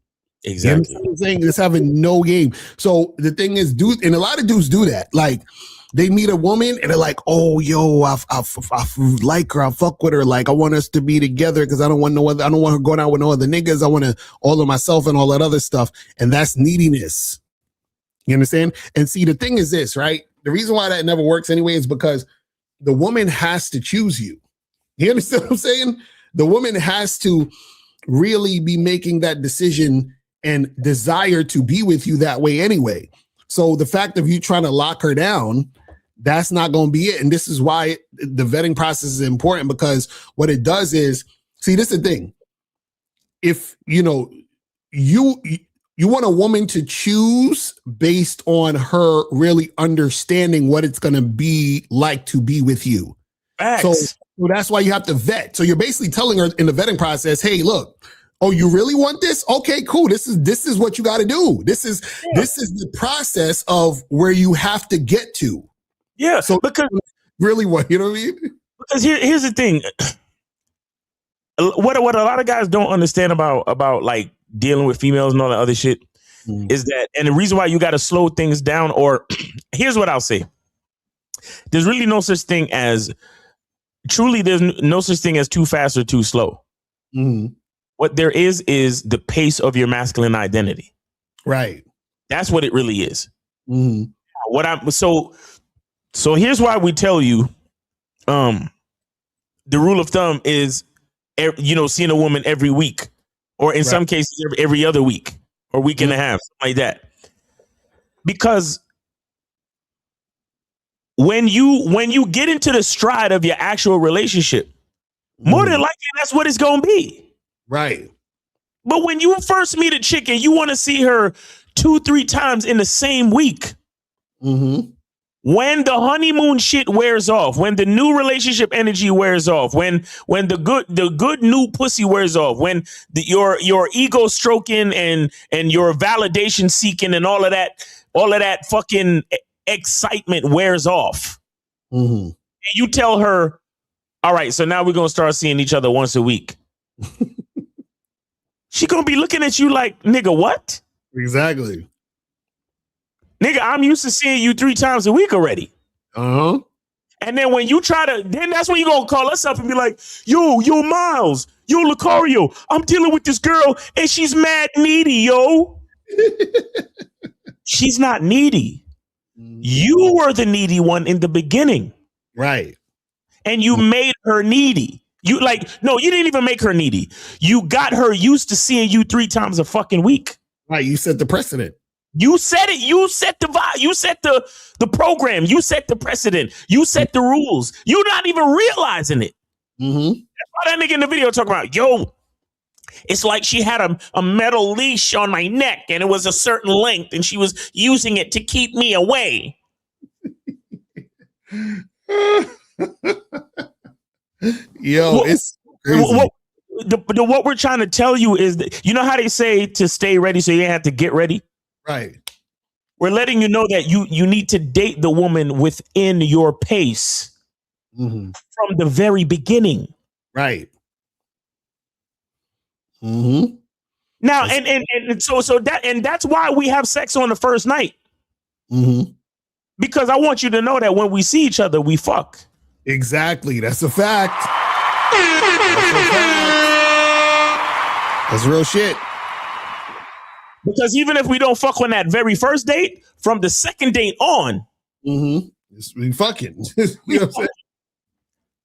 Exactly. You know what I'm saying? That's having no game. So the thing is, dudes, and a lot of dudes do that. Like, they meet a woman and they're like, oh, yo, I like her. I fuck with her. Like, I want us to be together because I don't want her going out with no other niggas. I want to all of myself and all that other stuff. And that's neediness. You understand? And see, the thing is this, right? The reason why that never works anyway is because the woman has to choose you. You understand what I'm saying? The woman has to really be making that decision and desire to be with you that way anyway. So the fact of you trying to lock her down, that's not going to be it. And this is why the vetting process is important, because what it does is, see, this is the thing. If, you know, you want a woman to choose based on her really understanding what it's going to be like to be with you. So that's why you have to vet. So you're basically telling her in the vetting process, hey, look, oh, you really want this? Okay, cool. This is what you got to do. This is the process of where you have to get to. Yeah. So because really what, you know what I mean? Because here's the thing. What a lot of guys don't understand about like dealing with females and all that other shit is that, and the reason why you got to slow things down, or here's what I'll say. There's really no such thing as there's no such thing as too fast or too slow. What there is the pace of your masculine identity. Right. That's what it really is. Mm-hmm. So here's why we tell you, the rule of thumb is, seeing a woman every week, or in some cases every other week or week and a half, something like that. Because when you get into the stride of your actual relationship, more than likely that's what it's gonna be. Right. But when you first meet a chick and you want to see her 2-3 times in the same week, when the honeymoon shit wears off, when the new relationship energy wears off, when the good new pussy wears off, when your ego stroking and your validation seeking and all of that fucking excitement wears off, and you tell her, all right, so now we're gonna start seeing each other once a week. She gonna be looking at you like, nigga, what? Exactly. Nigga, I'm used to seeing you 3 times a week already. Uh-huh. And then when you then that's when you gonna call us up and be like, yo, Miles, yo, Locario, I'm dealing with this girl and she's mad needy, yo. She's not needy. You were the needy one in the beginning. Right. And you made her needy. You didn't even make her needy. You got her used to seeing you 3 times a fucking week. Right. You set the precedent. You said it. You set the vibe. You set the program. You set the precedent. You set the rules. You're not even realizing it. That's why that nigga in the video talking about, yo, it's like she had a metal leash on my neck and it was a certain length and she was using it to keep me away. Yo, it's crazy. What we're trying to tell you is that, you know how they say to stay ready so you have to get ready? Right. We're letting you know that you need to date the woman within your pace from the very beginning. Right. Now, and so that's why we have sex on the first night. Because I want you to know that when we see each other, we fuck. Exactly. That's a fact. That's real shit. Because even if we don't fuck on that very first date, from the second date on, we fucking. You know what I'm saying?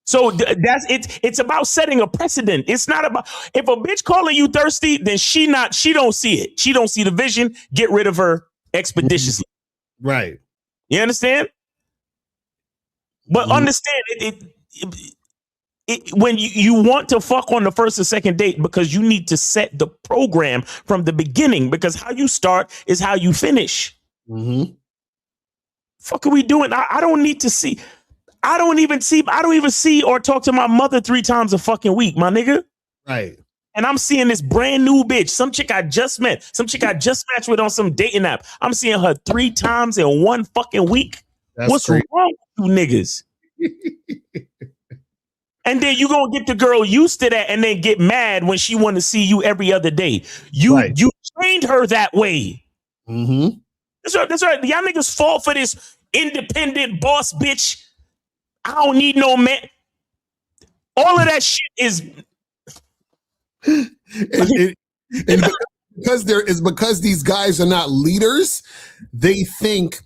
So it's about setting a precedent. It's not about, if a bitch calling you thirsty, then she don't see it. She don't see the vision. Get rid of her expeditiously. Right. You understand? But understand when you want to fuck on the first or second date, because you need to set the program from the beginning, because how you start is how you finish. Fuck are we doing? I don't need to see. I don't even see or talk to my mother 3 times a fucking week, my nigga. Right. And I'm seeing this brand new bitch, some chick I just met, some chick I just matched with on some dating app. I'm seeing her 3 times in 1 fucking week. What's wrong with you niggas? And then you gonna get the girl used to that and then get mad when she want to see you every other day. You trained her that way. That's right. Y'all niggas fall for this independent boss bitch. I don't need no man. All of that shit is because these guys are not leaders, they think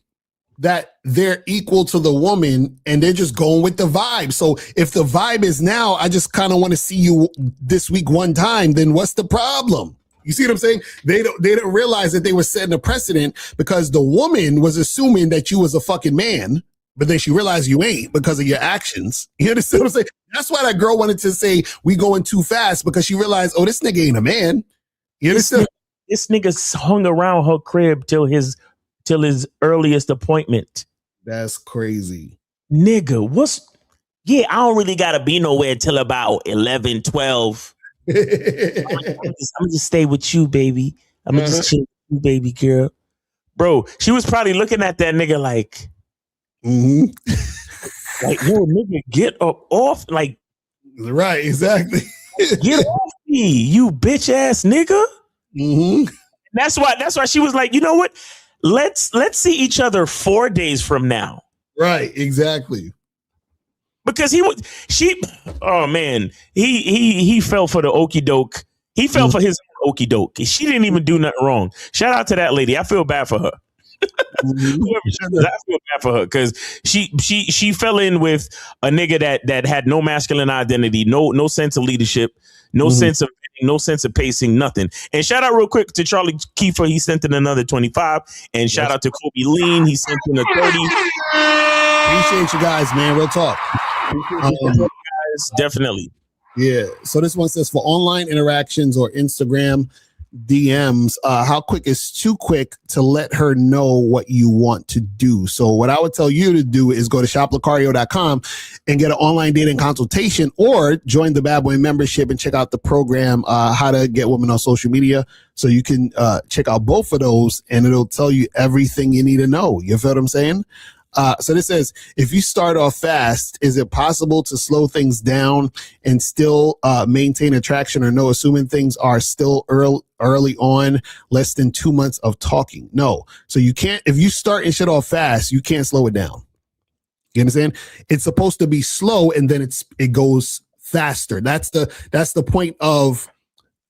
that they're equal to the woman and they're just going with the vibe. So if the vibe is now, I just kind of want to see you this week 1 time, then what's the problem? You see what I'm saying? They don't realize that they were setting a precedent because the woman was assuming that you was a fucking man, but then she realized you ain't because of your actions. You understand what I'm saying? That's why that girl wanted to say we going too fast, because she realized, oh, this nigga ain't a man. You understand? This nigga hung around her crib till his earliest appointment. That's crazy. Nigga, I don't really gotta be nowhere till about 11, 12. I'm just stay with you, baby. I'm gonna just chill with you, baby girl. Bro, she was probably looking at that nigga like, like, yo, nigga, get up off. Like, right, exactly. Get off me, you bitch ass nigga. That's why she was like, you know what? Let's see each other 4 days from now. Right, exactly. Because he fell for the okey doke. He fell for his okie doke. She didn't even do nothing wrong. Shout out to that lady. I feel bad for her. Whoever she is, I feel bad for her because she fell in with a nigga that had no masculine identity, no sense of leadership, no sense of pacing, nothing. And shout out real quick to Charlie Kiefer. He sent in another 25. And shout out to Kobe Lean. He sent in a 30. Appreciate you guys, man. Real talk. Guys, definitely. Yeah. So this one says, for online interactions or Instagram DMs, how quick is too quick to let her know what you want to do? So what I would tell you to do is go to shoplocario.com and get an online dating consultation, or join the Bad Boy membership and check out the program, how to get women on social media. So you can check out both of those and it'll tell you everything you need to know. You feel what I'm saying? So this says, if you start off fast, is it possible to slow things down and still maintain attraction, or no, assuming things are still early on, less than 2 months of talking? No. So you can't, if you start and shit off fast, you can't slow it down. You understand? It's supposed to be slow and then it goes faster. That's the point of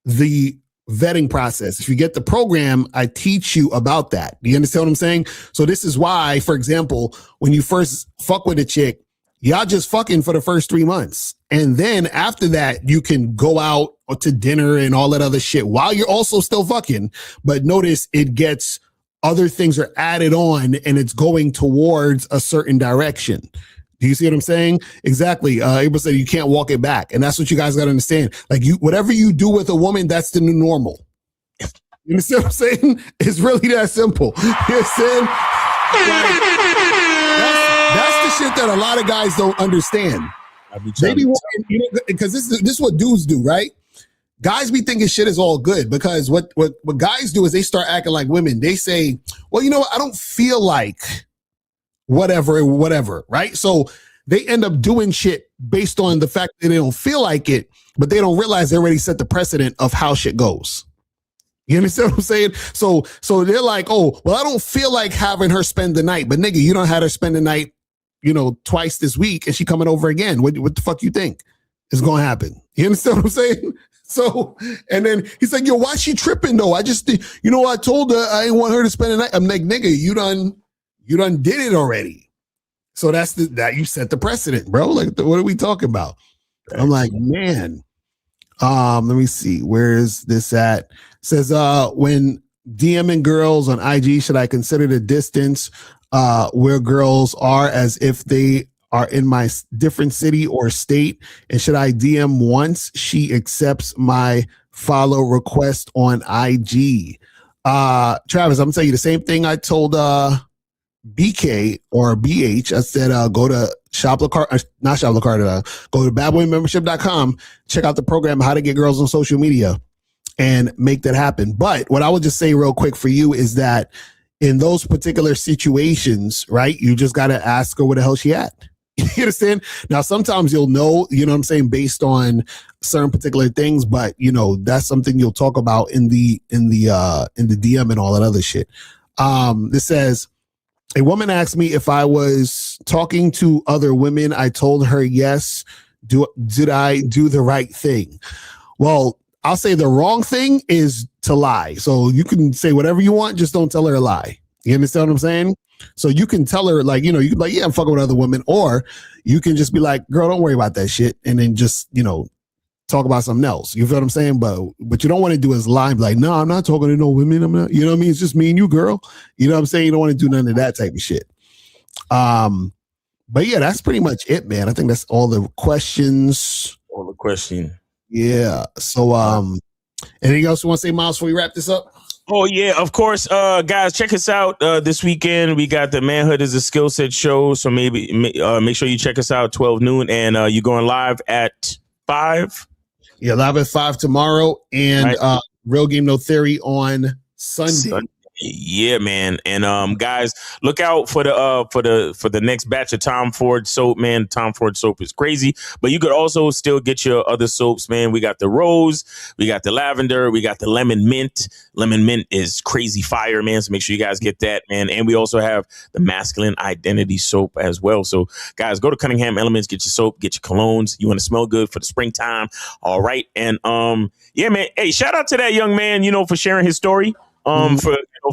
the vetting process. If you get the program, I teach you about that. Do you understand what I'm saying? So this is why, for example, when you first fuck with a chick, y'all just fucking for the first 3 months. And then after that, you can go out to dinner and all that other shit while you're also still fucking. But notice it gets, other things are added on and it's going towards a certain direction. Do you see what I'm saying? Exactly. April said you can't walk it back. And that's what you guys got to understand. Like, whatever you do with a woman, that's the new normal. You understand what I'm saying? It's really that simple. You understand? That's the shit that a lot of guys don't understand. Maybe, because this is what dudes do, right? Guys be thinking shit is all good, because what guys do is they start acting like women. They say, well, you know what? I don't feel like whatever, right? So they end up doing shit based on the fact that they don't feel like it, but they don't realize they already set the precedent of how shit goes. You understand what I'm saying? So they're like, oh, well, I don't feel like having her spend the night, but nigga, you don't have her spend the night, twice this week, and she coming over again. What the fuck you think is going to happen? You understand what I'm saying? So, and then he's like, yo, why she tripping though? I just, I told her I didn't want her to spend the night. I'm like, nigga, you done did it already. So that's that you set the precedent, bro. Like, what are we talking about? I'm like, man. Let me see. Where is this at? It says, when DMing girls on IG, should I consider the distance where girls are as if they are in my different city or state? And should I DM once she accepts my follow request on IG? Travis, I'm telling you the same thing I told BK or BH. I said, go to not ShopLocario, go to badboymembership.com, check out the program, how to get girls on social media, and make that happen. But what I would just say real quick for you is that in those particular situations, right, you just got to ask her where the hell she at. You understand? Now, sometimes you'll know, you know what I'm saying, based on certain particular things, but that's something you'll talk about in the DM and all that other shit. This says, a woman asked me if I was talking to other women. I told her yes. Did I do the right thing? Well, I'll say the wrong thing is to lie. So you can say whatever you want, just don't tell her a lie. You understand what I'm saying? So you can tell her, like, you can be like, yeah, I'm fucking with other women. Or you can just be like, girl, don't worry about that shit. And then just, talk about something else. You feel what I'm saying? But what you don't want to do is lie and be like, no, I'm not talking to no women. I'm not, you know what I mean? It's just me and you, girl. You know what I'm saying? You don't want to do none of that type of shit. But yeah, that's pretty much it, man. I think that's all the questions. All the question. Yeah. So anything else you want to say, Miles, before we wrap this up? Oh yeah, of course. Guys, check us out this weekend. We got the Manhood is a Skill Set show. So maybe make sure you check us out 12 noon, and you're going live at 5. Yeah, live at 5 tomorrow, and Real Game No Theory on Sunday. Yeah, man. And guys, look out for the next batch of Tom Ford soap, man. Tom Ford soap is crazy. But you could also still get your other soaps, man. We got the rose, we got the lavender, we got the lemon mint. Lemon mint is crazy fire, man. So make sure you guys get that, man. And we also have the masculine identity soap as well. So guys, go to Cunningham Elements, get your soap, get your colognes. You want to smell good for the springtime. All right. And yeah, man. Hey, shout out to that young man, for sharing his story.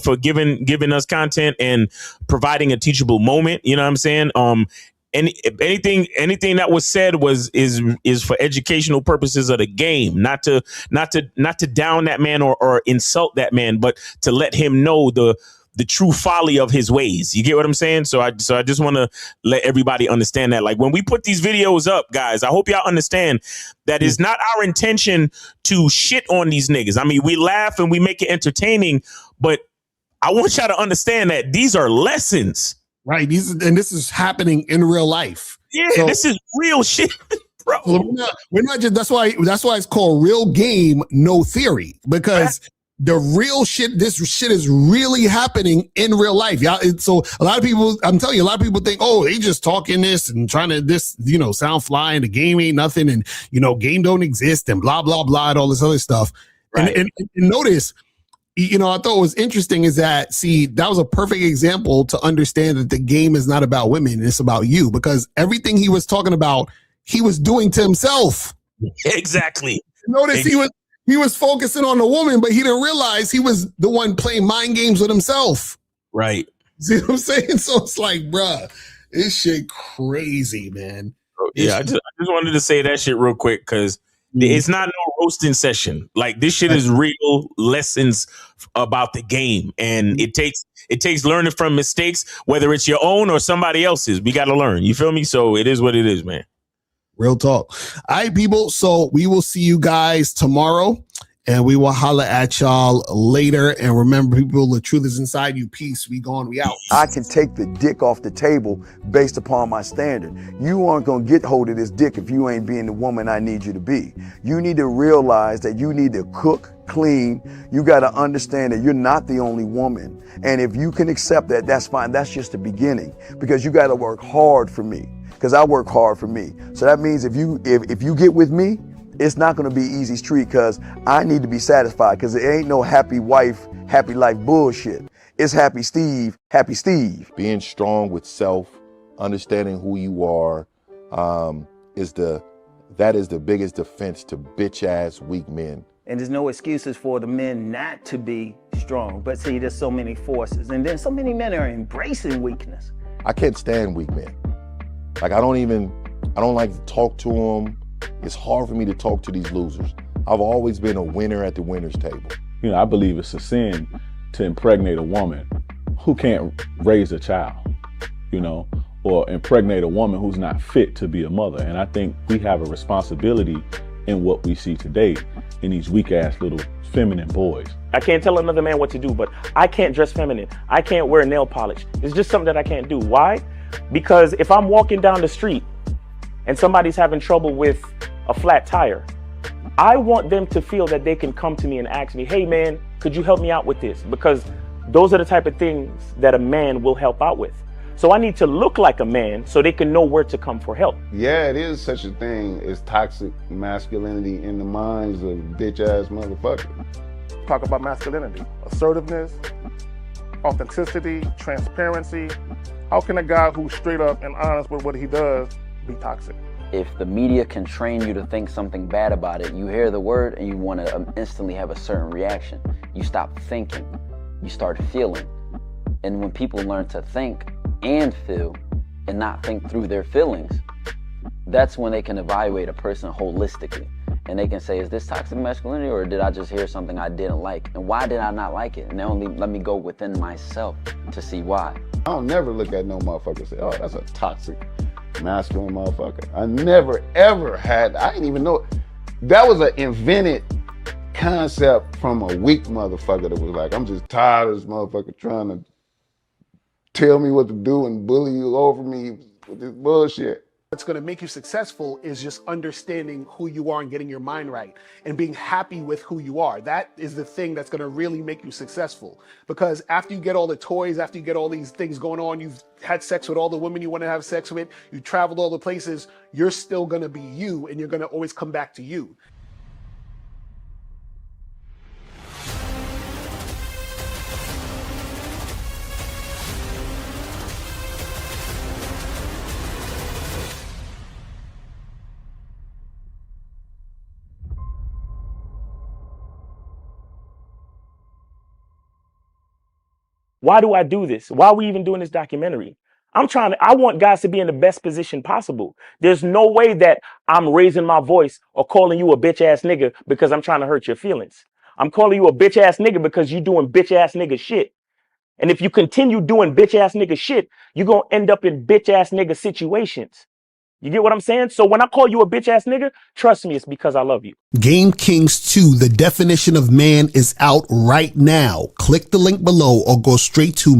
For giving us content and providing a teachable moment, you know what I'm saying? Anything that was said is for educational purposes of the game, not to down that man or insult that man, but to let him know the true folly of his ways. You get what I'm saying? So I just want to let everybody understand that. Like, when we put these videos up, guys, I hope y'all understand that it's not our intention to shit on these niggas. I mean, we laugh and we make it entertaining, but I want y'all to understand that these are lessons. Right. This is happening in real life. Yeah, so, this is real shit, bro. We're not just, that's why it's called real game, no theory, because the real shit, this shit is really happening in real life. Yeah. So a lot of people, I'm telling you, a lot of people think, oh, they just talking this and trying to sound fly, and the game ain't nothing, and game don't exist, and blah, blah, blah, and all this other stuff. Right. And notice, I thought what was interesting is that, that was a perfect example to understand that the game is not about women. It's about you, because everything he was talking about, he was doing to himself. Exactly. Notice he was focusing on the woman, but he didn't realize he was the one playing mind games with himself. Right. See what I'm saying? So it's like, bruh, this shit crazy, man. Yeah, I just wanted to say that shit real quick, because it's not no roasting session. Like, this shit is real lessons about the game, and it takes learning from mistakes, whether it's your own or somebody else's. We got to learn. You feel me? So it is what it is, man. Real talk. All right, people. So we will see you guys tomorrow, and we will holla at y'all later. And remember, people, the truth is inside you. Peace. We gone. We out. I can take the dick off the table based upon my standard. You aren't going to get hold of this dick if you ain't being the woman I need you to be. You need to realize that you need to cook, clean. You got to understand that you're not the only woman. And if you can accept that, that's fine. That's just the beginning, because you got to work hard for me, because I work hard for me. So that means if you get with me, it's not going to be easy street, because I need to be satisfied, because it ain't no happy wife, happy life bullshit. It's happy Steve, happy Steve. Being strong with self, understanding who you are, that is the biggest defense to bitch ass weak men. And there's no excuses for the men not to be strong. But see, there's so many forces, and then so many men are embracing weakness. I can't stand weak men. Like, I don't like to talk to them. It's hard for me to talk to these losers. I've always been a winner at the winner's table. I believe it's a sin to impregnate a woman who can't raise a child, or impregnate a woman who's not fit to be a mother. And I think we have a responsibility in what we see today in these weak ass little feminine boys. I can't tell another man what to do, but I can't dress feminine. I can't wear nail polish. It's just something that I can't do. Why? Because if I'm walking down the street and somebody's having trouble with a flat tire, I want them to feel that they can come to me and ask me, hey man, could you help me out with this? Because those are the type of things that a man will help out with. So I need to look like a man so they can know where to come for help. Yeah, it is such a thing as toxic masculinity in the minds of bitch ass motherfuckers. Talk about masculinity, assertiveness, authenticity, transparency. How can a guy who's straight up and honest with what he does be toxic? If the media can train you to think something bad about it, you hear the word and you want to instantly have a certain reaction. You stop thinking, you start feeling. And when people learn to think and feel and not think through their feelings, that's when they can evaluate a person holistically. And they can say, is this toxic masculinity, or did I just hear something I didn't like? And why did I not like it? And they only let me go within myself to see why. I don't never look at no motherfucker and say, oh, that's a toxic masculine motherfucker. I never ever had, I didn't even know. That was an invented concept from a weak motherfucker that was like, I'm just tired of this motherfucker trying to tell me what to do and bully you over me with this bullshit. What's going to make you successful is just understanding who you are and getting your mind right and being happy with who you are. That is the thing that's going to really make you successful. Because after you get all the toys, after you get all these things going on, you've had sex with all the women you want to have sex with, you traveled all the places, you're still going to be you and you're going to always come back to you. Why do I do this? Why are we even doing this documentary? I want guys to be in the best position possible. There's no way that I'm raising my voice or calling you a bitch ass nigga because I'm trying to hurt your feelings. I'm calling you a bitch ass nigga because you're doing bitch ass nigga shit. And if you continue doing bitch ass nigga shit, you're going to end up in bitch ass nigga situations. You get what I'm saying? So when I call you a bitch ass nigga, trust me, it's because I love you. Game Kings 2, the definition of man, is out right now. Click the link below or go straight to